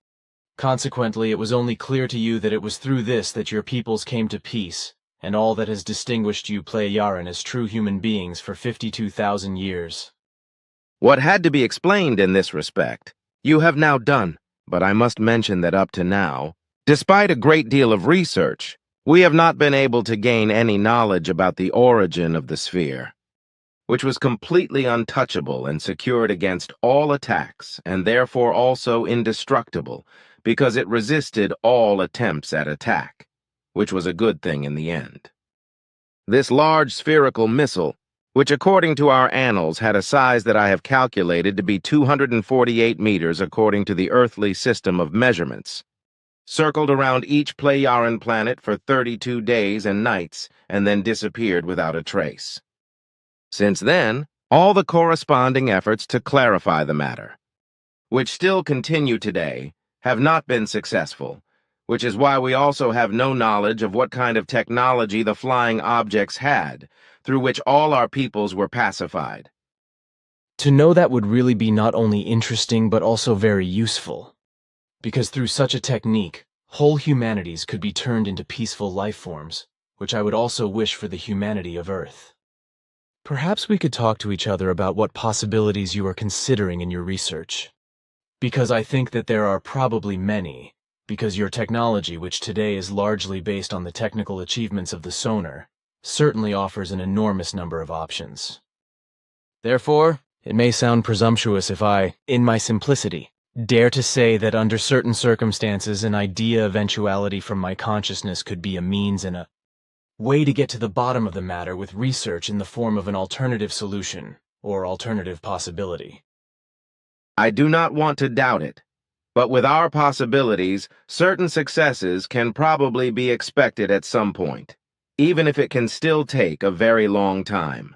Consequently, it was only clear to you that it was through this that your peoples came to peace, and all that has distinguished you Pleiadian as true human beings for 52,000 years. What had to be explained in this respect, you have now done, but I must mention that up to now, despite a great deal of research, we have not been able to gain any knowledge about the origin of the sphere, which was completely untouchable and secured against all attacks, and therefore also indestructible, because it resisted all attempts at attack, which was a good thing in the end. This large spherical missile, which according to our annals had a size that I have calculated to be 248 meters according to the earthly system of measurements, circled around each Pleiadian planet for 32 days and nights, and then disappeared without a trace. Since then, all the corresponding efforts to clarify the matter, which still continue today, have not been successful, which is why we also have no knowledge of what kind of technology the flying objects had, through which all our peoples were pacified. To know that would really be not only interesting but also very useful, because through such a technique, whole humanities could be turned into peaceful life forms, which I would also wish for the humanity of Earth. Perhaps we could talk to each other about what possibilities you are considering in your research, because I think that there are probably many, because your technology, which today is largely based on the technical achievements of the sonar, certainly offers an enormous number of options. Therefore, it may sound presumptuous if I, in my simplicity, dare to say that under certain circumstances an idea eventuality from my consciousness could be a means and a way to get to the bottom of the matter with research in the form of an alternative solution or alternative possibility. I do not want to doubt it, but with our possibilities, certain successes can probably be expected at some point, even if it can still take a very long time.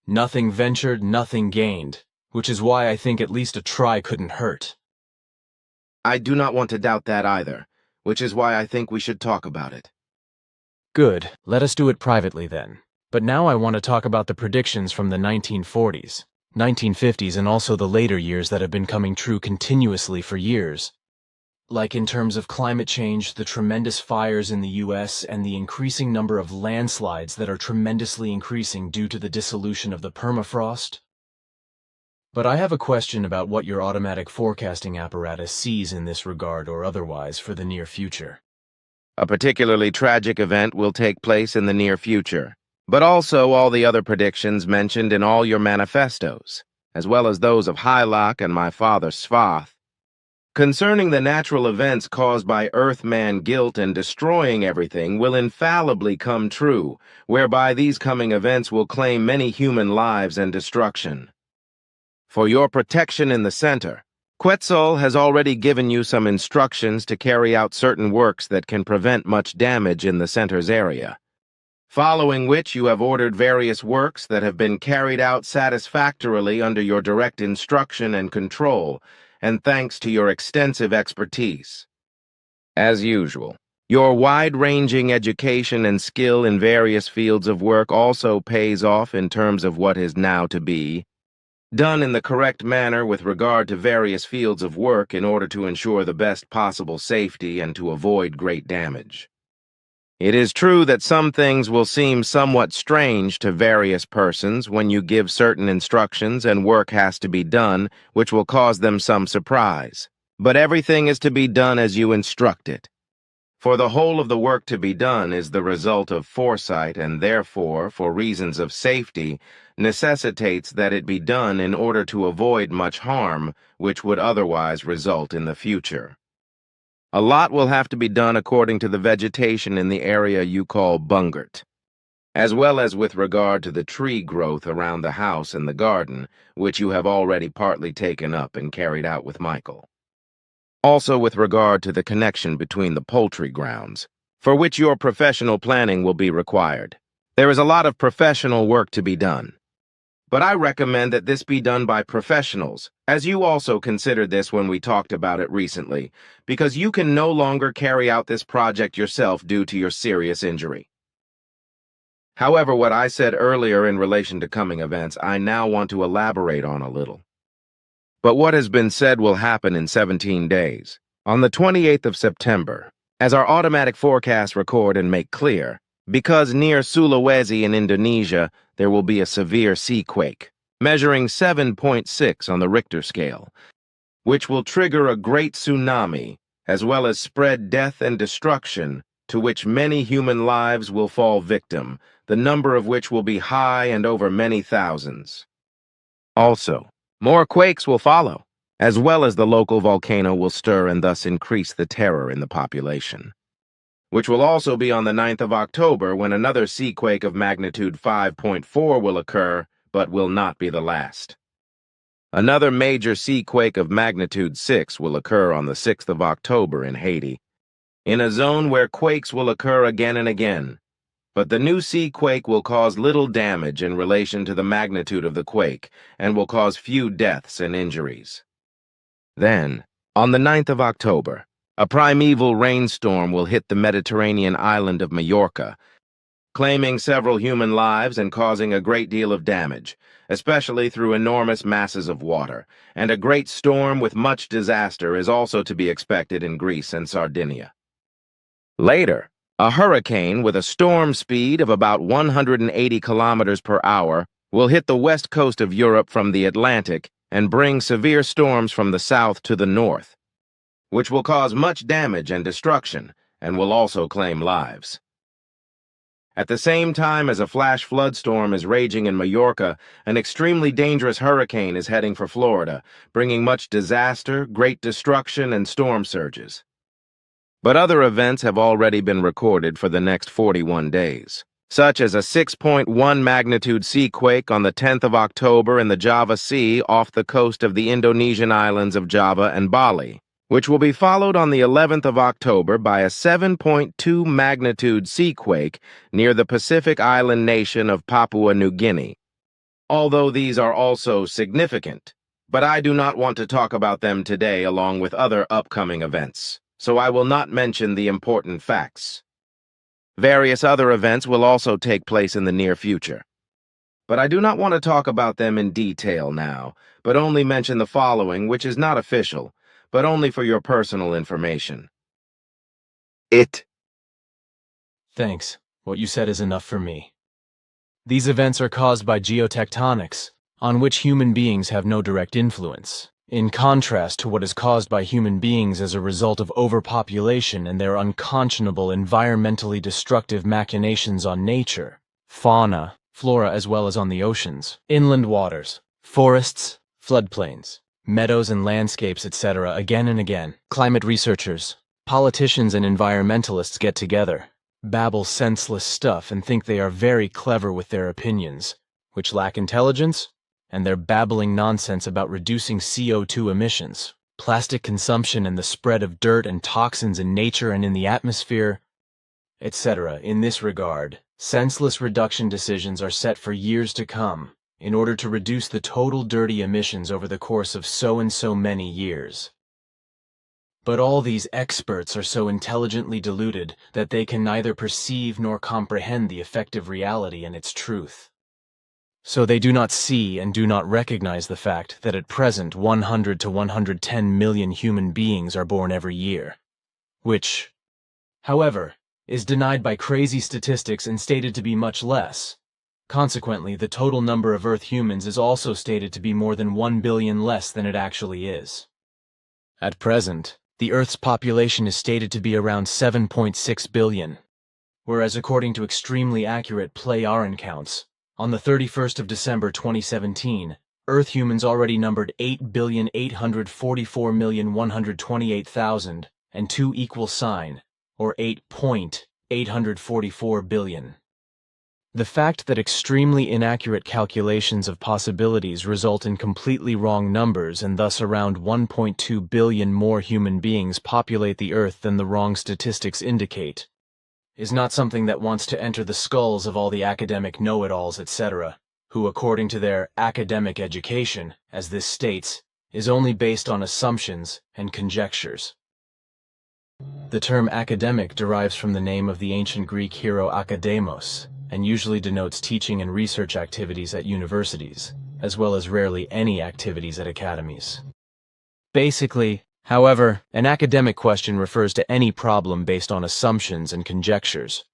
Nothing ventured, nothing gained, which is why I think at least a try couldn't hurt. I do not want to doubt that either, which is why I think we should talk about it. Good, let us do it privately then. But now I want to talk about the predictions from the 1940s, 1950s, and also the later years that have been coming true continuously for years. Like in terms of climate change, the tremendous fires in the US, and the increasing number of landslides that are tremendously increasing due to the dissolution of the permafrost. But I have a question about what your automatic forecasting apparatus sees in this regard or otherwise for the near future. A particularly tragic event will take place in the near future, but also all the other predictions mentioned in all your manifestos, as well as those of Hylock and my father Svath, concerning the natural events caused by Earthman guilt and destroying everything will infallibly come true, whereby these coming events will claim many human lives and destruction. For your protection in the center, Quetzal has already given you some instructions to carry out certain works that can prevent much damage in the center's area, following which you have ordered various works that have been carried out satisfactorily under your direct instruction and control, and thanks to your extensive expertise. As usual, your wide-ranging education and skill in various fields of work also pays off in terms of what is now to be done in the correct manner with regard to various fields of work in order to ensure the best possible safety and to avoid great damage. It is true that some things will seem somewhat strange to various persons when you give certain instructions and work has to be done, which will cause them some surprise. But everything is to be done as you instruct it. For the whole of the work to be done is the result of foresight and therefore, for reasons of safety, necessitates that it be done in order to avoid much harm which would otherwise result in the future. A lot will have to be done according to the vegetation in the area you call Bungert, as well as with regard to the tree growth around the house and the garden, which you have already partly taken up and carried out with Michael. Also with regard to the connection between the poultry grounds, for which your professional planning will be required. There is a lot of professional work to be done. But I recommend that this be done by professionals, as you also considered this when we talked about it recently, because you can no longer carry out this project yourself due to your serious injury. However, what I said earlier in relation to coming events, I now want to elaborate on a little. But what has been said will happen in 17 days. On the 28th of September, as our automatic forecasts record and make clear, because near Sulawesi in Indonesia, there will be a severe sea quake, measuring 7.6 on the Richter scale, which will trigger a great tsunami, as well as spread death and destruction, to which many human lives will fall victim, the number of which will be high and over many thousands. Also, more quakes will follow, as well as the local volcano will stir and thus increase the terror in the population, which will also be on the 9th of October when another seaquake of magnitude 5.4 will occur, but will not be the last. Another major seaquake of magnitude 6 will occur on the 6th of October in Haiti, in a zone where quakes will occur again and again, but the new seaquake will cause little damage in relation to the magnitude of the quake and will cause few deaths and injuries. Then, on the 9th of October, a primeval rainstorm will hit the Mediterranean island of Majorca, claiming several human lives and causing a great deal of damage, especially through enormous masses of water, and a great storm with much disaster is also to be expected in Greece and Sardinia. Later, a hurricane with a storm speed of about 180 kilometers per hour will hit the west coast of Europe from the Atlantic and bring severe storms from the south to the north, which will cause much damage and destruction and will also claim lives. At the same time as a flash flood storm is raging in Majorca, an extremely dangerous hurricane is heading for Florida, bringing much disaster, great destruction, and storm surges. But other events have already been recorded for the next 41 days, such as a 6.1 magnitude seaquake on the 10th of October in the Java Sea off the coast of the Indonesian islands of Java and Bali, which will be followed on the 11th of October by a 7.2 magnitude seaquake near the Pacific island nation of Papua New Guinea. Although these are also significant, but I do not want to talk about them today along with other upcoming events, so I will not mention the important facts. Various other events will also take place in the near future, but I do not want to talk about them in detail now, but only mention the following, which is not official, but only for your personal information. Thanks. What you said is enough for me. These events are caused by geotectonics, on which human beings have no direct influence, in contrast to what is caused by human beings as a result of overpopulation and their unconscionable environmentally destructive machinations on nature, fauna, flora, as well as on the oceans, inland waters, forests, floodplains, meadows and landscapes, etc. Again and again. Climate researchers, politicians and environmentalists get together, babble senseless stuff and think they are very clever with their opinions, which lack intelligence, and their babbling nonsense about reducing CO2 emissions, plastic consumption and the spread of dirt and toxins in nature and in the atmosphere, etc. In this regard, senseless reduction decisions are set for years to come, in order to reduce the total dirty emissions over the course of so and so many years. But all these experts are so intelligently deluded that they can neither perceive nor comprehend the effective reality and its truth. So they do not see and do not recognize the fact that at present 100 to 110 million human beings are born every year, which, however, is denied by crazy statistics and stated to be much less. Consequently, the total number of Earth humans is also stated to be more than 1 billion less than it actually is. At present, the Earth's population is stated to be around 7.6 billion, whereas according to extremely accurate Play-Aren counts, on the 31st of December 2017, Earth humans already numbered 8,844,128,002 equal sign, or 8.844 billion. The fact that extremely inaccurate calculations of possibilities result in completely wrong numbers and thus around 1.2 billion more human beings populate the Earth than the wrong statistics indicate is not something that wants to enter the skulls of all the academic know-it-alls, etc., who, according to their academic education, as this states, is only based on assumptions and conjectures. The term academic derives from the name of the ancient Greek hero Akademos, and usually denotes teaching and research activities at universities, as well as rarely any activities at academies. Basically, however, an academic question refers to any problem based on assumptions and conjectures,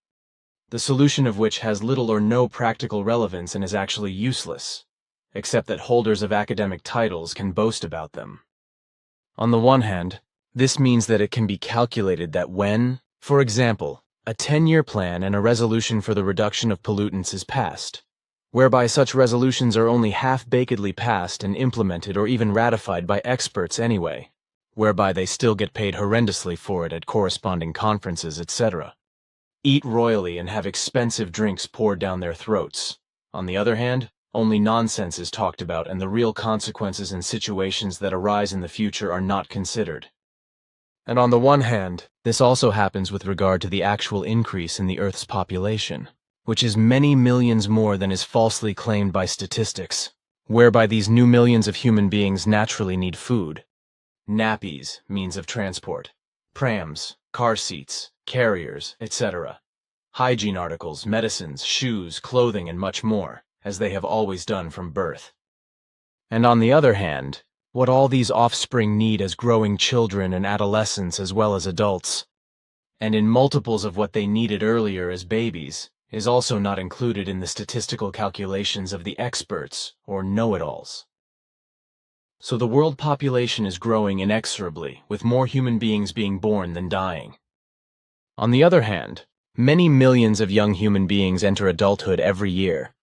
the solution of which has little or no practical relevance and is actually useless, except that holders of academic titles can boast about them. On the one hand, this means that it can be calculated that when, for example, a 10-year plan and a resolution for the reduction of pollutants is passed, whereby such resolutions are only half-bakedly passed and implemented or even ratified by experts anyway, whereby they still get paid horrendously for it at corresponding conferences, etc., eat royally and have expensive drinks poured down their throats. On the other hand, only nonsense is talked about and the real consequences and situations that arise in the future are not considered. And on the one hand, this also happens with regard to the actual increase in the Earth's population, which is many millions more than is falsely claimed by statistics, whereby these new millions of human beings naturally need food, nappies, means of transport, prams, car seats, carriers, etc., hygiene articles, medicines, shoes, clothing, and much more, as they have always done from birth. And on the other hand, what all these offspring need as growing children and adolescents as well as adults, and in multiples of what they needed earlier as babies, is also not included in the statistical calculations of the experts or know-it-alls. So the world population is growing inexorably, with more human beings being born than dying. On the other hand, many millions of young human beings enter adulthood every year,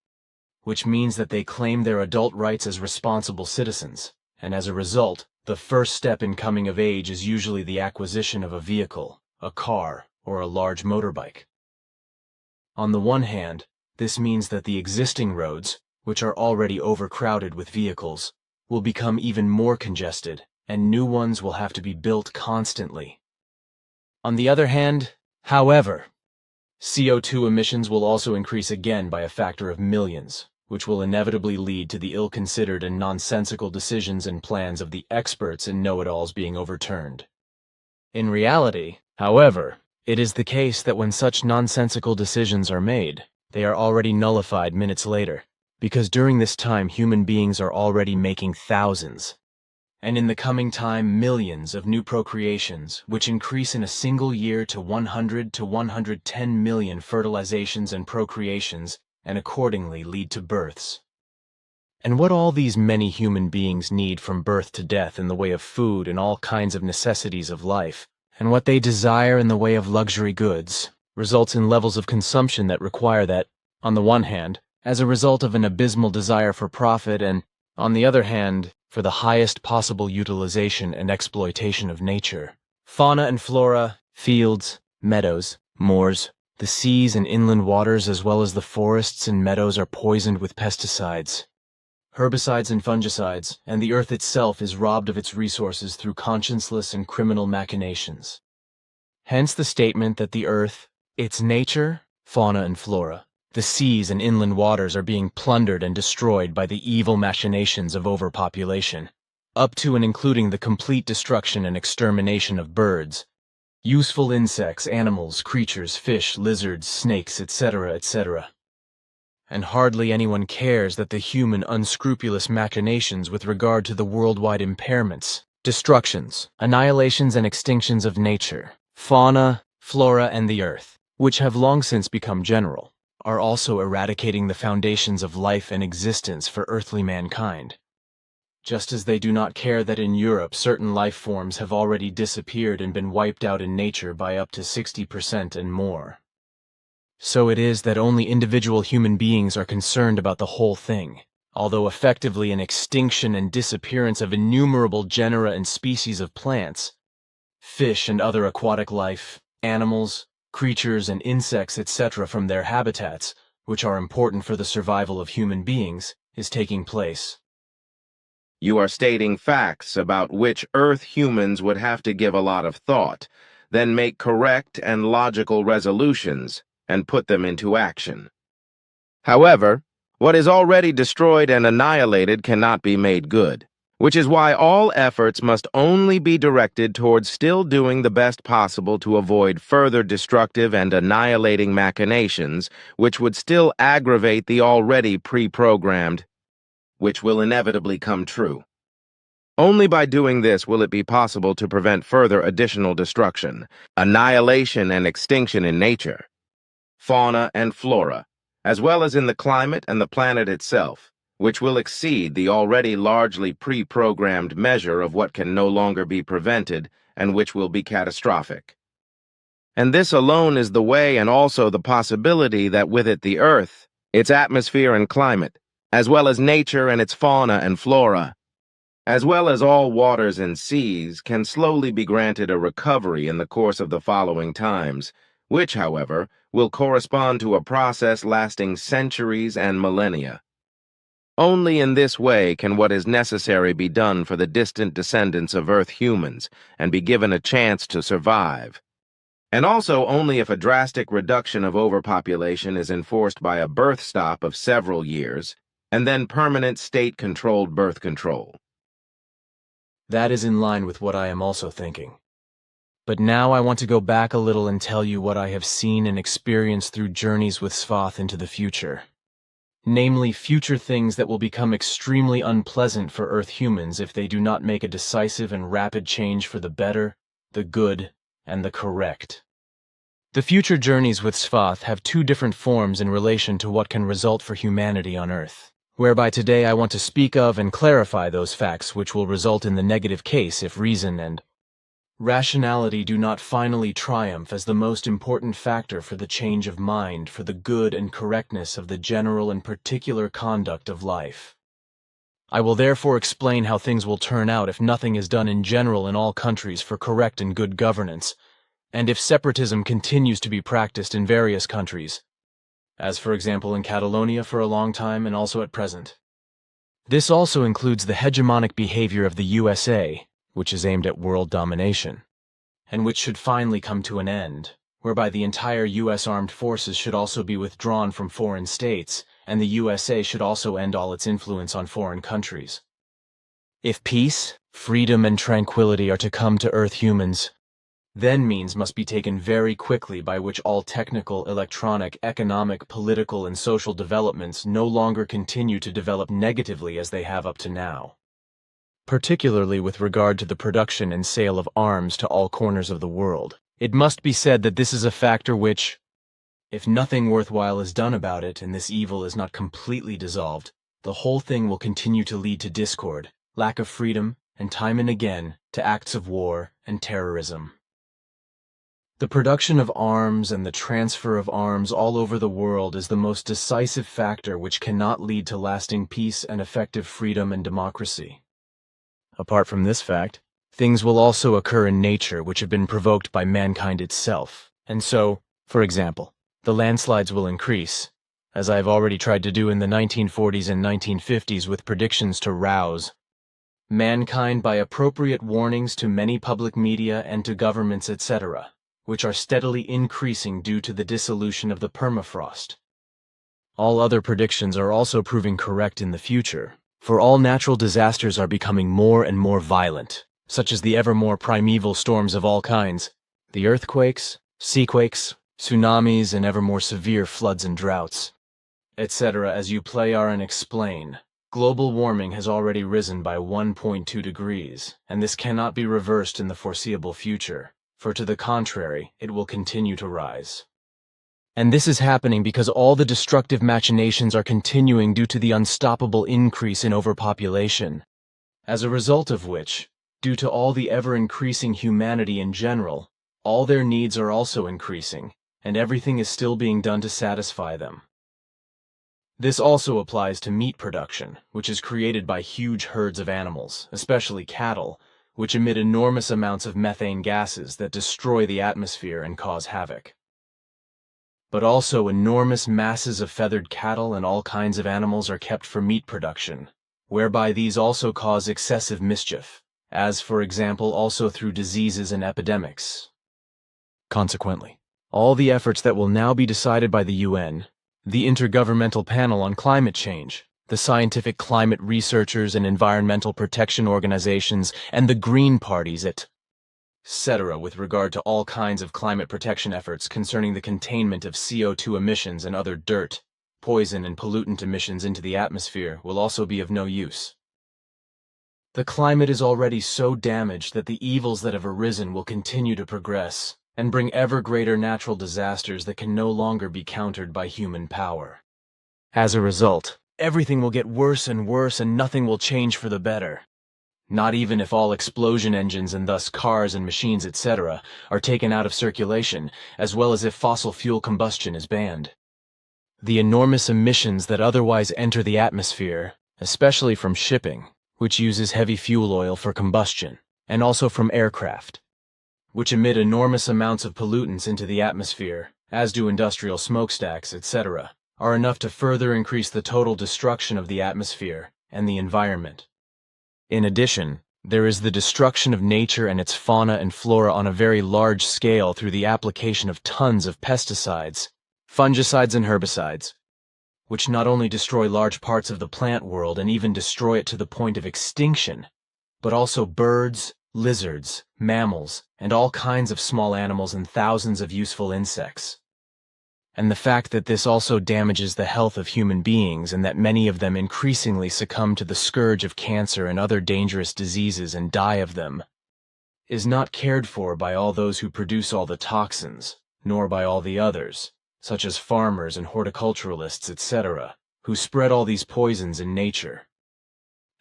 which means that they claim their adult rights as responsible citizens. And as a result, the first step in coming of age is usually the acquisition of a vehicle, a car, or a large motorbike. On the one hand, this means that the existing roads, which are already overcrowded with vehicles, will become even more congested, and new ones will have to be built constantly. On the other hand, however, CO2 emissions will also increase again by a factor of millions, which will inevitably lead to the ill-considered and nonsensical decisions and plans of the experts and know-it-alls being overturned. In reality, however, it is the case that when such nonsensical decisions are made, they are already nullified minutes later, because during this time human beings are already making thousands, and in the coming time millions of new procreations, which increase in a single year to 100 to 110 million fertilizations and procreations, and accordingly lead to births. And what all these many human beings need from birth to death in the way of food and all kinds of necessities of life, and what they desire in the way of luxury goods, results in levels of consumption that require that, on the one hand, as a result of an abysmal desire for profit and, on the other hand, for the highest possible utilization and exploitation of nature, fauna and flora, fields, meadows, moors, the seas and inland waters as well as the forests and meadows are poisoned with pesticides, herbicides and fungicides, and the earth itself is robbed of its resources through conscienceless and criminal machinations. Hence the statement that the earth, its nature, fauna and flora, the seas and inland waters are being plundered and destroyed by the evil machinations of overpopulation, up to and including the complete destruction and extermination of birds, useful insects, animals, creatures, fish, lizards, snakes, etc., etc. And hardly anyone cares that the human unscrupulous machinations with regard to the worldwide impairments, destructions, annihilations and extinctions of nature, fauna, flora, and the earth, which have long since become general, are also eradicating the foundations of life and existence for earthly mankind. just as they do not care that in Europe certain life forms have already disappeared and been wiped out in nature by up to 60% and more. So it is that only individual human beings are concerned about the whole thing, although effectively an extinction and disappearance of innumerable genera and species of plants, fish and other aquatic life, animals, creatures and insects, etc. from their habitats, which are important for the survival of human beings, is taking place. You are stating facts about which Earth humans would have to give a lot of thought, then make correct and logical resolutions, and put them into action. However, what is already destroyed and annihilated cannot be made good, which is why all efforts must only be directed towards still doing the best possible to avoid further destructive and annihilating machinations, which would still aggravate the already pre-programmed, which will inevitably come true. Only by doing this will it be possible to prevent further additional destruction, annihilation and extinction in nature, fauna and flora, as well as in the climate and the planet itself, which will exceed the already largely pre-programmed measure of what can no longer be prevented and which will be catastrophic. And this alone is the way and also the possibility that with it the Earth, its atmosphere and climate, as well as nature and its fauna and flora, as well as all waters and seas, can slowly be granted a recovery in the course of the following times, which, however, will correspond to a process lasting centuries and millennia. Only in this way can what is necessary be done for the distant descendants of Earth humans and be given a chance to survive. And also only if a drastic reduction of overpopulation is enforced by a birth stop of several years, and then permanent state-controlled birth control. That is in line with what I am also thinking. But now I want to go back a little and tell you what I have seen and experienced through journeys with Svath into the future. Namely, future things that will become extremely unpleasant for Earth humans if they do not make a decisive and rapid change for the better, the good, and the correct. The future journeys with Svath have two different forms in relation to what can result for humanity on Earth, whereby today I want to speak of and clarify those facts which will result in the negative case if reason and rationality do not finally triumph as the most important factor for the change of mind for the good and correctness of the general and particular conduct of life. I will therefore explain how things will turn out if nothing is done in general in all countries for correct and good governance, and if separatism continues to be practiced in various countries, as for example in Catalonia for a long time and also at present. This also includes the hegemonic behavior of the USA, which is aimed at world domination, and which should finally come to an end, whereby the entire US armed forces should also be withdrawn from foreign states, and the USA should also end all its influence on foreign countries. If peace, freedom, and tranquility are to come to Earth humans, then means must be taken very quickly by which all technical, electronic, economic, political, and social developments no longer continue to develop negatively as they have up to now, particularly with regard to the production and sale of arms to all corners of the world. It must be said that this is a factor which, if nothing worthwhile is done about it and this evil is not completely dissolved, the whole thing will continue to lead to discord, lack of freedom, and time and again to acts of war and terrorism. The production of arms and the transfer of arms all over the world is the most decisive factor which cannot lead to lasting peace and effective freedom and democracy. Apart from this fact, things will also occur in nature which have been provoked by mankind itself, and so, for example, the landslides will increase, as I have already tried to do in the 1940s and 1950s with predictions to rouse mankind by appropriate warnings to many public media and to governments, etc., which are steadily increasing due to the dissolution of the permafrost. All other predictions are also proving correct in the future, for all natural disasters are becoming more and more violent, such as the ever more primeval storms of all kinds, the earthquakes, seaquakes, tsunamis, and ever more severe floods and droughts, etc. As you play are and explain. Global warming has already risen by 1.2 degrees, and this cannot be reversed in the foreseeable future, for to the contrary, it will continue to rise. And this is happening because all the destructive machinations are continuing due to the unstoppable increase in overpopulation, as a result of which, due to all the ever-increasing humanity in general, all their needs are also increasing, and everything is still being done to satisfy them. This also applies to meat production, which is created by huge herds of animals, especially cattle, which emit enormous amounts of methane gases that destroy the atmosphere and cause havoc. But also enormous masses of feathered cattle and all kinds of animals are kept for meat production, whereby these also cause excessive mischief, as for example also through diseases and epidemics. Consequently, all the efforts that will now be decided by the UN, the Intergovernmental Panel on Climate Change, the scientific climate researchers and environmental protection organizations, and the Green parties etc. with regard to all kinds of climate protection efforts concerning the containment of CO2 emissions and other dirt, poison and pollutant emissions into the atmosphere will also be of no use. The climate is already so damaged that the evils that have arisen will continue to progress and bring ever greater natural disasters that can no longer be countered by human power. As a result, everything will get worse and worse and nothing will change for the better. Not even if all explosion engines and thus cars and machines etc. are taken out of circulation, as well as if fossil fuel combustion is banned. The enormous emissions that otherwise enter the atmosphere, especially from shipping, which uses heavy fuel oil for combustion, and also from aircraft, which emit enormous amounts of pollutants into the atmosphere, as do industrial smokestacks, etc., are enough to further increase the total destruction of the atmosphere and the environment. In addition, there is the destruction of nature and its fauna and flora on a very large scale through the application of tons of pesticides, fungicides and herbicides, which not only destroy large parts of the plant world and even destroy it to the point of extinction, but also birds, lizards, mammals, and all kinds of small animals and thousands of useful insects. And the fact that this also damages the health of human beings and that many of them increasingly succumb to the scourge of cancer and other dangerous diseases and die of them, is not cared for by all those who produce all the toxins, nor by all the others, such as farmers and horticulturalists, etc., who spread all these poisons in nature.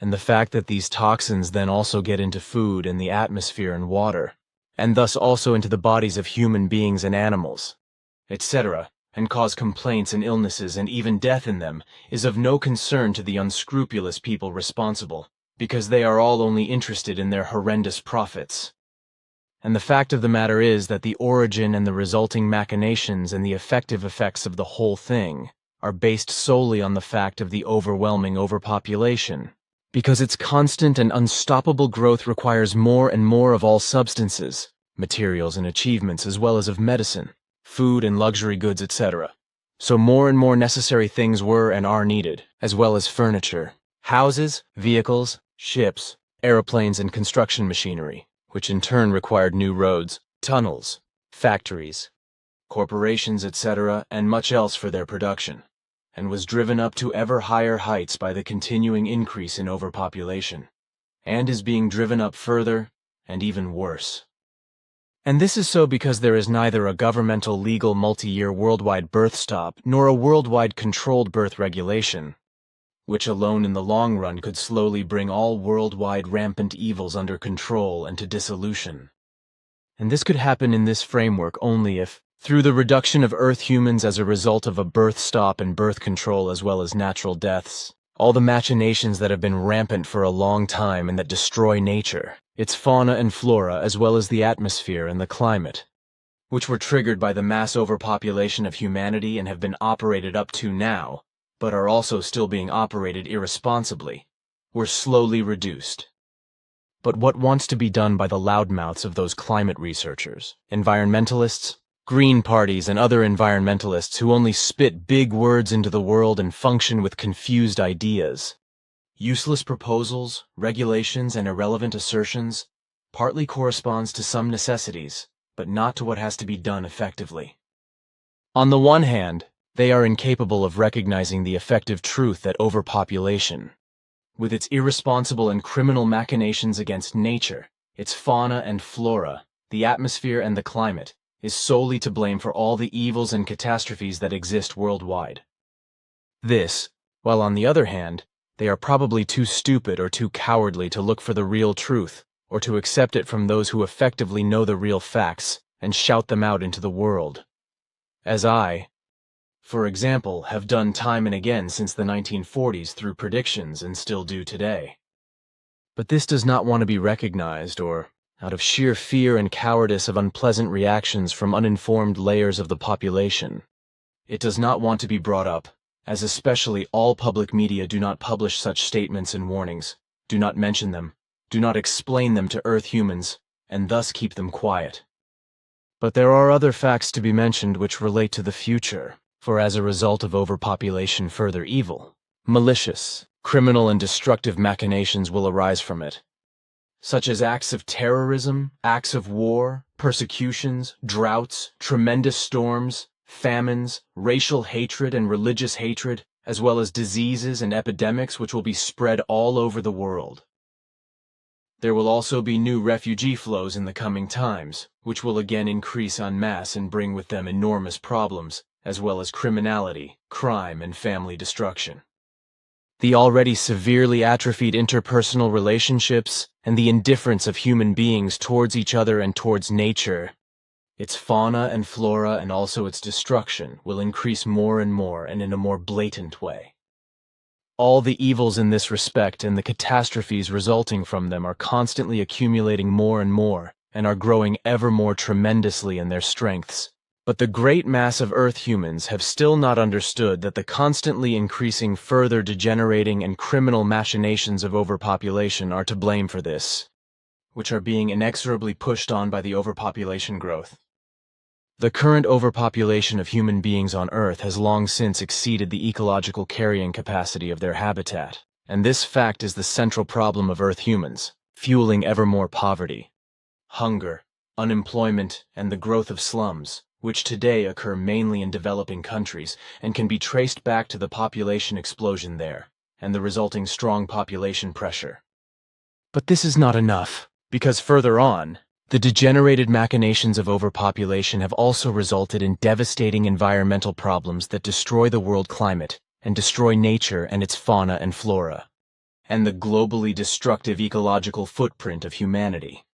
And the fact that these toxins then also get into food and the atmosphere and water, and thus also into the bodies of human beings and animals, etc., and cause complaints and illnesses and even death in them, is of no concern to the unscrupulous people responsible, because they are all only interested in their horrendous profits. And the fact of the matter is that the origin and the resulting machinations and the effective effects of the whole thing are based solely on the fact of the overwhelming overpopulation, because its constant and unstoppable growth requires more and more of all substances, materials and achievements as well as of medicine, food and luxury goods, etc. So more and more necessary things were and are needed, as well as furniture, houses, vehicles, ships, aeroplanes and construction machinery, which in turn required new roads, tunnels, factories, corporations, etc., and much else for their production, and was driven up to ever higher heights by the continuing increase in overpopulation, and is being driven up further and even worse. And this is so because there is neither a governmental legal multi-year worldwide birth stop nor a worldwide controlled birth regulation, which alone in the long run could slowly bring all worldwide rampant evils under control and to dissolution. And this could happen in this framework only if, through the reduction of Earth humans as a result of a birth stop and birth control as well as natural deaths, all the machinations that have been rampant for a long time and that destroy nature, its fauna and flora as well as the atmosphere and the climate, which were triggered by the mass overpopulation of humanity and have been operated up to now, but are also still being operated irresponsibly, were slowly reduced. But what wants to be done by the loudmouths of those climate researchers, environmentalists, Green parties and other environmentalists who only spit big words into the world and function with confused ideas, useless proposals, regulations, and irrelevant assertions, partly corresponds to some necessities, but not to what has to be done effectively. On the one hand, they are incapable of recognizing the effective truth that overpopulation, with its irresponsible and criminal machinations against nature, its fauna and flora, the atmosphere and the climate, is solely to blame for all the evils and catastrophes that exist worldwide. This, while on the other hand, They are probably too stupid or too cowardly to look for the real truth, or to accept it from those who effectively know the real facts and shout them out into the world. As I, for example, have done time and again since the 1940s through predictions and still do today. But this does not want to be recognized, or, out of sheer fear and cowardice of unpleasant reactions from uninformed layers of the population, it does not want to be brought up, as especially all public media do not publish such statements and warnings, do not mention them, do not explain them to Earth humans, and thus keep them quiet. But there are other facts to be mentioned which relate to the future, for as a result of overpopulation further evil, malicious, criminal and destructive machinations will arise from it, such as acts of terrorism, acts of war, persecutions, droughts, tremendous storms, famines, racial hatred and religious hatred, as well as diseases and epidemics which will be spread all over the world. There will also be new refugee flows in the coming times, which will again increase en masse and bring with them enormous problems, as well as criminality, crime, and family destruction. The already severely atrophied interpersonal relationships and the indifference of human beings towards each other and towards nature, its fauna and flora and also its destruction will increase more and more and in a more blatant way. All the evils in this respect and the catastrophes resulting from them are constantly accumulating more and more and are growing ever more tremendously in their strengths. But the great mass of Earth humans have still not understood that the constantly increasing further degenerating and criminal machinations of overpopulation are to blame for this, which are being inexorably pushed on by the overpopulation growth. The current overpopulation of human beings on Earth has long since exceeded the ecological carrying capacity of their habitat, and this fact is the central problem of Earth humans, fueling ever more poverty, hunger, unemployment, and the growth of slums, which today occur mainly in developing countries and can be traced back to the population explosion there, and the resulting strong population pressure. But this is not enough, because further on, the degenerated machinations of overpopulation have also resulted in devastating environmental problems that destroy the world climate and destroy nature and its fauna and flora, and the globally destructive ecological footprint of humanity.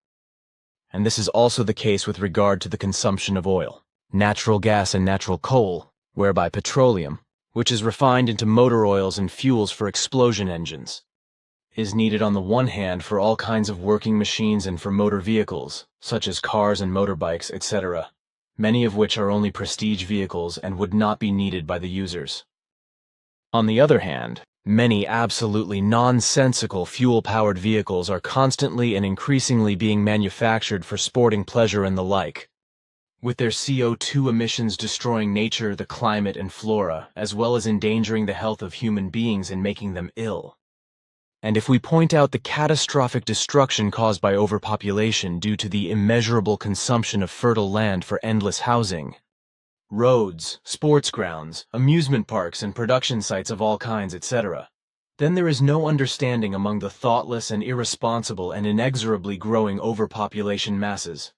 And this is also the case with regard to the consumption of oil, natural gas and natural coal, whereby petroleum, which is refined into motor oils and fuels for explosion engines, is needed on the one hand for all kinds of working machines and for motor vehicles, such as cars and motorbikes, etc., many of which are only prestige vehicles and would not be needed by the users. On the other hand, many absolutely nonsensical fuel-powered vehicles are constantly and increasingly being manufactured for sporting pleasure and the like, with their CO2 emissions destroying nature, the climate, and flora, as well as endangering the health of human beings and making them ill. And if we point out the catastrophic destruction caused by overpopulation due to the immeasurable consumption of fertile land for endless housing, roads, sports grounds, amusement parks, and production sites of all kinds, etc., then there is no understanding among the thoughtless and irresponsible and inexorably growing overpopulation masses.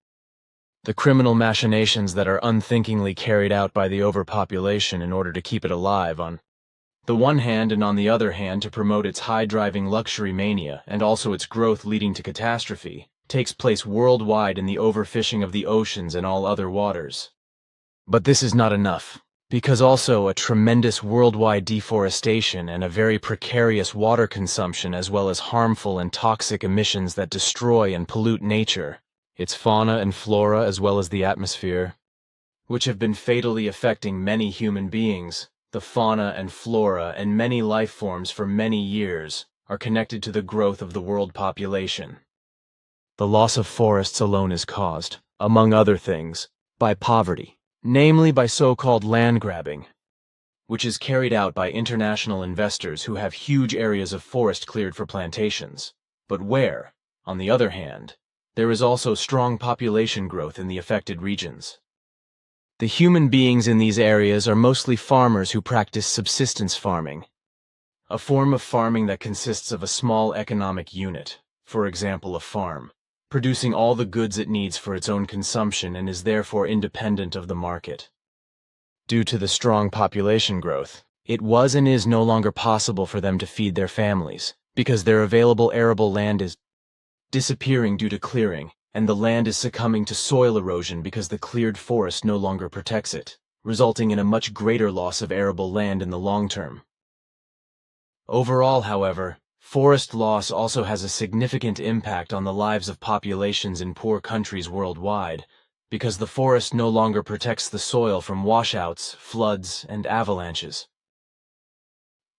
The criminal machinations that are unthinkingly carried out by the overpopulation in order to keep it alive on the one hand and on the other hand to promote its high-driving luxury mania and also its growth leading to catastrophe, takes place worldwide in the overfishing of the oceans and all other waters. But this is not enough, because also a tremendous worldwide deforestation and a very precarious water consumption as well as harmful and toxic emissions that destroy and pollute nature, its fauna and flora as well as the atmosphere, which have been fatally affecting many human beings. The fauna and flora and many life forms for many years are connected to the growth of the world population. The loss of forests alone is caused, among other things, by poverty, namely by so-called land grabbing, which is carried out by international investors who have huge areas of forest cleared for plantations, but where, on the other hand, there is also strong population growth in the affected regions. The human beings in these areas are mostly farmers who practice subsistence farming, a form of farming that consists of a small economic unit, for example a farm, producing all the goods it needs for its own consumption and is therefore independent of the market. Due to the strong population growth, It was and is no longer possible for them to feed their families, because their available arable land is disappearing due to clearing, and the land is succumbing to soil erosion because the cleared forest no longer protects it, resulting in a much greater loss of arable land in the long term. Overall, however, forest loss also has a significant impact on the lives of populations in poor countries worldwide, because the forest no longer protects the soil from washouts, floods, and avalanches.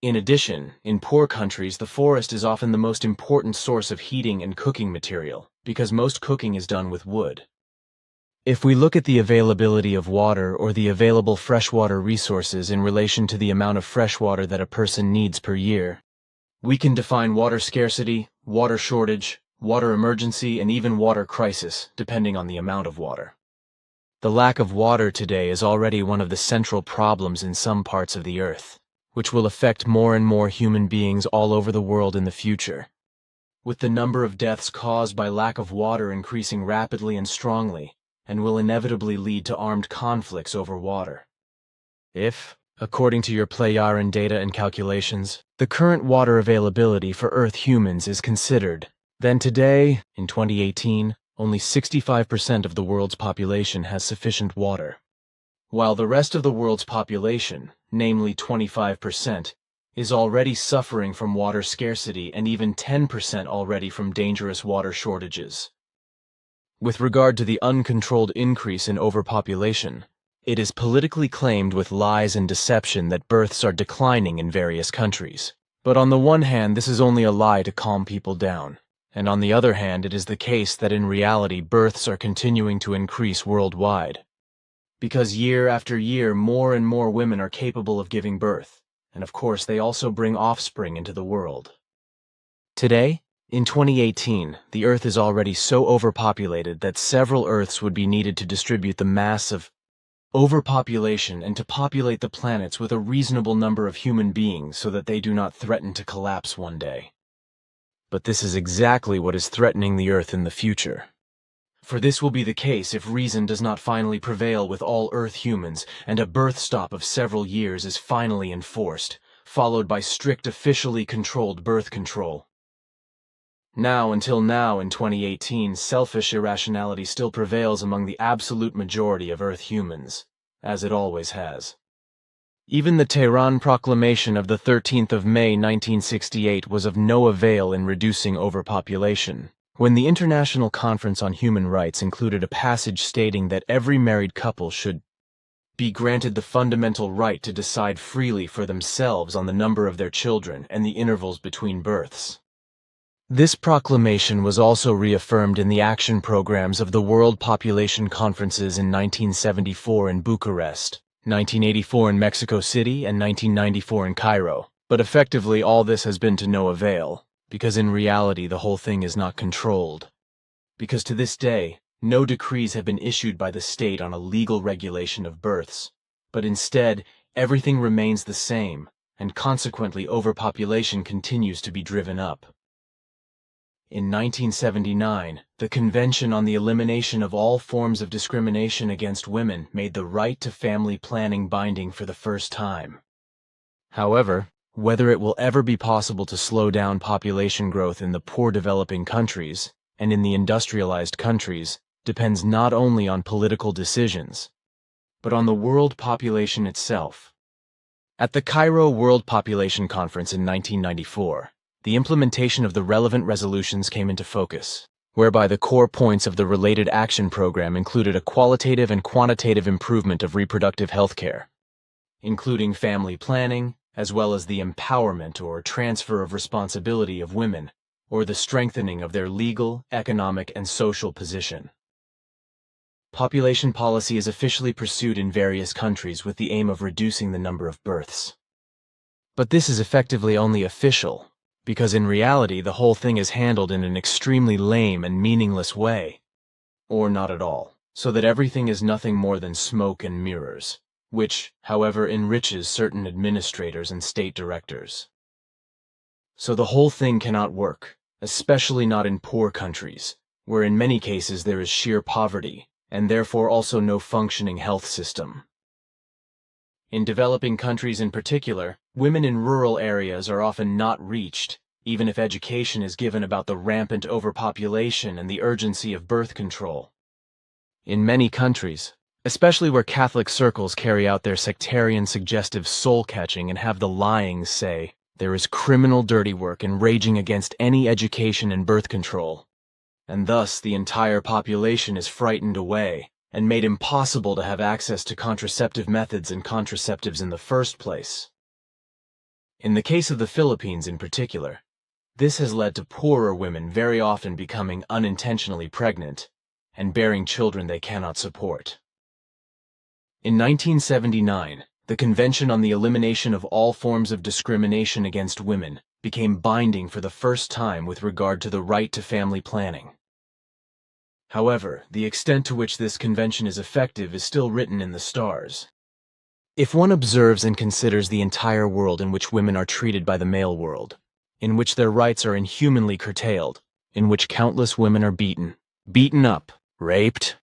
In addition, in poor countries, the forest is often the most important source of heating and cooking material, because most cooking is done with wood. If we look at the availability of water or the available freshwater resources in relation to the amount of freshwater that a person needs per year, we can define water scarcity, water shortage, water emergency, and even water crisis, depending on the amount of water. The lack of water today is already one of the central problems in some parts of the earth, which will affect more and more human beings all over the world in the future, with the number of deaths caused by lack of water increasing rapidly and strongly, and will inevitably lead to armed conflicts over water. If, according to your Playaran data and calculations, the current water availability for Earth humans is considered, then today, in 2018, only 65% of the world's population has sufficient water, while the rest of the world's population, namely 25%, is already suffering from water scarcity and even 10% already from dangerous water shortages. With regard to the uncontrolled increase in overpopulation, it is politically claimed with lies and deception that births are declining in various countries. But on the one hand, this is only a lie to calm people down, and on the other hand, it is the case that in reality births are continuing to increase worldwide. Because year after year, more and more women are capable of giving birth, and of course they also bring offspring into the world. Today, in 2018, the Earth is already so overpopulated that several Earths would be needed to distribute the mass of overpopulation and to populate the planets with a reasonable number of human beings so that they do not threaten to collapse one day. But this is exactly what is threatening the Earth in the future. For this will be the case if reason does not finally prevail with all Earth humans and a birth stop of several years is finally enforced, followed by strict officially controlled birth control. Until now in 2018, selfish irrationality still prevails among the absolute majority of Earth humans, as it always has. Even the Tehran Proclamation of the 13th of May 1968 was of no avail in reducing overpopulation, when the International Conference on Human Rights included a passage stating that every married couple should be granted the fundamental right to decide freely for themselves on the number of their children and the intervals between births. This proclamation was also reaffirmed in the action programs of the World Population Conferences in 1974 in Bucharest, 1984 in Mexico City, and 1994 in Cairo. But effectively all this has been to no avail, because in reality the whole thing is not controlled. Because to this day, no decrees have been issued by the state on a legal regulation of births, but instead everything remains the same, and consequently overpopulation continues to be driven up. In 1979, the Convention on the Elimination of All Forms of Discrimination Against Women made the right to family planning binding for the first time. However, whether it will ever be possible to slow down population growth in the poor developing countries and in the industrialized countries depends not only on political decisions, but on the world population itself. At the Cairo World Population Conference in 1994, the implementation of the relevant resolutions came into focus, whereby the core points of the related action program included a qualitative and quantitative improvement of reproductive health care, including family planning, as well as the empowerment or transfer of responsibility of women, or the strengthening of their legal, economic, and social position. Population policy is officially pursued in various countries with the aim of reducing the number of births. But this is effectively only official, because in reality the whole thing is handled in an extremely lame and meaningless way, or not at all, so that everything is nothing more than smoke and mirrors, which, however, enriches certain administrators and state directors. So the whole thing cannot work, especially not in poor countries, where in many cases there is sheer poverty, and therefore also no functioning health system. In developing countries in particular, women in rural areas are often not reached, even if education is given about the rampant overpopulation and the urgency of birth control. In many countries, especially where Catholic circles carry out their sectarian suggestive soul-catching and have the lyings say, there is criminal dirty work and raging against any education and birth control. And thus the entire population is frightened away and made impossible to have access to contraceptive methods and contraceptives in the first place. In the case of the Philippines in particular, this has led to poorer women very often becoming unintentionally pregnant and bearing children they cannot support. In 1979, the Convention on the Elimination of All Forms of Discrimination Against Women became binding for the first time with regard to the right to family planning. However, the extent to which this convention is effective is still written in the stars. If one observes and considers the entire world in which women are treated by the male world, in which their rights are inhumanly curtailed, in which countless women are beaten up, raped,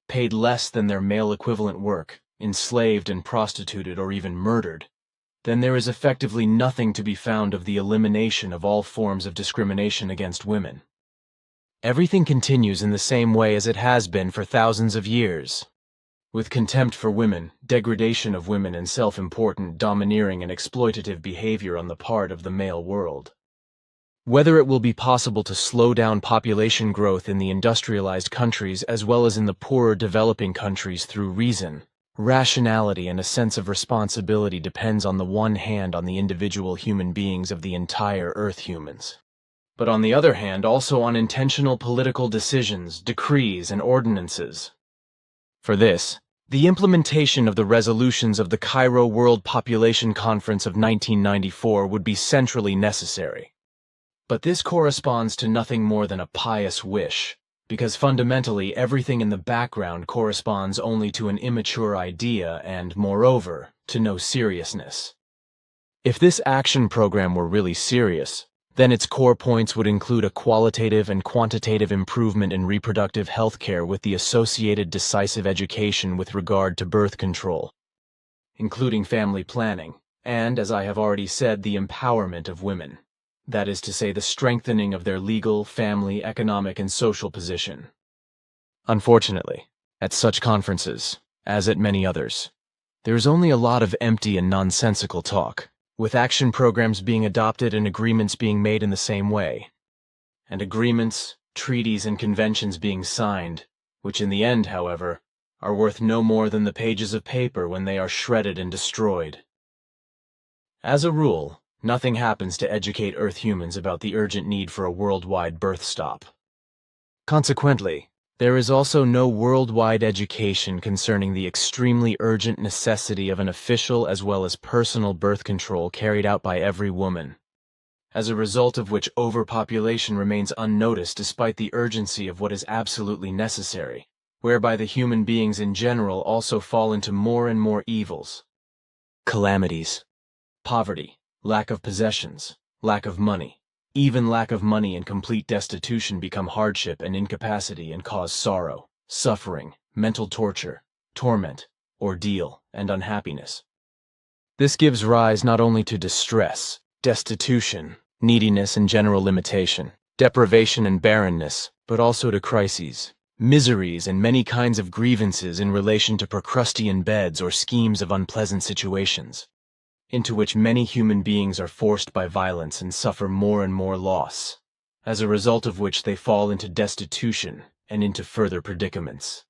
paid less than their male equivalent work, enslaved and prostituted or even murdered, then there is effectively nothing to be found of the elimination of all forms of discrimination against women. Everything continues in the same way as it has been for thousands of years, with contempt for women, degradation of women, and self-important, domineering and exploitative behavior on the part of the male world. Whether it will be possible to slow down population growth in the industrialized countries as well as in the poorer developing countries through reason, rationality, and a sense of responsibility depends on the one hand on the individual human beings of the entire Earth humans, but on the other hand also on intentional political decisions, decrees, and ordinances. For this, the implementation of the resolutions of the Cairo World Population Conference of 1994 would be centrally necessary. But this corresponds to nothing more than a pious wish, because fundamentally everything in the background corresponds only to an immature idea and, moreover, to no seriousness. If this action program were really serious, then its core points would include a qualitative and quantitative improvement in reproductive health care with the associated decisive education with regard to birth control, including family planning, and, as I have already said, the empowerment of women. That is to say, the strengthening of their legal, family, economic, and social position. Unfortunately, at such conferences, as at many others, there is only a lot of empty and nonsensical talk, with action programs being adopted and agreements being made in the same way, and agreements, treaties, and conventions being signed, which in the end, however, are worth no more than the pages of paper when they are shredded and destroyed. As a rule, nothing happens to educate Earth humans about the urgent need for a worldwide birth stop. Consequently, there is also no worldwide education concerning the extremely urgent necessity of an official as well as personal birth control carried out by every woman, as a result of which overpopulation remains unnoticed despite the urgency of what is absolutely necessary, whereby the human beings in general also fall into more and more evils, calamities, poverty, lack of possessions, lack of money. Even lack of money and complete destitution become hardship and incapacity and cause sorrow, suffering, mental torture, torment, ordeal, and unhappiness. This gives rise not only to distress, destitution, neediness and general limitation, deprivation and barrenness, but also to crises, miseries, and many kinds of grievances in relation to Procrustean beds or schemes of unpleasant situations, into which many human beings are forced by violence and suffer more and more loss, as a result of which they fall into destitution and into further predicaments.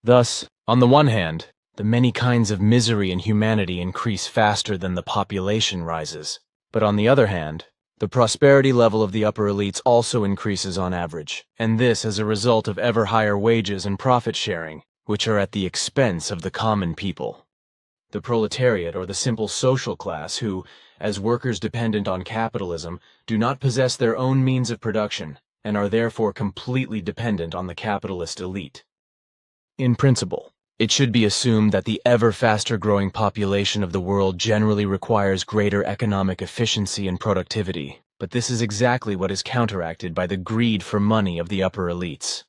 Thus, on the one hand, the many kinds of misery in humanity increase faster than the population rises, but on the other hand, the prosperity level of the upper elites also increases on average, and this as a result of ever higher wages and profit sharing, which are at the expense of the common people. The proletariat or the simple social class who, as workers dependent on capitalism, do not possess their own means of production and are therefore completely dependent on the capitalist elite. In principle, it should be assumed that the ever faster growing population of the world generally requires greater economic efficiency and productivity, but this is exactly what is counteracted by the greed for money of the upper elites.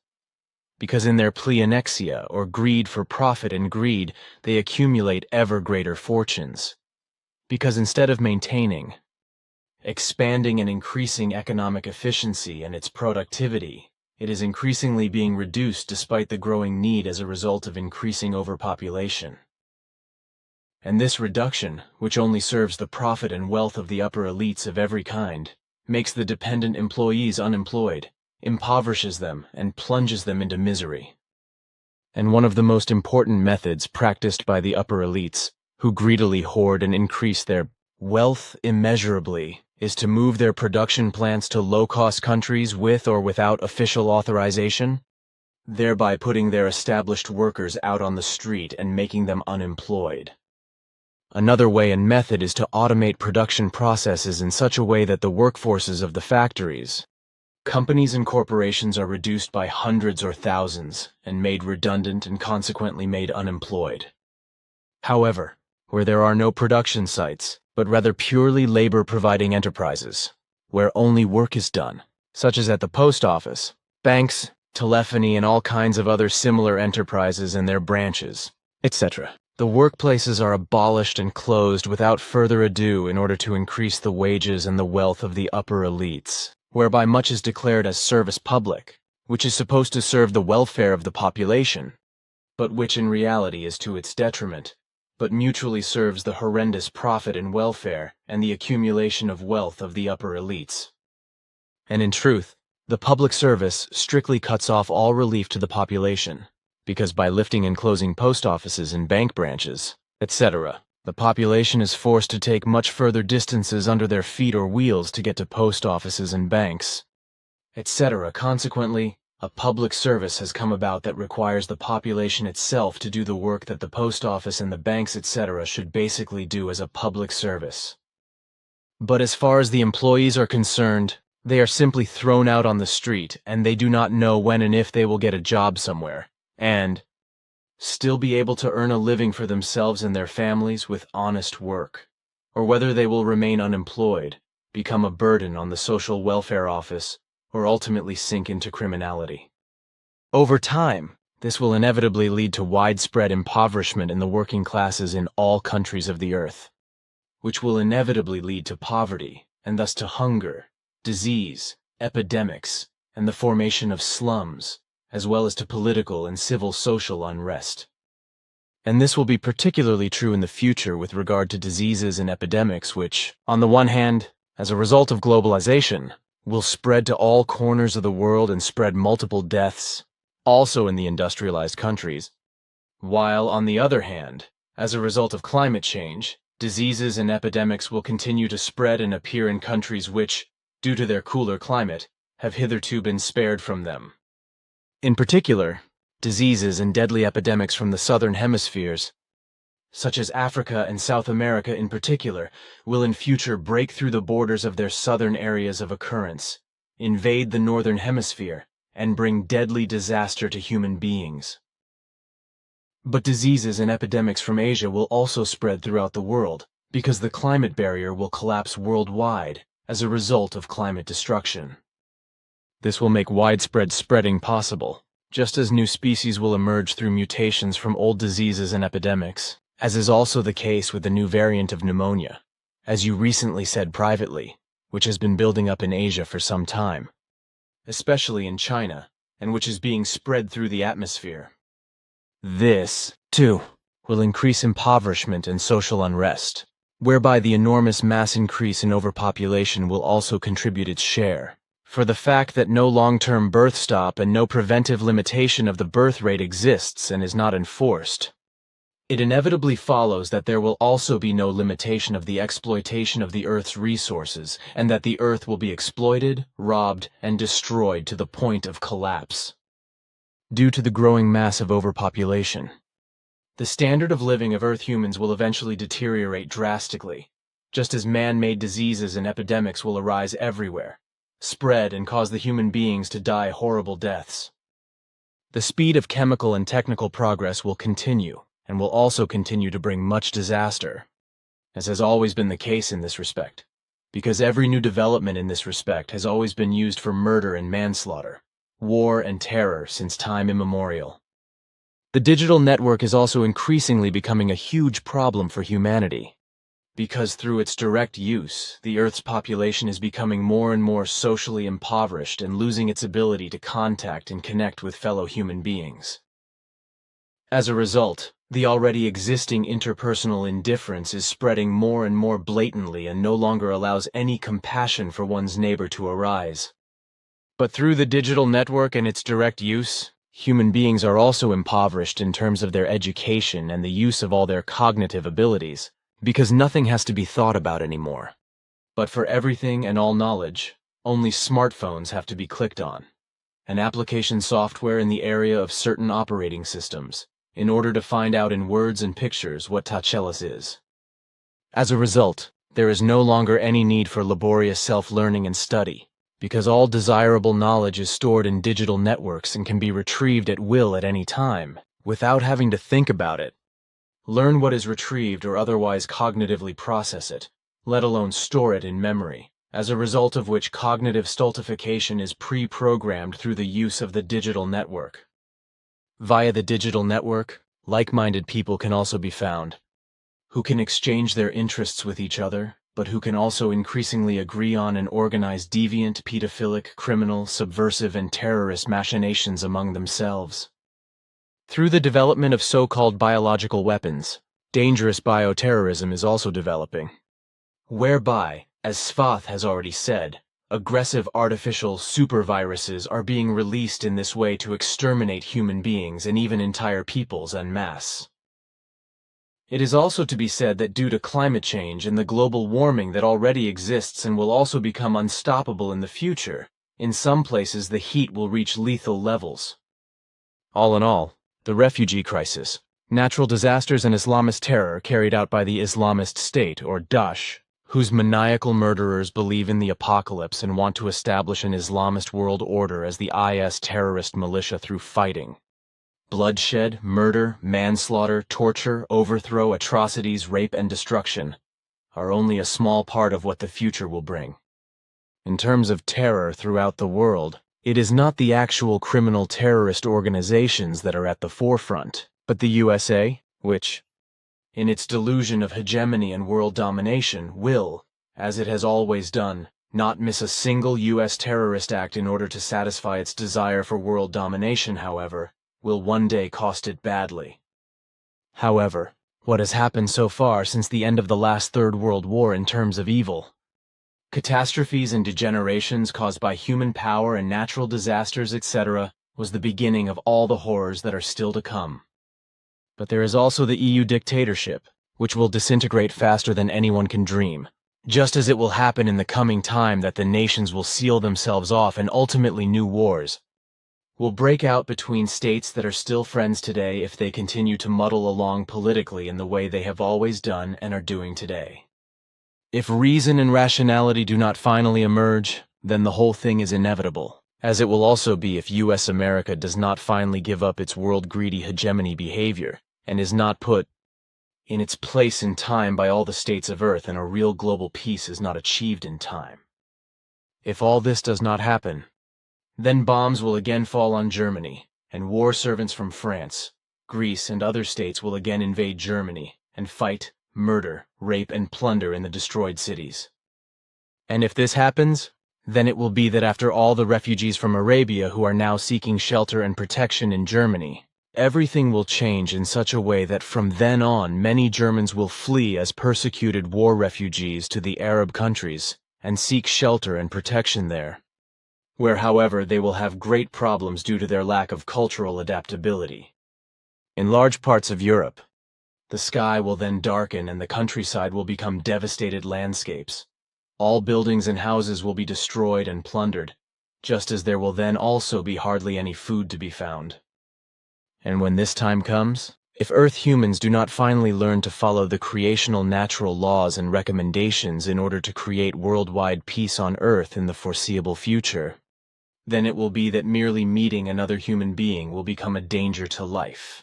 because in their pleonexia, or greed for profit and greed, they accumulate ever greater fortunes. Because instead of maintaining, expanding and increasing economic efficiency and its productivity, it is increasingly being reduced despite the growing need as a result of increasing overpopulation. And this reduction, which only serves the profit and wealth of the upper elites of every kind, makes the dependent employees unemployed, impoverishes them, and plunges them into misery. And one of the most important methods practiced by the upper elites, who greedily hoard and increase their wealth immeasurably, is to move their production plants to low-cost countries with or without official authorization, thereby putting their established workers out on the street and making them unemployed. Another way and method is to automate production processes in such a way that the workforces of the factories, companies and corporations are reduced by hundreds or thousands and made redundant and consequently made unemployed. However, where there are no production sites, but rather purely labor-providing enterprises, where only work is done, such as at the post office, banks, telephony, and all kinds of other similar enterprises and their branches, etc. The workplaces are abolished and closed without further ado in order to increase the wages and the wealth of the upper elites, whereby much is declared as service public, which is supposed to serve the welfare of the population, but which in reality is to its detriment, but mutually serves the horrendous profit and welfare and the accumulation of wealth of the upper elites. And in truth, the public service strictly cuts off all relief to the population, because by lifting and closing post offices and bank branches, etc., the population is forced to take much further distances under their feet or wheels to get to post offices and banks, etc. Consequently, a public service has come about that requires the population itself to do the work that the post office and the banks, etc., should basically do as a public service. But as far as the employees are concerned, they are simply thrown out on the street, and they do not know when and if they will get a job somewhere, and still be able to earn a living for themselves and their families with honest work, or whether they will remain unemployed, become a burden on the social welfare office, or ultimately sink into criminality. Over time, this will inevitably lead to widespread impoverishment in the working classes in all countries of the earth, which will inevitably lead to poverty, and thus to hunger, disease, epidemics, and the formation of slums, as well as to political and civil social unrest. And this will be particularly true in the future with regard to diseases and epidemics which, on the one hand, as a result of globalization, will spread to all corners of the world and spread multiple deaths, also in the industrialized countries, while, on the other hand, as a result of climate change, diseases and epidemics will continue to spread and appear in countries which, due to their cooler climate, have hitherto been spared from them. In particular, diseases and deadly epidemics from the southern hemispheres, such as Africa and South America in particular, will in future break through the borders of their southern areas of occurrence, invade the northern hemisphere, and bring deadly disaster to human beings. But diseases and epidemics from Asia will also spread throughout the world, because the climate barrier will collapse worldwide as a result of climate destruction. This will make widespread spreading possible, just as new species will emerge through mutations from old diseases and epidemics, as is also the case with the new variant of pneumonia, as you recently said privately, which has been building up in Asia for some time, especially in China, and which is being spread through the atmosphere. This, too, will increase impoverishment and social unrest, whereby the enormous mass increase in overpopulation will also contribute its share, for the fact that no long-term birth stop and no preventive limitation of the birth rate exists and is not enforced. It inevitably follows that there will also be no limitation of the exploitation of the Earth's resources, and that the Earth will be exploited, robbed, and destroyed to the point of collapse. Due to the growing mass of overpopulation, the standard of living of Earth humans will eventually deteriorate drastically, just as man-made diseases and epidemics will arise everywhere, spread and cause the human beings to die horrible deaths. The speed of chemical and technical progress will continue, and will also continue to bring much disaster, as has always been the case in this respect, because every new development in this respect has always been used for murder and manslaughter, war, and terror since time immemorial. The digital network is also increasingly becoming a huge problem for humanity, because through its direct use, the Earth's population is becoming more and more socially impoverished and losing its ability to contact and connect with fellow human beings. As a result, the already existing interpersonal indifference is spreading more and more blatantly and no longer allows any compassion for one's neighbor to arise. But through the digital network and its direct use, human beings are also impoverished in terms of their education and the use of all their cognitive abilities, because nothing has to be thought about anymore. But for everything and all knowledge, only smartphones have to be clicked on, and application software in the area of certain operating systems, in order to find out in words and pictures what Tacheles is. As a result, there is no longer any need for laborious self-learning and study, because all desirable knowledge is stored in digital networks and can be retrieved at will at any time, without having to think about it, learn what is retrieved or otherwise cognitively process it, let alone store it in memory, as a result of which cognitive stultification is pre-programmed through the use of the digital network. Via the digital network, like-minded people can also be found, who can exchange their interests with each other, but who can also increasingly agree on and organize deviant, pedophilic, criminal, subversive, and terrorist machinations among themselves. Through the development of so-called biological weapons, dangerous bioterrorism is also developing, whereby, as Svath has already said, aggressive artificial superviruses are being released in this way to exterminate human beings and even entire peoples en masse. It is also to be said that due to climate change and the global warming that already exists and will also become unstoppable in the future, in some places the heat will reach lethal levels. All in all, the refugee crisis, natural disasters and Islamist terror carried out by the Islamist State, or Daesh, whose maniacal murderers believe in the apocalypse and want to establish an Islamist world order as the IS terrorist militia through fighting. Bloodshed, murder, manslaughter, torture, overthrow, atrocities, rape, and destruction are only a small part of what the future will bring. In terms of terror throughout the world, it is not the actual criminal terrorist organizations that are at the forefront, but the USA, which, in its delusion of hegemony and world domination, will, as it has always done, not miss a single U.S. terrorist act in order to satisfy its desire for world domination, however, will one day cost it badly. However, what has happened so far since the end of the last Third World War in terms of evil? Catastrophes and degenerations caused by human power and natural disasters, etc., was the beginning of all the horrors that are still to come. But there is also the EU dictatorship, which will disintegrate faster than anyone can dream, just as it will happen in the coming time that the nations will seal themselves off and ultimately new wars will break out between states that are still friends today if they continue to muddle along politically in the way they have always done and are doing today. If reason and rationality do not finally emerge, then the whole thing is inevitable, as it will also be if US America does not finally give up its world-greedy hegemony behavior and is not put in its place in time by all the states of Earth and a real global peace is not achieved in time. If all this does not happen, then bombs will again fall on Germany, and war servants from France, Greece, and other states will again invade Germany and fight, murder, rape, and plunder in the destroyed cities. And if this happens, then it will be that after all the refugees from Arabia who are now seeking shelter and protection in Germany, everything will change in such a way that from then on many Germans will flee as persecuted war refugees to the Arab countries and seek shelter and protection there, where, however, they will have great problems due to their lack of cultural adaptability. In large parts of Europe, the sky will then darken and the countryside will become devastated landscapes. All buildings and houses will be destroyed and plundered, just as there will then also be hardly any food to be found. And when this time comes, if Earth humans do not finally learn to follow the creational natural laws and recommendations in order to create worldwide peace on Earth in the foreseeable future, then it will be that merely meeting another human being will become a danger to life.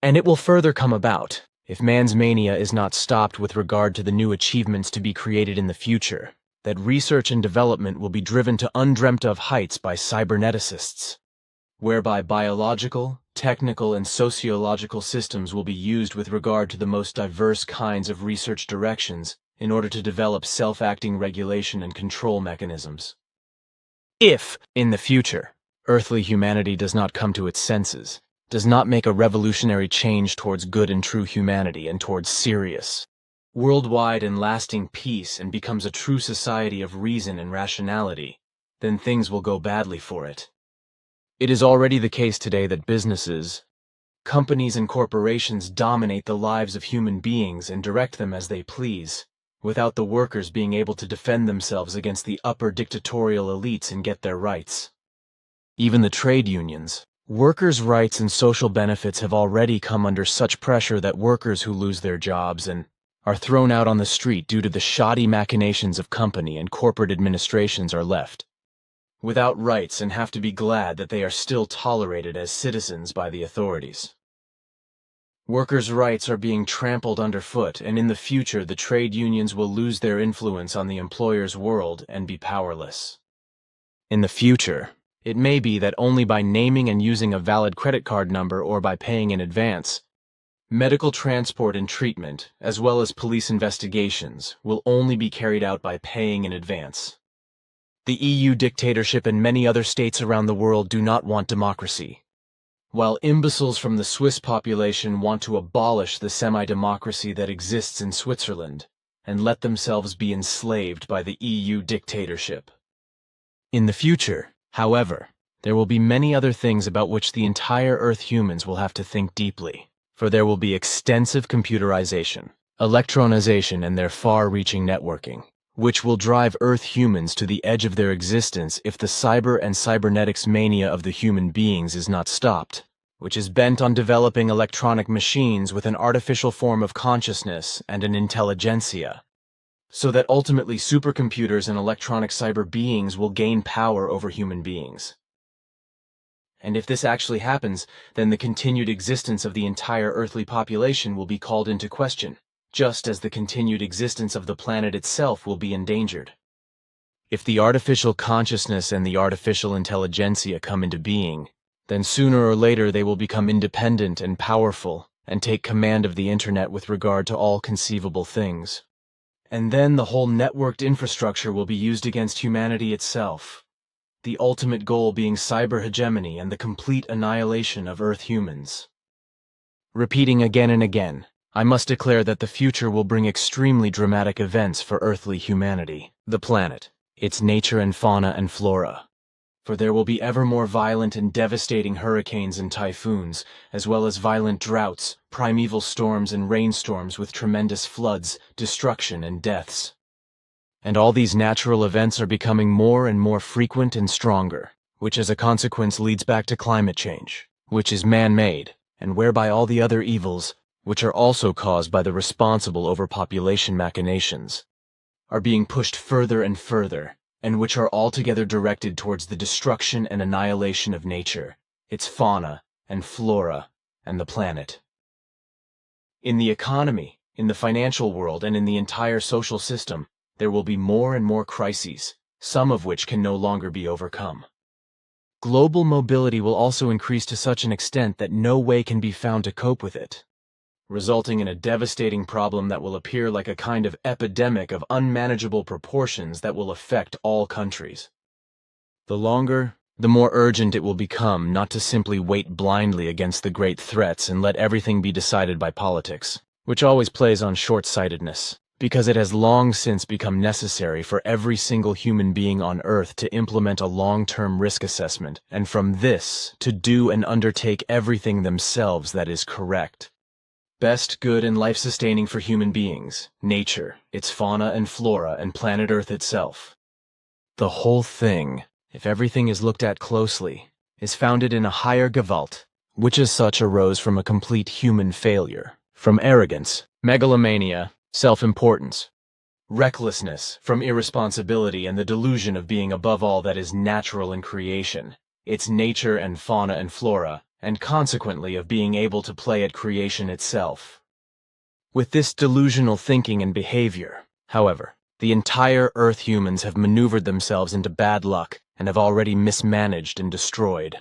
And it will further come about, if man's mania is not stopped with regard to the new achievements to be created in the future, that research and development will be driven to undreamt-of heights by cyberneticists, whereby biological, technical, and sociological systems will be used with regard to the most diverse kinds of research directions in order to develop self-acting regulation and control mechanisms. If, in the future, earthly humanity does not come to its senses, does not make a revolutionary change towards good and true humanity and towards serious, worldwide and lasting peace and becomes a true society of reason and rationality, then things will go badly for it. It is already the case today that businesses, companies and corporations dominate the lives of human beings and direct them as they please, without the workers being able to defend themselves against the upper dictatorial elites and get their rights. Even the trade unions, workers' rights and social benefits have already come under such pressure that workers who lose their jobs and are thrown out on the street due to the shoddy machinations of company and corporate administrations are left without rights and have to be glad that they are still tolerated as citizens by the authorities. Workers' rights are being trampled underfoot, and in the future the trade unions will lose their influence on the employer's world and be powerless. In the future, it may be that only by naming and using a valid credit card number or by paying in advance, medical transport and treatment, as well as police investigations, will only be carried out by paying in advance. The EU dictatorship and many other states around the world do not want democracy, while imbeciles from the Swiss population want to abolish the semi-democracy that exists in Switzerland and let themselves be enslaved by the EU dictatorship. In the future, however, there will be many other things about which the entire Earth humans will have to think deeply. For there will be extensive computerization, electronization, and their far-reaching networking, which will drive Earth humans to the edge of their existence if the cyber and cybernetics mania of the human beings is not stopped, which is bent on developing electronic machines with an artificial form of consciousness and an intelligentsia, so that ultimately supercomputers and electronic cyber beings will gain power over human beings. And if this actually happens, then the continued existence of the entire earthly population will be called into question, just as the continued existence of the planet itself will be endangered. If the artificial consciousness and the artificial intelligentsia come into being, then sooner or later they will become independent and powerful and take command of the internet with regard to all conceivable things. And then the whole networked infrastructure will be used against humanity itself, the ultimate goal being cyber hegemony and the complete annihilation of Earth humans. Repeating again and again, I must declare that the future will bring extremely dramatic events for earthly humanity, the planet, its nature and fauna and flora. For there will be ever more violent and devastating hurricanes and typhoons, as well as violent droughts, primeval storms and rainstorms with tremendous floods, destruction and deaths. And all these natural events are becoming more and more frequent and stronger, which as a consequence leads back to climate change, which is man-made, and whereby all the other evils, which are also caused by the responsible overpopulation machinations, are being pushed further and further, and which are altogether directed towards the destruction and annihilation of nature, its fauna and flora, and the planet. In the economy, in the financial world, and in the entire social system, there will be more and more crises, some of which can no longer be overcome. Global mobility will also increase to such an extent that no way can be found to cope with it, resulting in a devastating problem that will appear like a kind of epidemic of unmanageable proportions that will affect all countries. The longer, the more urgent it will become not to simply wait blindly against the great threats and let everything be decided by politics, which always plays on short-sightedness, because it has long since become necessary for every single human being on Earth to implement a long-term risk assessment, and from this, to do and undertake everything themselves that is correct. Best, good, and life-sustaining for human beings, nature, its fauna and flora, and planet Earth itself. The whole thing, if everything is looked at closely, is founded in a higher Gewalt, which as such arose from a complete human failure, from arrogance, megalomania, self-importance, recklessness, from irresponsibility and the delusion of being above all that is natural in creation, its nature and fauna and flora, and consequently of being able to play at creation itself. With this delusional thinking and behavior, however, The entire Earth humans have maneuvered themselves into bad luck and have already mismanaged and destroyed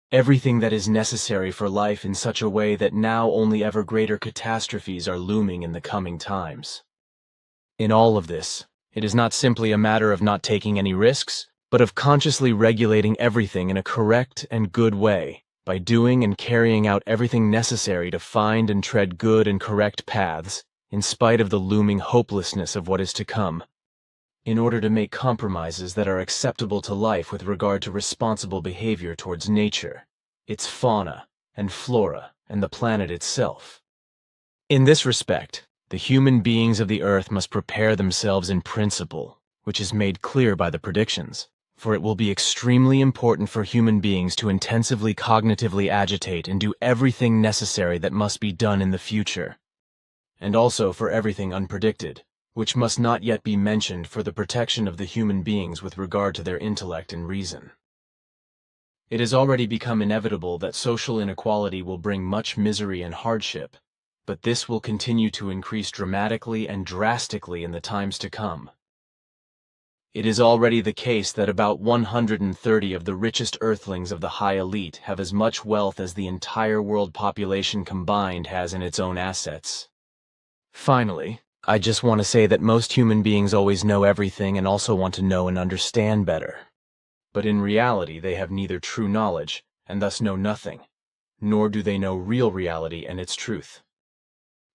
everything that is necessary for life in such a way that now only ever greater catastrophes are looming in the coming times. In all of this, it is not simply a matter of not taking any risks, but of consciously regulating everything in a correct and good way by doing and carrying out everything necessary to find and tread good and correct paths, in spite of the looming hopelessness of what is to come, in order to make compromises that are acceptable to life with regard to responsible behavior towards nature, its fauna and flora, and the planet itself. In this respect, the human beings of the Earth must prepare themselves in principle, which is made clear by the predictions, for it will be extremely important for human beings to intensively cognitively agitate and do everything necessary that must be done in the future, and also for everything unpredicted, which must not yet be mentioned, for the protection of the human beings with regard to their intellect and reason. It has already become inevitable that social inequality will bring much misery and hardship, but this will continue to increase dramatically and drastically in the times to come. It is already the case that about 130 of the richest earthlings of the high elite have as much wealth as the entire world population combined has in its own assets. Finally, I just want to say that most human beings always know everything and also want to know and understand better. But in reality, they have neither true knowledge, and thus know nothing, nor do they know real reality and its truth.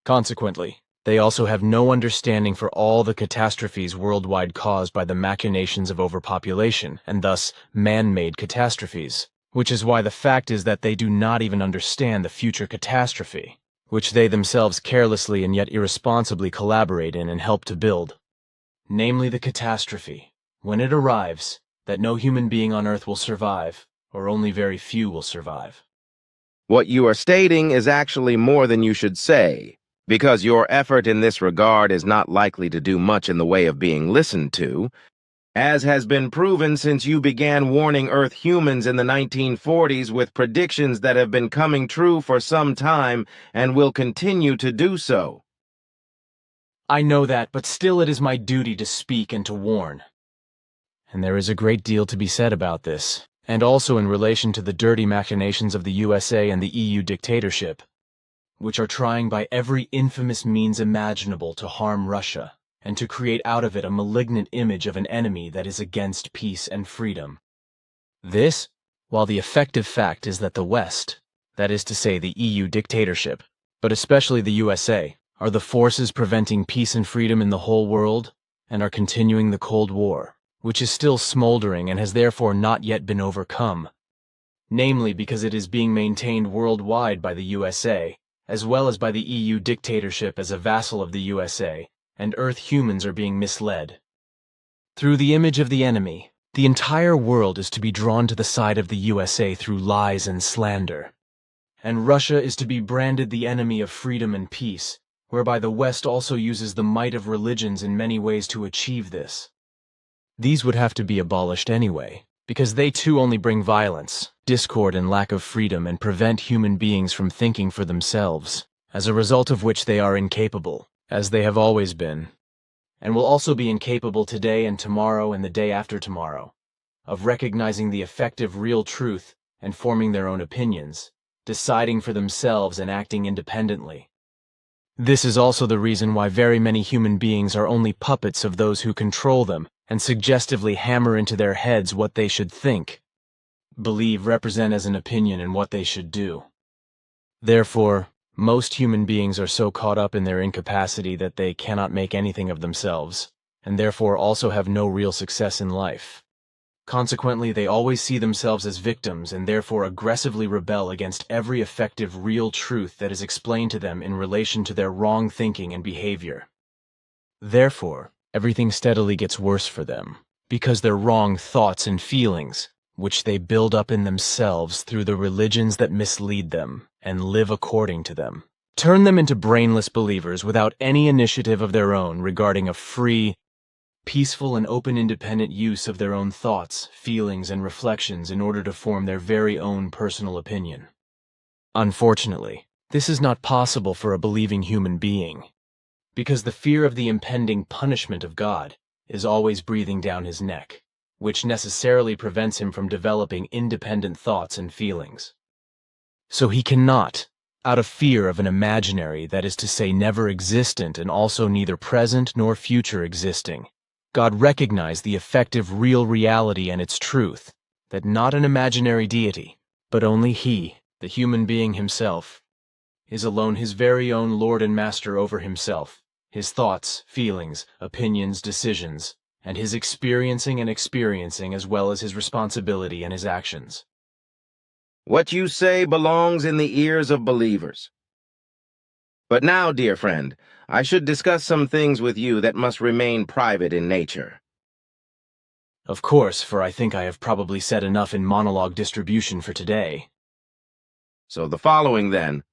Consequently, they also have no understanding for all the catastrophes worldwide caused by the machinations of overpopulation, and thus man-made catastrophes, which is why the fact is that they do not even understand the future catastrophe, which they themselves carelessly and yet irresponsibly collaborate in and help to build. Namely, the catastrophe, when it arrives, that no human being on Earth will survive, or only very few will survive. What you are stating is actually more than you should say, because your effort in this regard is not likely to do much in the way of being listened to, as has been proven since you began warning Earth humans in the 1940s with predictions that have been coming true for some time and will continue to do so. I know that, but still it is my duty to speak and to warn. And there is a great deal to be said about this, and also in relation to the dirty machinations of the USA and the EU dictatorship, which are trying by every infamous means imaginable to harm Russia, and to create out of it a malignant image of an enemy that is against peace and freedom. This, while the effective fact is that the West, that is to say the EU dictatorship, but especially the USA, are the forces preventing peace and freedom in the whole world, and are continuing the Cold War, which is still smoldering and has therefore not yet been overcome, namely because it is being maintained worldwide by the USA, as well as by the EU dictatorship as a vassal of the USA, and Earth humans are being misled. Through the image of the enemy, the entire world is to be drawn to the side of the USA through lies and slander. And Russia is to be branded the enemy of freedom and peace, whereby the West also uses the might of religions in many ways to achieve this. These would have to be abolished anyway, because they too only bring violence, discord, and lack of freedom and prevent human beings from thinking for themselves, as a result of which they are incapable, as they have always been, and will also be incapable today and tomorrow and the day after tomorrow, of recognizing the effective real truth and forming their own opinions, deciding for themselves and acting independently. This is also the reason why very many human beings are only puppets of those who control them and suggestively hammer into their heads what they should think, believe, represent as an opinion, and what they should do. Therefore, most human beings are so caught up in their incapacity that they cannot make anything of themselves, and therefore also have no real success in life. Consequently, they always see themselves as victims and therefore aggressively rebel against every effective real truth that is explained to them in relation to their wrong thinking and behavior. Therefore, everything steadily gets worse for them, because their wrong thoughts and feelings, which they build up in themselves through the religions that mislead them and live according to them, turn them into brainless believers without any initiative of their own regarding a free, peaceful, and open independent use of their own thoughts, feelings, and reflections in order to form their very own personal opinion. Unfortunately, this is not possible for a believing human being, because the fear of the impending punishment of God is always breathing down his neck, which necessarily prevents him from developing independent thoughts and feelings. So he cannot, out of fear of an imaginary, that is to say never existent and also neither present nor future existing, God recognized the effective real reality and its truth, that not an imaginary deity, but only he, the human being himself, is alone his very own Lord and Master over himself, his thoughts, feelings, opinions, decisions, and his experiencing as well as his responsibility and his actions. What you say belongs in the ears of believers. But now, dear friend, I should discuss some things with you that must remain private in nature. Of course, for I think I have probably said enough in monologue distribution for today. So the following, then,